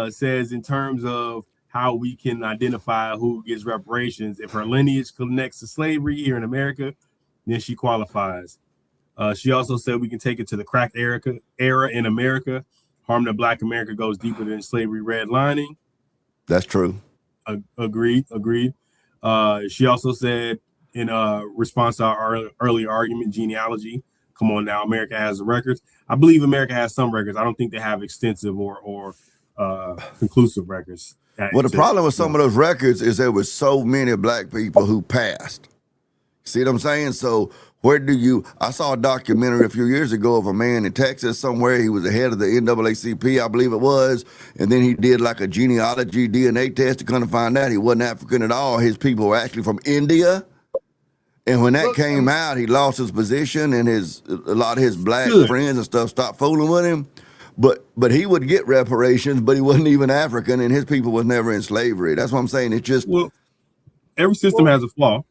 says, in terms of how we can identify who gets reparations, if her lineage connects to slavery here in America, then she qualifies. She also said we can take it to the crack era in America. Harm to Black America goes deeper than slavery redlining. That's true. Agreed. She also said in response to our earlier argument, genealogy. Come on now, America has the records. I believe America has some records. I don't think they have extensive or conclusive records. Well, the problem with some of those records is there were so many Black people who passed. See what I'm saying? So I saw a documentary a few years ago of a man in Texas somewhere. He was the head of the NAACP, I believe it was. And then he did like a genealogy DNA test to kind of find out he wasn't African at all. His people were actually from India. And when that came out, he lost his position and a lot of his Black friends and stuff stopped fooling with him. But he would get reparations, but he wasn't even African, and his people was never in slavery. That's what I'm saying. It's just every system has a flaw.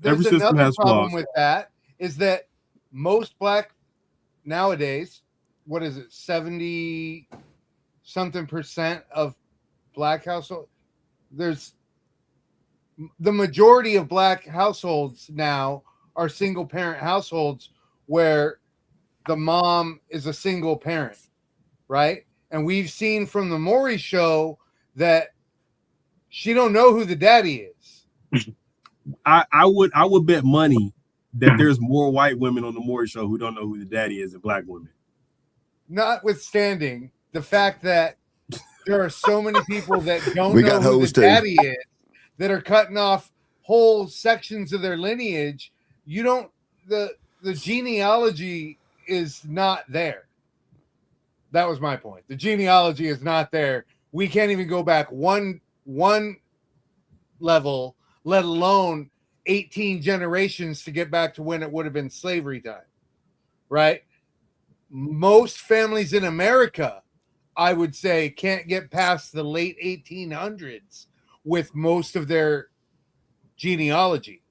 Every system has problem flaws. With that is that most Black nowadays, what is it, 70-something% of Black households? There's the majority of Black households now are single parent households where the mom is a single parent. Right. And we've seen from the Maury show that she don't know who the daddy is. I would bet money that there's more white women on the Maury show who don't know who the daddy is than Black women. Notwithstanding the fact that there are so many people that don't know who the daddy is that are cutting off whole sections of their lineage. The genealogy is not there. That was my point. The genealogy is not there. We can't even go back one level, let alone 18 generations to get back to when it would have been slavery time, right? Most families in America, I would say, can't get past the late 1800s with most of their genealogy.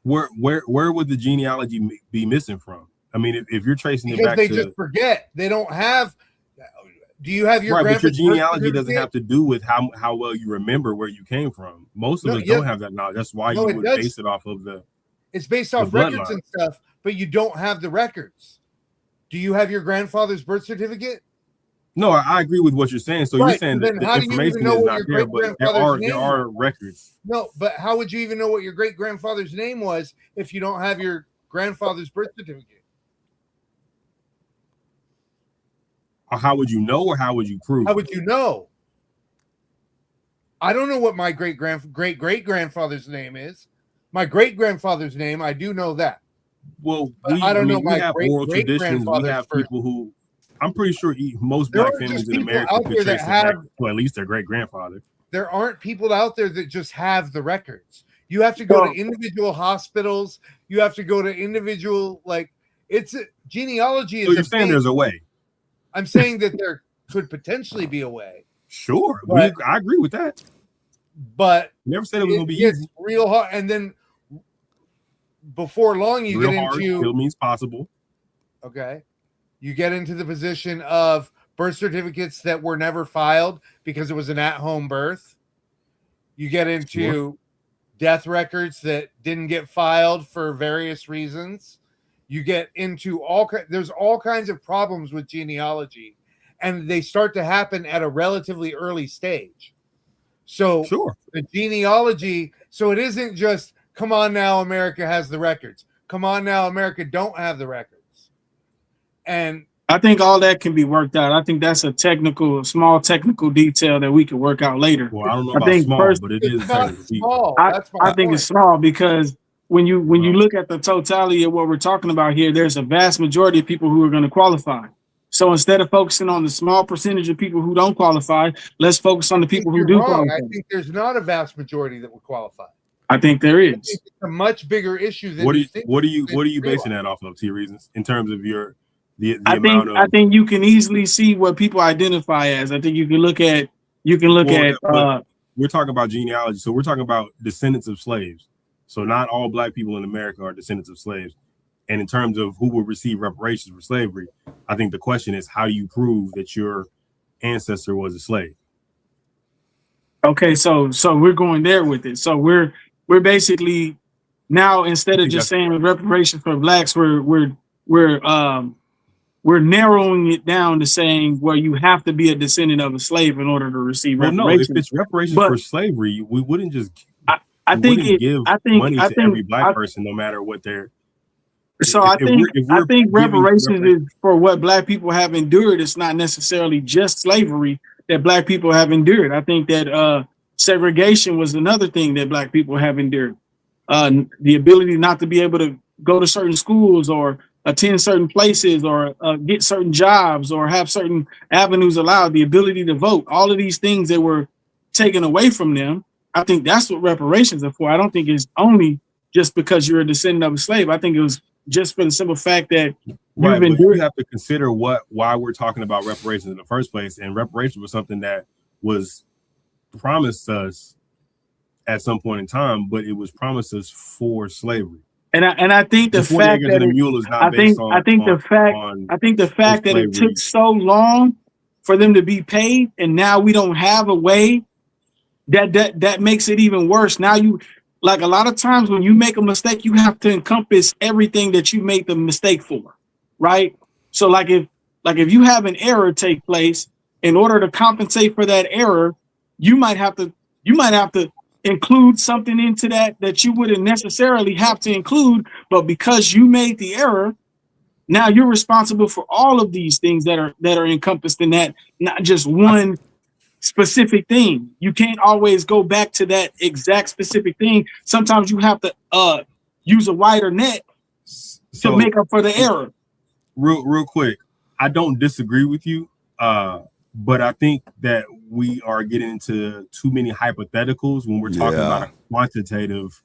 Where would the genealogy be missing from? I mean, if you're tracing it back to... Because they just forget. They don't have... Do you have your right? But your grandpa's birth genealogy doesn't certificate? have to do with how well you remember where you came from. Most of No, us yeah. don't have that knowledge. That's why No, you it would does. base it off of the. It's based off the records bloodline. and stuff, but you don't have the records. Do you have your grandfather's birth certificate? No, I agree with what you're saying. So Right, you're saying then that the how do you even information know is what not your there, but there great-grandfather's name are records. No, but how would you even know what your great-grandfather's name was if you don't have your grandfather's birth certificate? Or how would you know, or how would you prove? How would you know? I don't know what my great-great-grandfather's name is. My great-grandfather's name, I do know that. Well, I don't know we my have oral traditions. We great-great-grandfather's have first. people who, I'm pretty sure most There black aren't families just in people America out could there that trace it back have- to at least their great grandfather. There aren't people out there that just have the records. You have to go to individual hospitals. You have to go to individual, genealogy is So you're saying there's a way? I'm saying that there could potentially be a way. Sure, But- I agree with that. But Never said it was going to be gets easy. real hard, and then before long you Real get hard into still means possible. okay, you get into the position of birth certificates that were never filed because it was an at-home birth. You get into death records that didn't get filed for various reasons. You get into there's all kinds of problems with genealogy, and they start to happen at a relatively early stage. So the genealogy, so it isn't just come on now, America has the records. Come on now, America don't have the records. And I think all that can be worked out. I think that's a small technical detail that we can work out later. Well, I don't know about small, but it is small. I think it's small because when you look at the totality of what we're talking about here, there's a vast majority of people who are going to qualify. So instead of focusing on the small percentage of people who don't qualify, let's focus on the people who do qualify. I think there's not a vast majority that would qualify. I think there is. It's a much bigger issue than what are you think. What are you basing that off of? T reasons in terms of the I amount of. I think you can easily see what people identify as. I think you can look at. We're talking about genealogy, so we're talking about descendants of slaves. So not all black people in America are descendants of slaves. And in terms of who will receive reparations for slavery, I think the question is, how do you prove that your ancestor was a slave? Okay, so we're going there with it. So we're basically now, instead of just saying reparations for blacks, we're narrowing it down to saying, well, you have to be a descendant of a slave in order to receive reparations. No, if it's reparations for slavery, we wouldn't just. I think money to every black person, no matter what they're. So I think reparations is for what black people have endured. It's not necessarily just slavery that black people have endured. I think that segregation was another thing that black people have endured. The ability not to be able to go to certain schools or attend certain places or get certain jobs or have certain avenues allowed, the ability to vote, all of these things that were taken away from them. I think that's what reparations are for. I don't think it's only just because you're a descendant of a slave. I think it was just for the simple fact that you have to consider why we're talking about reparations in the first place. And reparations was something that was promised us at some point in time, but it was promised us for slavery. And I think the fact that the fact that it took so long for them to be paid, and now we don't have a way that makes it even worse. Now like a lot of times when you make a mistake, you have to encompass everything that you made the mistake for, right? So like if you have an error take place, in order to compensate for that error, you might have to include something into that you wouldn't necessarily have to include, but because you made the error, now you're responsible for all of these things that are encompassed in that, not just one specific thing. You can't always go back to that exact specific thing. Sometimes you have to use a wider net to make up for the error. Real quick, I don't disagree with you, but I think that we are getting into too many hypotheticals when we're talking about a quantitative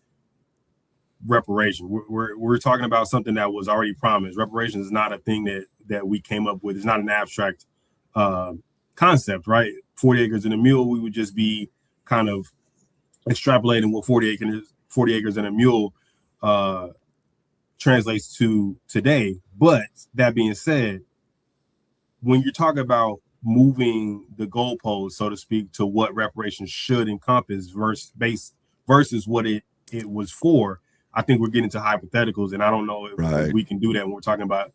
reparation. We're talking about something that was already promised. Reparations is not a thing that we came up with. It's not an abstract concept, right? 40 acres and a mule, we would just be kind of extrapolating what 40 acres and a mule translates to today. But that being said, when you're talking about moving the goalposts, so to speak, to what reparations should encompass versus what it was for. I think we're getting to hypotheticals, and I don't know if we can do that when we're talking about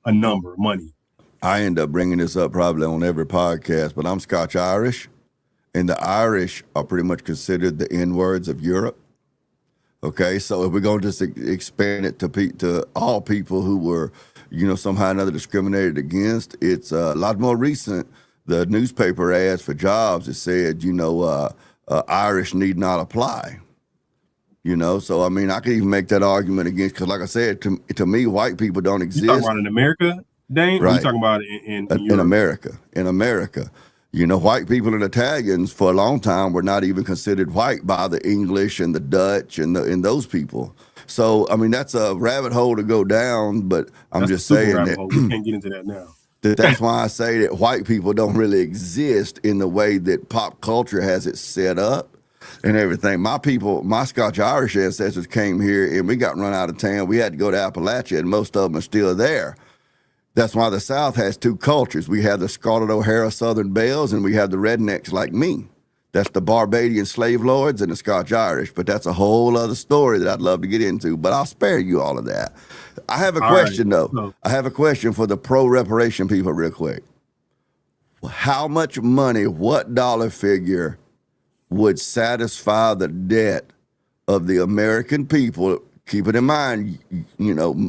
a number, money. I end up bringing this up probably on every podcast, but I'm Scotch Irish, and the Irish are pretty much considered the N-words of Europe. Okay, so if we're going to just expand it to all people who were, somehow or another discriminated against, it's a lot more recent. The newspaper ads for jobs, it said, Irish need not apply. So I mean, I could even make that argument against, because like I said, to me, white people don't exist. You talking about in America, Dane? Right. Or you talking about in America? In America. White people and Italians for a long time were not even considered white by the English and the Dutch and those people. So, I mean, that's a rabbit hole to go down, but I'm just saying that we can't get into that now. That's why I say that white people don't really exist in the way that pop culture has it set up and everything. My Scotch Irish ancestors came here and we got run out of town. We had to go to Appalachia, and most of them are still there. That's why the South has two cultures. We have the Scarlett O'Hara Southern Belles, and we have the rednecks like me. That's the Barbadian slave lords and the Scotch Irish. But that's a whole other story that I'd love to get into. But I'll spare you all of that. I have a question, though. No. I have a question for the pro-reparation people real quick. How much money, what dollar figure would satisfy the debt of the American people? Keep it in mind,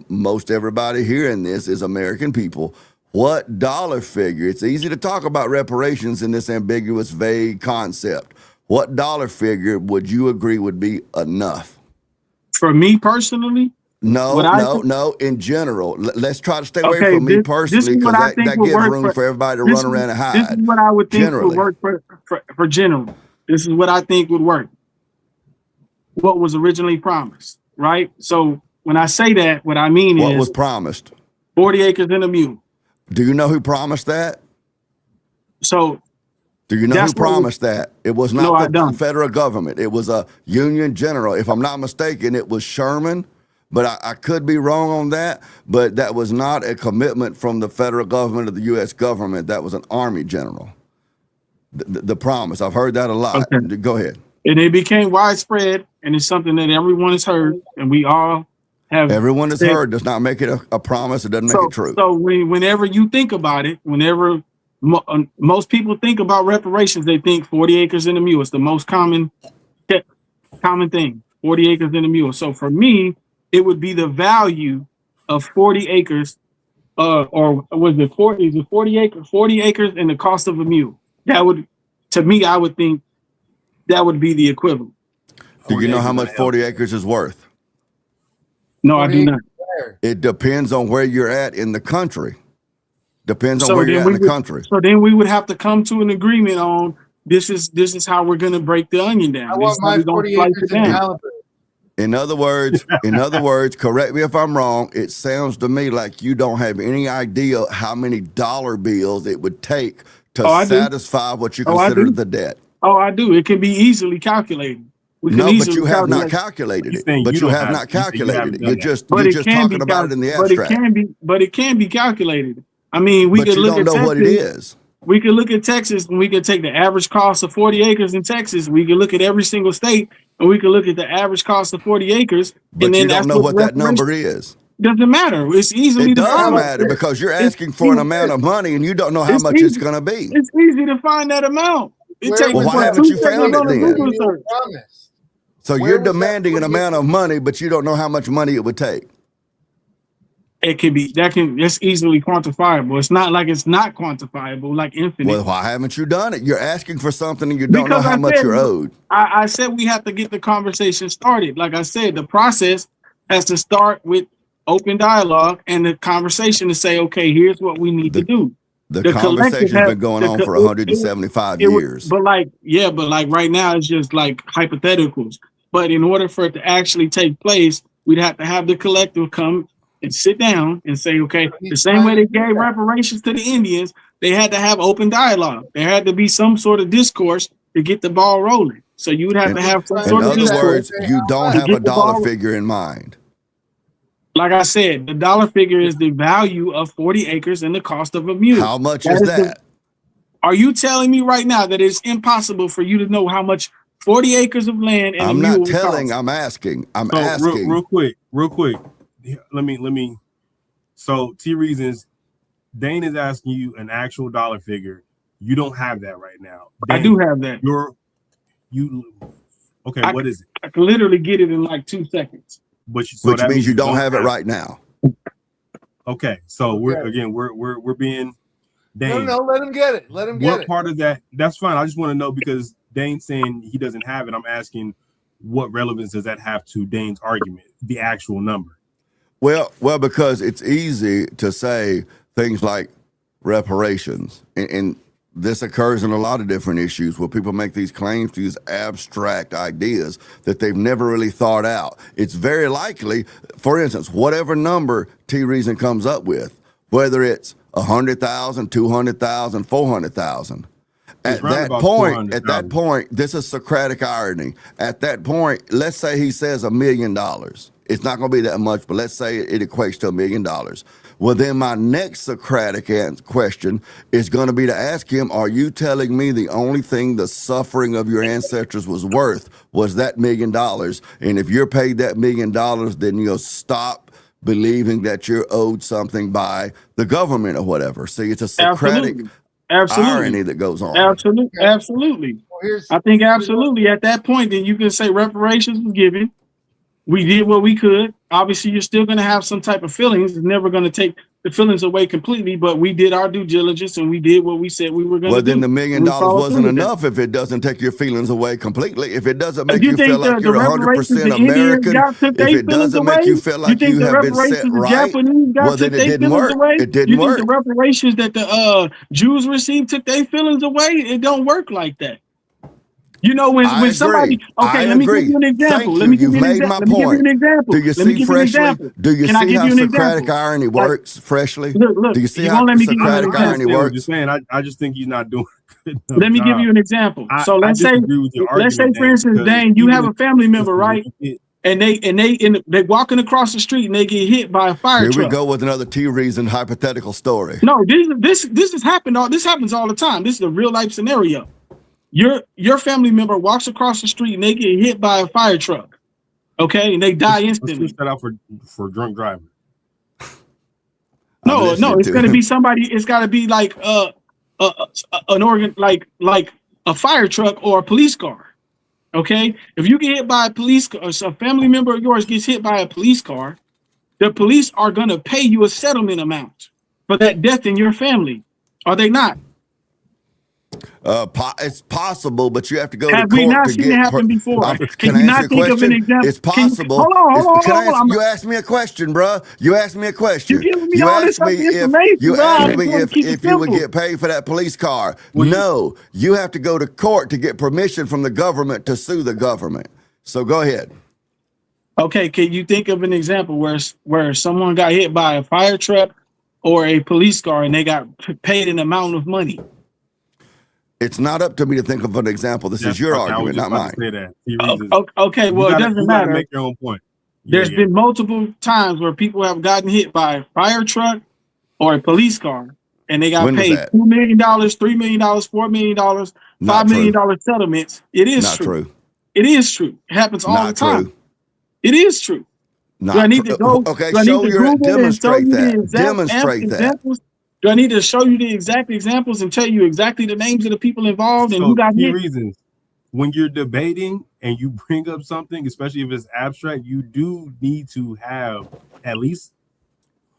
most everybody hearing this is American people. What dollar figure? It's easy to talk about reparations in this ambiguous, vague concept. What dollar figure would you agree would be enough? For me personally? No, in general. Let's try to stay away from me personally, because that gives room for everybody to run around and hide. This is what I would think would work for general. This is what I think would work. What was originally promised. Right? So when I say that, what I mean is... What was promised? 40 acres and a mule. Do you know who promised that? So... Do you know who promised that? It was not the federal government. It was a Union general. If I'm not mistaken, it was Sherman, but I could be wrong on that. But that was not a commitment from the federal government or the U.S. government. That was an Army general. The promise. I've heard that a lot. Okay. Go ahead. And it became widespread, and it's something that everyone has heard, and we all have. Everyone has heard does not make it a promise. It doesn't make it true. So whenever you think about it, whenever most people think about reparations, they think 40 acres and a mule. It's the most common thing, 40 acres and a mule. So for me, it would be the value of 40 acres, or was it 40? Is it 40 acres? 40 acres and the cost of a mule. That would, to me, I would think. That would be the equivalent. Do you know how much 40 acres is worth? No, I do not. It depends on where you're at in the country. Depends on where you're at in the country. So then we would have to come to an agreement on this is how we're going to break the onion down. I want my 40 acres in Malibu. In other words, correct me if I'm wrong, it sounds to me like you don't have any idea how many dollar bills it would take to satisfy what you consider the debt. Oh, I do. It can be easily calculated. No, but you have not calculated it. But you have not calculated it. You're just talking about it in the abstract. But it can be calculated. I mean, we could look at Texas. What it is. We could look at Texas, and we could take the average cost of 40 acres in Texas. We could look at every single state, and we could look at the average cost of 40 acres. But you don't know what that number is. Doesn't matter. It's easily. It does matter, because you're asking for an amount of money, and you don't know how much it's going to be. It's easy to find that amount. Why haven't you found it then? So you're demanding an amount of money, but you don't know how much money it would take. It can be that's easily quantifiable. It's not like it's not quantifiable, like infinite. Well, why haven't you done it? You're asking for something and you don't know how much you're owed. I said we have to get the conversation started. Like I said, the process has to start with open dialogue and the conversation to say, okay, here's what we need to do. The conversation's been going on for 175 years. But like right now, it's just like hypotheticals. But in order for it to actually take place, we'd have to have the collective come and sit down and say, okay, the same way they gave reparations to the Indians, they had to have open dialogue. There had to be some sort of discourse to get the ball rolling. So you would have to have some sort of discourse. In other words, you don't have a dollar figure in mind. Like I said, the dollar figure is the value of 40 acres and the cost of a mule. How much is that? Are you telling me right now that it's impossible for you to know how much 40 acres of land and I'm a mule not would telling, cost? I'm asking. I'm So asking. real quick. Let me. So T Reasons, Dane is asking you an actual dollar figure. You don't have that right now. Dane, I do have that. Okay, what is it? I can literally get it in like 2 seconds. Which means you don't have it right now. Okay, so we're being Dane. No, let him get it. Let him get it. What part of that? That's fine. I just want to know, because Dane's saying he doesn't have it. I'm asking, what relevance does that have to Dane's argument? The actual number. Well, because it's easy to say things like reparations, and this occurs in a lot of different issues where people make these claims to these abstract ideas that they've never really thought out. It's very likely, for instance, whatever number T Reason comes up with, whether it's 100,000, 200,000, 400,000. At that point, this is Socratic irony. At that point, let's say he says $1 million. It's not going to be that much, but let's say it equates to $1 million. Well, then my next Socratic question is going to be to ask him, are you telling me the only thing the suffering of your ancestors was worth was that $1 million? And if you're paid that $1 million, then you'll stop believing that you're owed something by the government or whatever. See, it's a Socratic irony that goes on. Absolutely. Well, I think absolutely. At that point, then you can say reparations was given. We did what we could. Obviously, you're still going to have some type of feelings. It's never going to take the feelings away completely, but we did our due diligence and we did what we said we were going to do. Well, then the $1 million wasn't enough if it doesn't take your feelings away completely. If it doesn't make you feel like you're 100% American, if it doesn't make you feel like you have been set right, well, then it didn't work. It didn't work. You think the reparations that the Jews received took their feelings away? It don't work like that. You know, when somebody, okay, let me give you an example. Let me give you an example. Do you see freshly? Do you see how Socratic irony works freshly? Look, do you see how Socratic irony works? Just saying, I just think he's not doing good. Let me give you an example. So let's say, for instance, Dane, you have a family member, right? And they walking across the street and they get hit by a fire truck. Here we go with another T Reason hypothetical story. No, this has happened. This happens all the time. This is a real life scenario. Your family member walks across the street and they get hit by a fire truck, okay, and they die instantly. Let's that out for drunk driving. No, it's gonna be somebody. It's got to be like an organ, like a fire truck or a police car, okay. If you get hit by a police car, or a family member of yours gets hit by a police car, the police are gonna pay you a settlement amount for that death in your family, are they not? It's possible, but you have to go Have to court we not to seen get. it happen before? Can I you ask not you a think of an question? example? It's possible. Hold on. You asked me a question, bro. You asked me a question. You giving me all this information, You bro. asked me if you would get paid for that police car. No, you have to go to court to get permission from the government to sue the government. So go ahead. Okay, can you think of an example where someone got hit by a fire truck or a police car and they got paid an amount of money? It's not up to me to think of an example. This is your argument, not mine. Okay, well, it doesn't matter. Make your own point. There's been multiple times where people have gotten hit by a fire truck or a police car, and they got paid $2 million, $3 million, $4 million, $5 million settlements. It is true. It is true. It happens all the time. It is true. Do I need to go? Okay, demonstrate that. Demonstrate that. Do I need to show you the exact examples and tell you exactly the names of the people involved and who got hit? Reasons. When you're debating and you bring up something, especially if it's abstract, you do need to have at least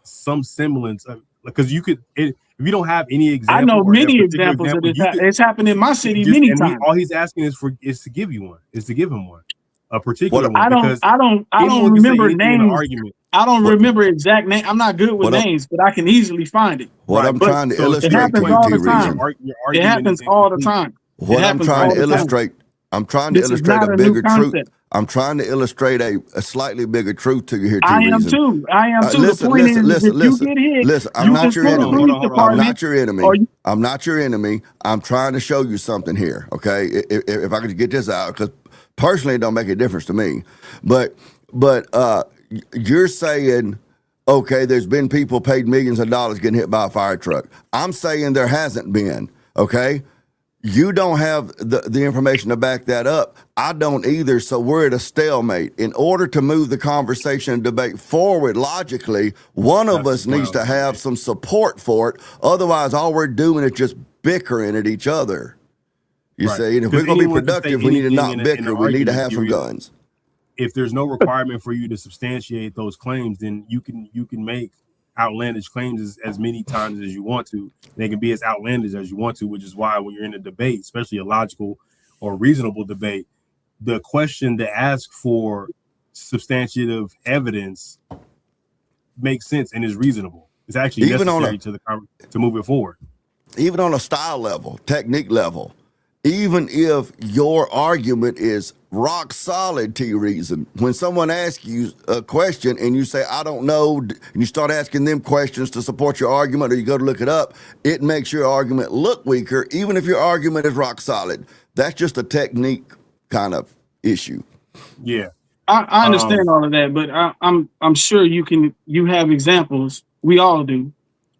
some semblance of, because you could, if you don't have any examples. I know many examples of this. It's happened in my city many times. All he's asking is to give you one, is to give him one, a particular one. I don't remember names. I don't remember exact name. I'm not good with names, but I can easily find it. What I'm trying to illustrate, it happens all the time. It happens all the time. What I'm trying to illustrate, I'm trying to illustrate a bigger truth. I'm trying to illustrate a slightly bigger truth to you here. I am too. Listen. I'm not your enemy. I'm not your enemy. I'm not your enemy. I'm trying to show you something here. Okay, if I could get this out, because personally, it don't make a difference to me. But you're saying, okay, there's been people paid millions of dollars getting hit by a fire truck. I'm saying there hasn't been. Okay. You don't have the information to back that up. I don't either. So we're at a stalemate. In order to move the conversation and debate forward logically, one of us needs to have some support for it. Otherwise, all we're doing is just bickering at each other. You see, and if we're going to be productive, we need to not bicker. We need to have some guns. If there's no requirement for you to substantiate those claims, then you can make outlandish claims as many times as you want to. They can be as outlandish as you want to, which is why when you're in a debate, especially a logical or reasonable debate, the question to ask for substantive evidence makes sense and is reasonable. It's actually necessary to move it forward. Even on a style level, technique level, even if your argument is rock solid, T-Reason, when someone asks you a question and you say, I don't know, and you start asking them questions to support your argument, or you go to look it up, it makes your argument look weaker, even if your argument is rock solid. That's just a technique kind of issue. Yeah. I understand all of that, but I'm sure you have examples, we all do,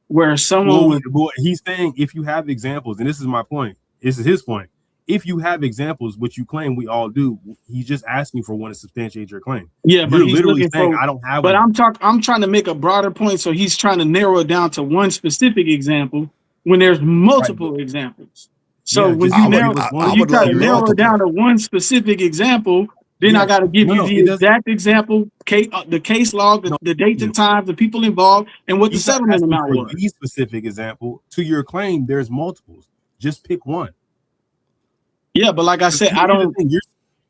where someone he's saying if you have examples, and this is my point, this is his point. If you have examples, which you claim we all do, he's just asking for one to substantiate your claim. Yeah, but you're he's literally saying I don't have. But one. I'm trying to make a broader point, so he's trying to narrow it down to one specific example when there's multiple examples. So when you try to narrow it down to one specific example, then I got to give you the exact example, the case log, the dates and times, the people involved, and what the settlement amount was. The specific example to your claim, there's multiples. Just pick one. Yeah, but like I said, I don't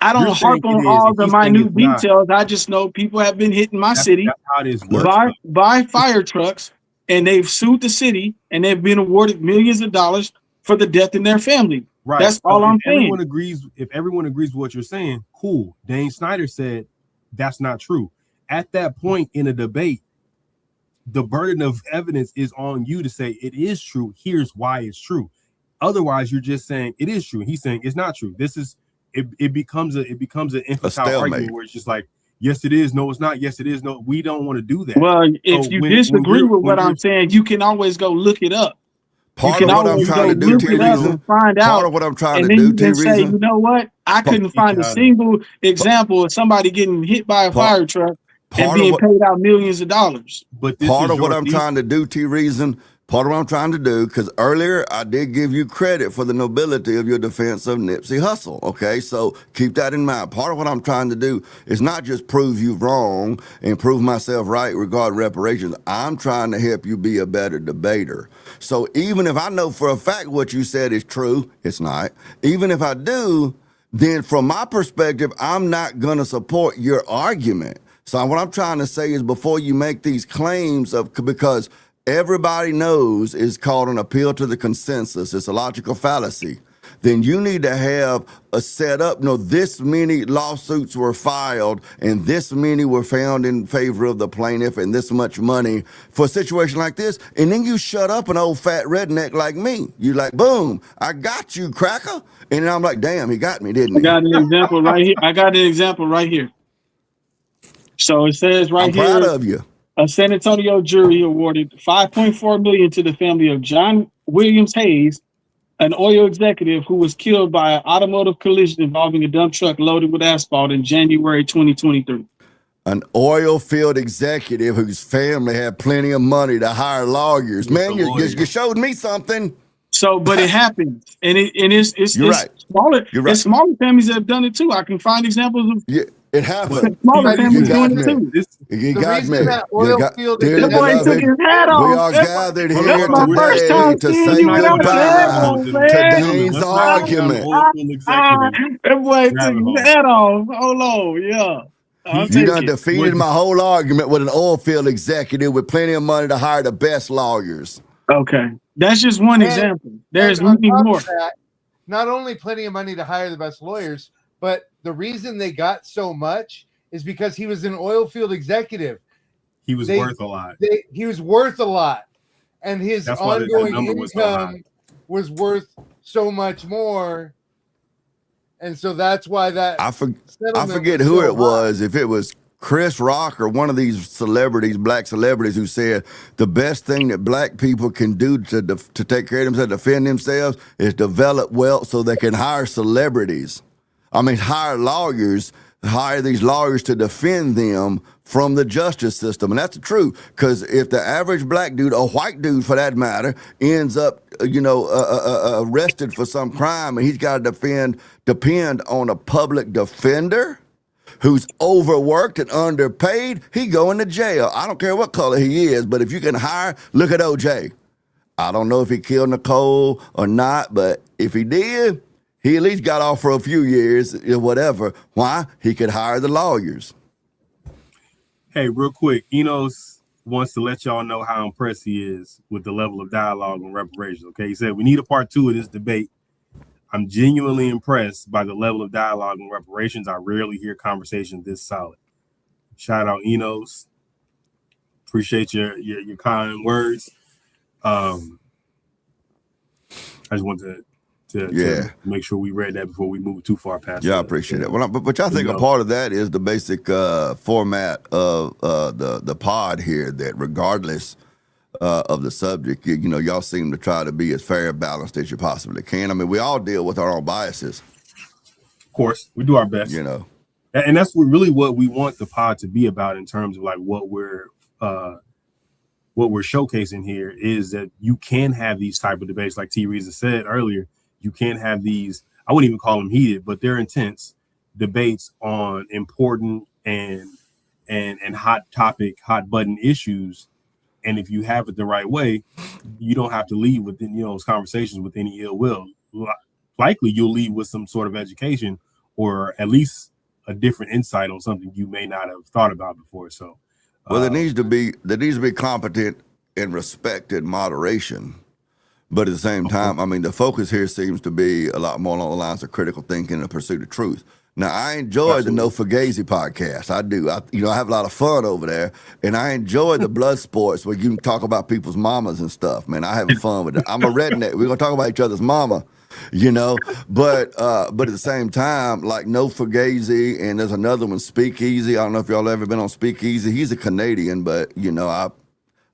harp on all the minute details. I just know people have been hit in my city by fire trucks, and they've sued the city, and they've been awarded millions of dollars for the death in their family. Right. That's all I'm saying. If everyone agrees with what you're saying, cool. Dane Snyder said that's not true. At that point in a debate, the burden of evidence is on you to say it is true. Here's why it's true. Otherwise, you're just saying it is true. He's saying it's not true. This is it becomes an infantile argument where it's just like, yes, it is. No, it's not. Yes, it is. No, we don't want to do that. Well, if you disagree with what I'm saying, you can always go look it up. Part of what I'm trying to do, T-Reason, find out, part of what I'm trying to and then do, you can say, you know what? I couldn't find a single example of somebody getting hit by a fire truck and being paid out millions of dollars. But part of what I'm trying to do, T-Reason, part of what I'm trying to do, because earlier I did give you credit for the nobility of your defense of Nipsey Hussle, okay? So keep that in mind. Part of what I'm trying to do is not just prove you wrong and prove myself right regarding reparations. I'm trying to help you be a better debater. So even if I know for a fact what you said is true, it's not. Even if I do, then from my perspective, I'm not going to support your argument. So what I'm trying to say is before you make these claims because everybody knows it's called an appeal to the consensus. It's a logical fallacy. Then you need to have a setup. No, this many lawsuits were filed and this many were found in favor of the plaintiff and this much money for a situation like this. And then you shut up an old fat redneck like me. You like, boom, I got you, cracker. And then I'm like, damn, he got me, didn't he? I got an example right here. So it says right here. I'm proud of you. A San Antonio jury awarded $5.4 million to the family of John Williams Hayes, an oil executive who was killed by an automotive collision involving a dump truck loaded with asphalt in January 2023. An oil field executive whose family had plenty of money to hire lawyers. Man, you showed me something. So, but it happens, and it's right. Smaller. You're right. It's smaller families that have done it too. I can find examples of. Yeah. It happened. Smaller families doing it too. You got me. That boy took his hat off. We are gathered here today to say goodbye to Dane's argument. That boy took his hat off. Hold on, yeah. You done defeated my whole argument with an oil field executive with plenty of money to hire the best lawyers. Okay, that's just one example. There's many more. Not only plenty of money to hire the best lawyers, but the reason they got so much is because he was an oil field executive. He was worth a lot. He was worth a lot. And his ongoing income was worth so much more. And so that's why that I forget who it was, if it was Chris Rock or one of these celebrities, black celebrities, who said the best thing that black people can do to take care of themselves, defend themselves, is develop wealth so they can hire celebrities. I mean, hire lawyers, hire these lawyers to defend them from the justice system. And that's the truth, because if the average black dude, or white dude for that matter, ends up, arrested for some crime and he's got to depend on a public defender who's overworked and underpaid, he going to jail. I don't care what color he is, but if you can hire, look at OJ. I don't know if he killed Nicole or not, but if he did, he at least got off for a few years or whatever. Why? He could hire the lawyers. Hey, real quick, Enos wants to let y'all know how impressed he is with the level of dialogue on reparations. Okay, he said, we need a part 2 of this debate. I'm genuinely impressed by the level of dialogue on reparations. I rarely hear conversations this solid. Shout out Enos. Appreciate your kind words. I just wanted to make sure we read that before we move too far past. Yeah, I appreciate it. Well, but I think a part of that is the basic format of the pod here, that regardless of the subject, y'all seem to try to be as fair and balanced as you possibly can. I mean, we all deal with our own biases. Of course, we do our best. And that's really what we want the pod to be about, in terms of like what we're showcasing here, is that you can have these type of debates, like T. Reason said earlier. You can have these, I wouldn't even call them heated, but they're intense debates on important and hot topic, hot button issues. And if you have it the right way, you don't have to leave within those conversations with any ill will. Likely you'll leave with some sort of education, or at least a different insight on something you may not have thought about before. So, well, there needs to be competent and respected moderation. But at the same time, I mean, the focus here seems to be a lot more along the lines of critical thinking and the pursuit of truth. Now, I enjoy the No Fugazi podcast. I do. I have a lot of fun over there, and I enjoy the blood sports where you can talk about people's mamas and stuff. Man, I have fun with it. I'm a redneck. We're gonna talk about each other's mama, But at the same time, like No Fugazi, and there's another one, Speakeasy. I don't know if y'all ever been on Speakeasy. He's a Canadian, but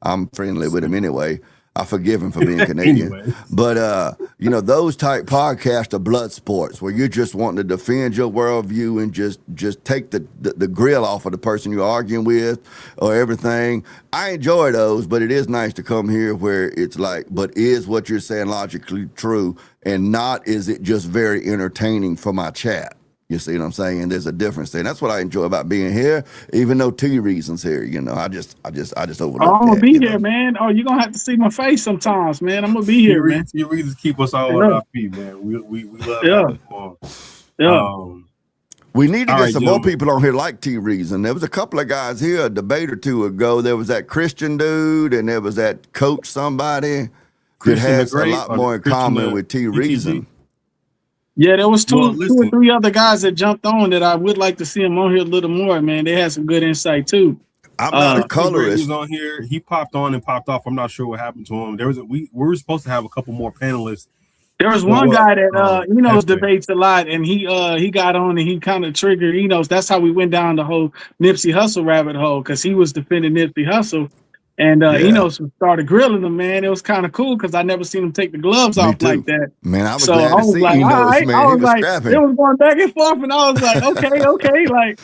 I'm friendly with him anyway. I forgive him for being Canadian. Anyway. But, those type podcasts are blood sports, where you're just wanting to defend your worldview and just take the grill off of the person you're arguing with or everything. I enjoy those, but it is nice to come here where it's like, but is what you're saying logically true, and not is it just very entertaining for my chat? You see what I'm saying? There's a difference there. And that's what I enjoy about being here, even though T Reason's here. I just overlook that. I'm gonna be here, man. Oh, you're gonna have to see my face sometimes, man. I'm gonna be here, man. T Reasons keep us all on our feet, man. We love we need to get some more people on here like T Reason. There was a couple of guys here a debate or two ago. There was that Christian dude, and there was that coach somebody that has a lot more in common with T Reason. Yeah, there was two or three other guys that jumped on that I would like to see them on here a little more, man. They had some good insight too. I'm not a colorist. He was on here. He popped on and popped off. I'm not sure what happened to him. We were supposed to have a couple more panelists. There was one guy that debates a lot, and he got on and he kind of triggered Enos. That's how we went down the whole Nipsey Hussle rabbit hole, because he was defending Nipsey Hussle. And Enos started grilling him, man. It was kind of cool because I never seen him take the gloves off like that. Man, I was glad to see Enos, man. I was like, it was going back and forth, and I was like, okay, like,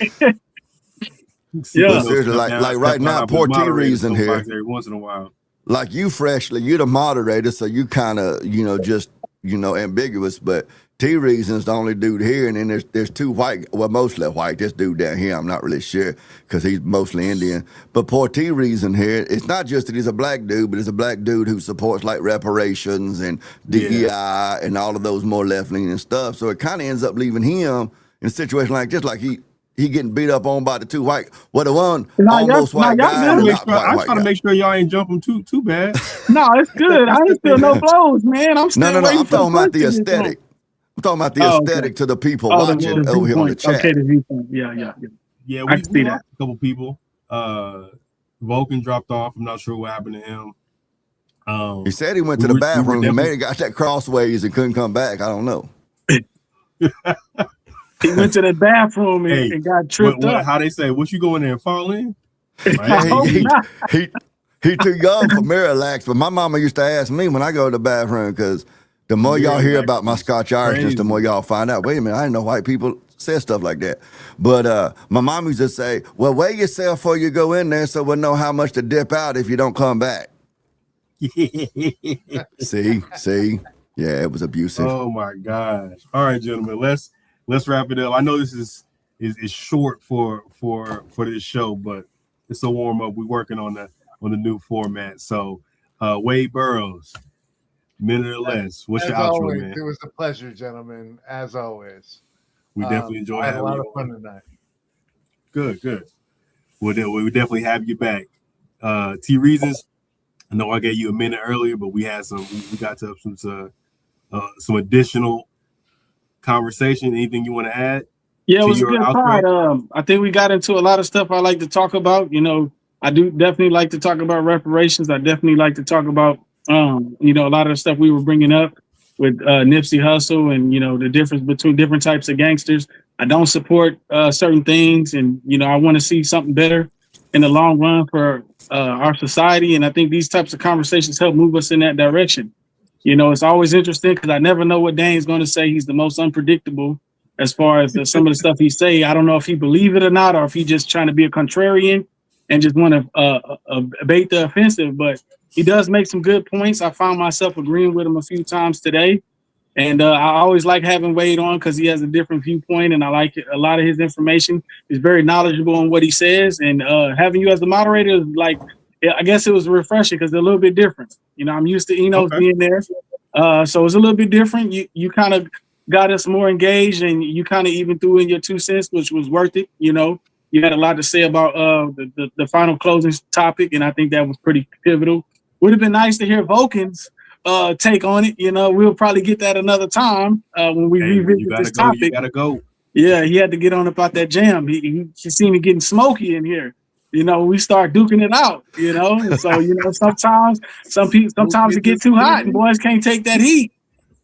seriously, like right now, poor T Reason here. Every once in a while, like you, freshly, you're the moderator, so you kind of, just ambiguous, but T Reason's the only dude here, and then there's two white, well, mostly white. This dude down here, I'm not really sure because he's mostly Indian. But poor T Reason here, it's not just that he's a black dude, but he's a black dude who supports like reparations and DEI and all of those more left-leaning stuff. So it kind of ends up leaving him in a situation like just like he getting beat up on by the two white, the one almost white guy. I'm trying to make sure y'all ain't jumping too bad. No, it's good. I ain't feel no blows, man. I'm still no. I'm talking about the aesthetic. I'm talking about the aesthetic to the people watching over here on the chat. Okay, the viewpoint. Yeah. Yeah, we see that. A couple people. Vulcan dropped off. I'm not sure what happened to him. He said he went to the bathroom. He maybe got that crossways and couldn't come back. I don't know. He went to the bathroom Hey, and got tripped up. How they say? What you go in there and fall in? He too young for Miralax, but my mama used to ask me when I go to the bathroom because the more y'all hear about my Scotch Irishness, the more y'all find out. Wait a minute, I didn't know white people said stuff like that. But my mom used to say, "Well, weigh yourself before you go in there, so we'll know how much to dip out if you don't come back." see, yeah, it was abusive. Oh my gosh! All right, gentlemen, let's wrap it up. I know this is short for this show, but it's a warm up. We're working on the new format. So, Wade Burrows, minute or less. What's your outro, always, man? it was a pleasure, gentlemen. As always, We definitely enjoyed. I had a lot of fun tonight. Good. We'll definitely have you back. T Reasons. I know I gave you a minute earlier, but we had we got to have some additional conversation. Anything you want to add? Yeah, it was a good pod. I think we got into a lot of stuff I like to talk about. You know, I do definitely like to talk about reparations. I definitely like to talk about, you know, a lot of the stuff we were bringing up with Nipsey Hussle and, you know, the difference between different types of gangsters. I don't support certain things, and, you know, I want to see something better in the long run for our society. And I think these types of conversations help move us in that direction. You know, it's always interesting because I never know what Dane's going to say. He's the most unpredictable as far as some of the stuff he say. I don't know if he believe it or not, or if he just trying to be a contrarian and just want to abate the offensive. But he does make some good points. I found myself agreeing with him a few times today. And I always like having Wade on because he has a different viewpoint, and I like it. A lot of his information. He's very knowledgeable on what he says. And having you as the moderator is like, I guess it was refreshing because they're a little bit different. You know, I'm used to Enos being there. So it's a little bit different. You kind of got us more engaged, and you kind of even threw in your 2 cents, which was worth it. You know, you had a lot to say about the final closing topic, and I think that was pretty pivotal. Would have been nice to hear Vulcan's take on it. You know, we'll probably get that another time when we revisit this topic. You gotta go. Yeah, he had to get on about that jam. He seemed to getting smoky in here. You know, we start duking it out, you know. And so, you know, sometimes it get too hot and boys can't take that heat.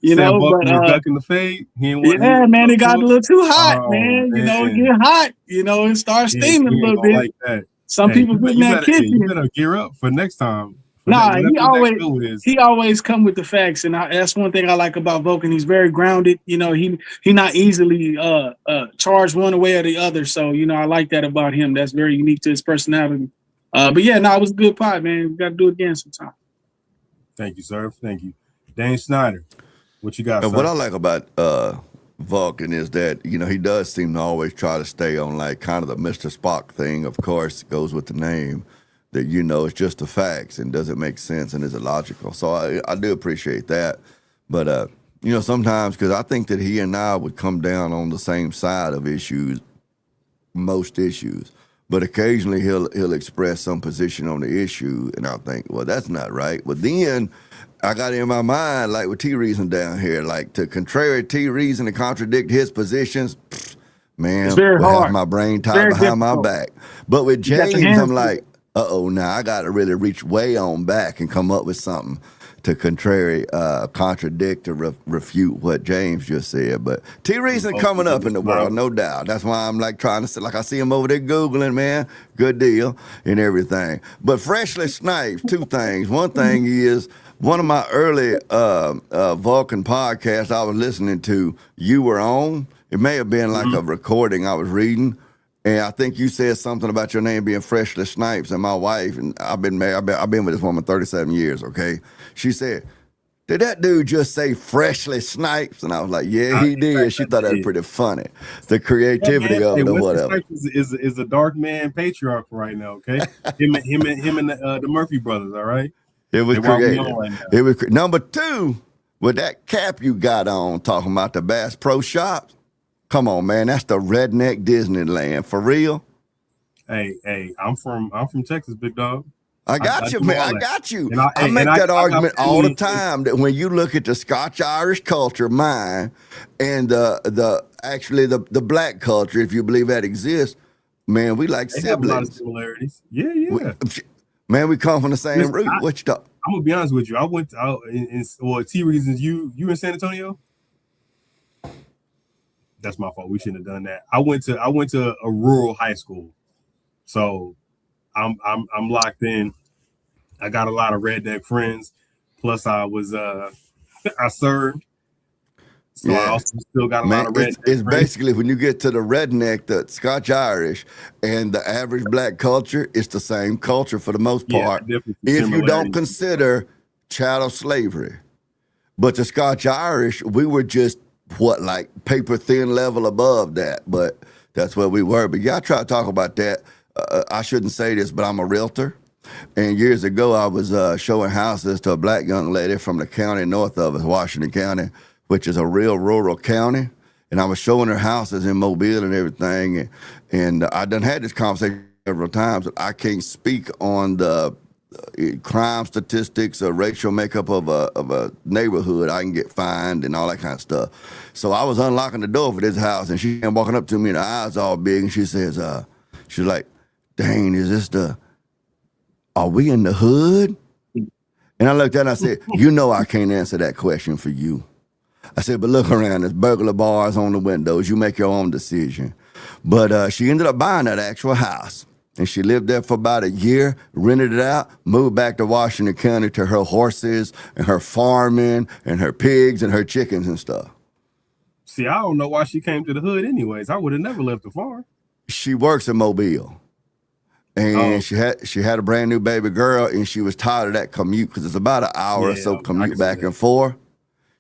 You know, but ducking the fade. Yeah, man, it got a little too hot, man. You know, it get hot, you know, it starts steaming a little bit. Like that. Some people get in that kitchen. You better gear up for next time. Nah, he always come with the facts, and that's one thing I like about Vulcan. He's very grounded. You know, he not easily charged one way or the other. So, you know, I like that about him. That's very unique to his personality. But yeah, no, it was a good pod, man. We got to do it again sometime. Thank you, sir. Thank you, Dane Snyder. What you got? And what I like about Vulcan is that, you know, he does seem to always try to stay on like kind of the Mr. Spock thing. Of course, it goes with the name. That, you know, it's just the facts and does it make sense and is it logical? So I do appreciate that. But, you know, sometimes, because I think that he and I would come down on the same side of issues, most issues. But occasionally he'll express some position on the issue, and I'll think, well, that's not right. But then I got in my mind, like with T Reason down here, like to contrary T Reason to contradict his positions, man, it's very hard. Have my brain tied behind my back. But with James, I'm like, now I got to really reach way on back and come up with something to contradict or refute what James just said. But T Reason coming up in the world, no doubt. That's why I'm like trying to say, like I see him over there Googling, man, good deal and everything. But Freshly Snipes, 2 things. One thing is, one of my early Vulcan podcasts I was listening to, you were on. It may have been like a recording I was reading. And I think you said something about your name being Freshly Snipes, and my wife, and I've been married, I've been with this woman 37 years, okay? She said, did that dude just say Freshly Snipes? And I was like, yeah, he did. She thought that was pretty funny. The creativity of it or whatever. Is a dark man patriarch right now, okay? him and the Murphy brothers, all right? It was creative. It was number 2, with that cap you got on, talking about the Bass Pro Shops. Come on, man, that's the redneck Disneyland for real. Hey, I'm from Texas, big dog. I got you, man. I got you. I make that argument all the time that when you look at the Scotch-Irish culture, mine, and the black culture, if you believe that exists, man, we like siblings. Have a lot of similarities. Yeah. Man, we come from the same root. What you talk? I'm gonna be honest with you. I went out in T Reasons. You in San Antonio? That's my fault. We shouldn't have done that. I went to a rural high school, so I'm locked in. I got a lot of redneck friends. Plus, I served, so I also still got a lot of redneck it's friends. basically when you get to the redneck, the Scotch Irish, and the average black culture, it's the same culture for the most part. If you don't consider chattel slavery, but the Scotch Irish, we were just like paper thin level above that, but that's where we were. But yeah, I try to talk about that. I shouldn't say this, but I'm a realtor. And years ago, I was showing houses to a black young lady from the county north of us, Washington County, which is a real rural county. And I was showing her houses in Mobile and everything. And I done had this conversation several times. I can't speak on the crime statistics or racial makeup of a neighborhood. I can get fined and all that kind of stuff. So I was unlocking the door for this house, and she came walking up to me, and her eyes all big, and she says, she's like, "Dang, is this are we in the hood?" And I looked at her and I said, "You know I can't answer that question for you." I said, "But look around, there's burglar bars on the windows. You make your own decision." But she ended up buying that actual house. And she lived there for about a year, rented it out, moved back to Washington County to her horses and her farming and her pigs and her chickens and stuff. See, I don't know why she came to the hood anyways. I would have never left the farm. She works in Mobile. And she had a brand new baby girl, and she was tired of that commute because it's about an hour or so commute back and forth.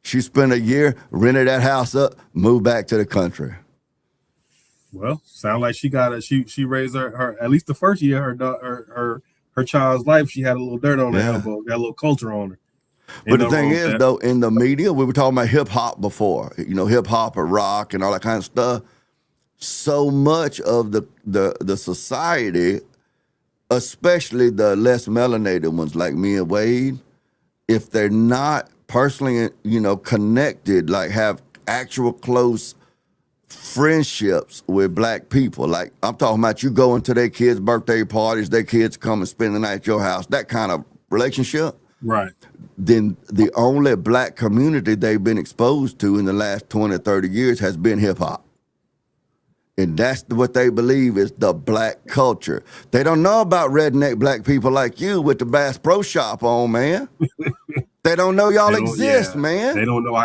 She spent a year, rented that house up, moved back to the country. Well, sound like she got she raised her at least the first year her child's life. She had a little dirt on her elbow, got a little culture on her. But the thing is, though, in the media, we were talking about hip hop before, hip hop or rock and all that kind of stuff. So much of the society, especially the less melanated ones like me and Wade, if they're not personally, connected, like have actual close friendships with black people, like I'm talking about you going to their kids' birthday parties, their kids come and spend the night at your house, that kind of relationship, right? Then the only black community they've been exposed to in the last 20, 30 years has been hip hop. And that's what they believe is the black culture. They don't know about redneck black people like you with the Bass Pro Shop on, man. They don't know y'all exist, man. They don't know.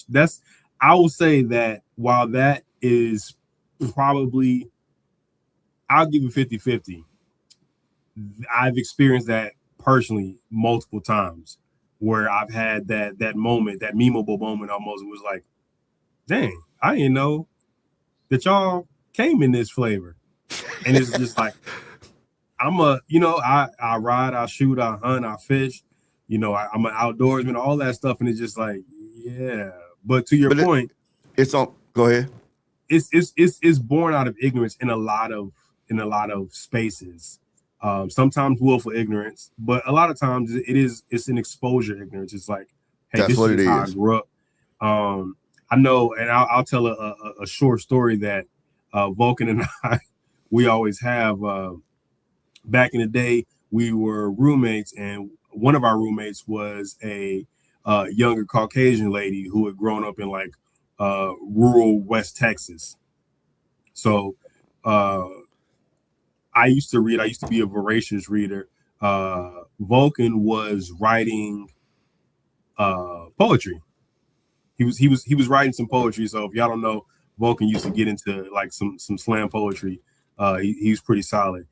That's. I will say that while that is probably, I'll give you 50-50. I've experienced that personally multiple times where I've had that moment, that memeable moment almost. It was like, dang, I didn't know that y'all came in this flavor. And it's just like, I ride, I shoot, I hunt, I fish, I'm an outdoorsman, all that stuff. And it's just like, yeah. But to your point, go ahead. It's born out of ignorance in a lot of spaces. Sometimes willful ignorance, but a lot of times it's an exposure ignorance. It's like, hey, that's what it is. How I grew up. I know, and I'll tell a short story that Vulcan and I we always have. Back in the day, we were roommates, and one of our roommates was a younger Caucasian lady who had grown up in like rural West Texas. So I used to be a voracious reader. Vulcan was writing poetry. He was writing some poetry. So if y'all don't know, Vulcan used to get into like some slam poetry. He's pretty solid.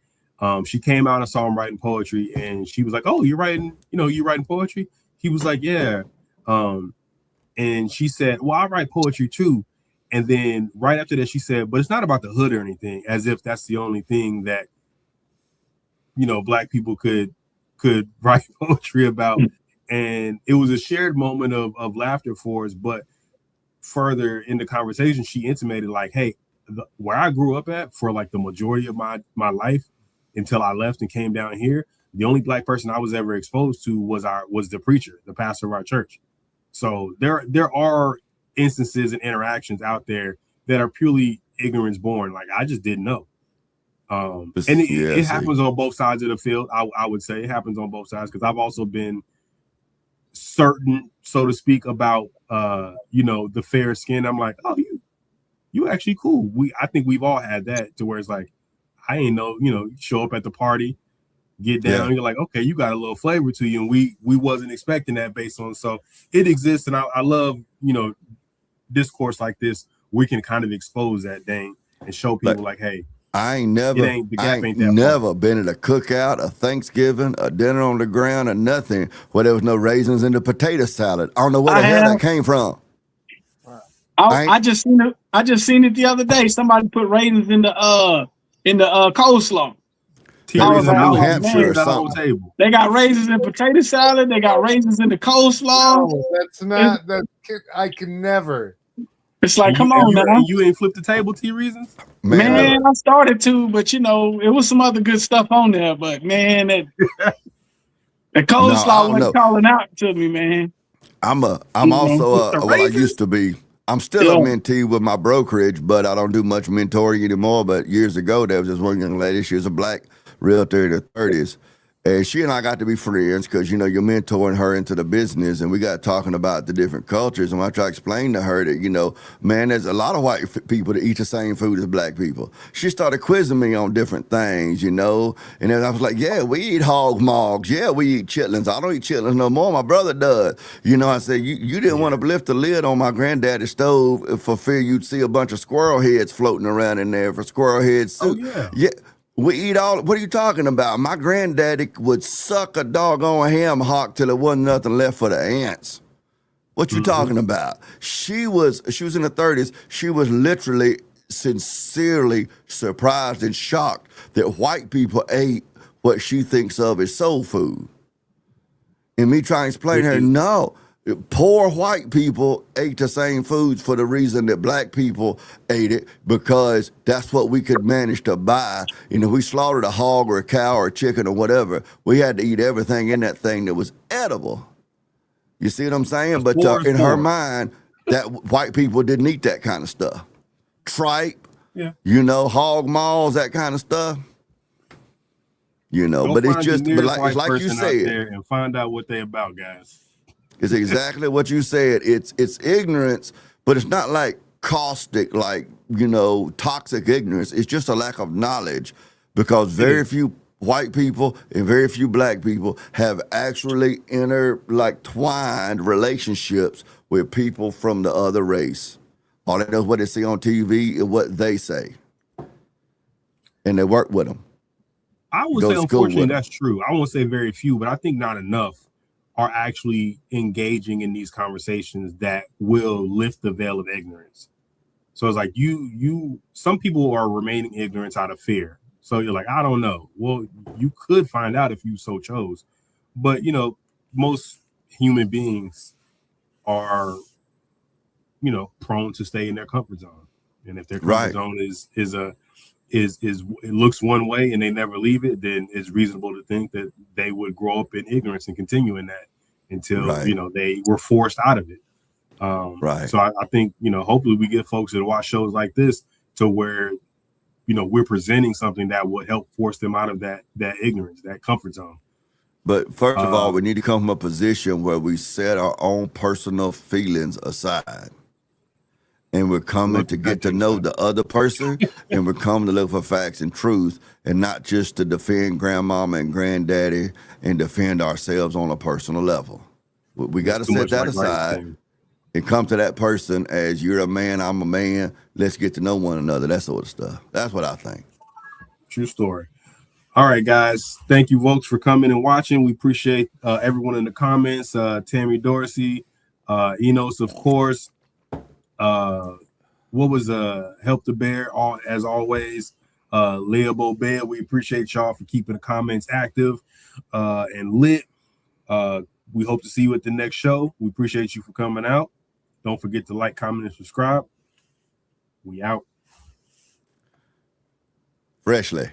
She came out and saw him writing poetry, and she was like, "Oh, you're writing poetry?" He was like, "Yeah." And she said, "Well, I write poetry too." And then right after that, she said, "But it's not about the hood or anything," as if that's the only thing that black people could write poetry about. And it was a shared moment of laughter for us. But further in the conversation, she intimated like, "Hey, where I grew up at for like the majority of my life until I left and came down here, the only black person I was ever exposed to was the preacher, the pastor of our church." So there are instances and interactions out there that are purely ignorance born. Like I just didn't know. And it happens on both sides of the field. I would say it happens on both sides because I've also been certain, so to speak, about the fair skin. I'm like, oh, you actually cool. I think we've all had that to where it's like, I ain't know, show up at the party, get down. You're like, okay, you got a little flavor to you, and we wasn't expecting that based on. So it exists, and I love discourse like this. We can kind of expose that thing and show people like, hey, I ain't never been at a cookout, a Thanksgiving, a dinner on the ground, or nothing where there was no raisins in the potato salad. I don't know where the hell that came from. I just seen it. I just seen it the other day. Somebody put raisins in the coleslaw. New Hampshire or something. Table. They got raisins in potato salad. They got raisins in the coleslaw. No, that's not. I can never. It's like, come on, man. You ain't flipped the table, T Reasons? Man, I started to, but it was some other good stuff on there. But man, the coleslaw wasn't calling out to me, man. I'm also what I used to be. I'm still a mentee with my brokerage, but I don't do much mentoring anymore. But years ago, there was this one young lady. She was a black realtor in her 30s. And she and I got to be friends because, you're mentoring her into the business. And we got talking about the different cultures. And I try to explain to her that, man, there's a lot of white people that eat the same food as black people. She started quizzing me on different things, And then I was like, yeah, we eat hog mogs. Yeah, we eat chitlins. I don't eat chitlins no more. My brother does. I said, you didn't want to lift the lid on my granddaddy's stove for fear you'd see a bunch of squirrel heads floating around in there for squirrel head soup. Oh, yeah. We eat what are you talking about? My granddaddy would suck a doggone ham hock till there wasn't nothing left for the ants. What you talking about? She was in her 30s. She was literally sincerely surprised and shocked that white people ate what she thinks of as soul food. And me trying to explain to her, no. Poor white people ate the same foods for the reason that black people ate it, because that's what we could manage to buy. We slaughtered a hog or a cow or a chicken or whatever. We had to eat everything in that thing that was edible. You see what I'm saying? But in her mind, that white people didn't eat that kind of stuff. Tripe, hog maws, that kind of stuff. But it's just, it's like you said. And find out what they about, guys. It's exactly what you said. It's ignorance, but it's not like caustic, toxic ignorance. It's just a lack of knowledge, because very few white people and very few black people have actually twined relationships with people from the other race. All they know is what they see on TV and what they say. And they work with them. I would say, unfortunately, that's true. I won't say very few, but I think not enough are actually engaging in these conversations that will lift the veil of ignorance. So it's like some people are remaining ignorant out of fear. So you're like, I don't know. Well, you could find out if you so chose. But, most human beings are, prone to stay in their comfort zone. And if their comfort zone is it looks one way and they never leave it, then it's reasonable to think that they would grow up in ignorance and continue in that until they were forced out of it. So I think hopefully we get folks that watch shows like this to where we're presenting something that would help force them out of that ignorance, that comfort zone. But first of all, we need to come from a position where we set our own personal feelings aside. And we're coming to get to know the other person, and we're coming to look for facts and truth, and not just to defend grandmama and granddaddy and defend ourselves on a personal level. We got to set that aside and come to that person as, you're a man, I'm a man. Let's get to know one another, that sort of stuff. That's what I think. True story. All right, guys. Thank you, folks, for coming and watching. We appreciate everyone in the comments. Tammy Dorsey, Enos, of course. What was Help the Bear, as always. Leah Bobel, we appreciate y'all for keeping the comments active and lit. We hope to see you at the next show. We appreciate you for coming out. Don't forget to like, comment, and subscribe. We out. Freshly.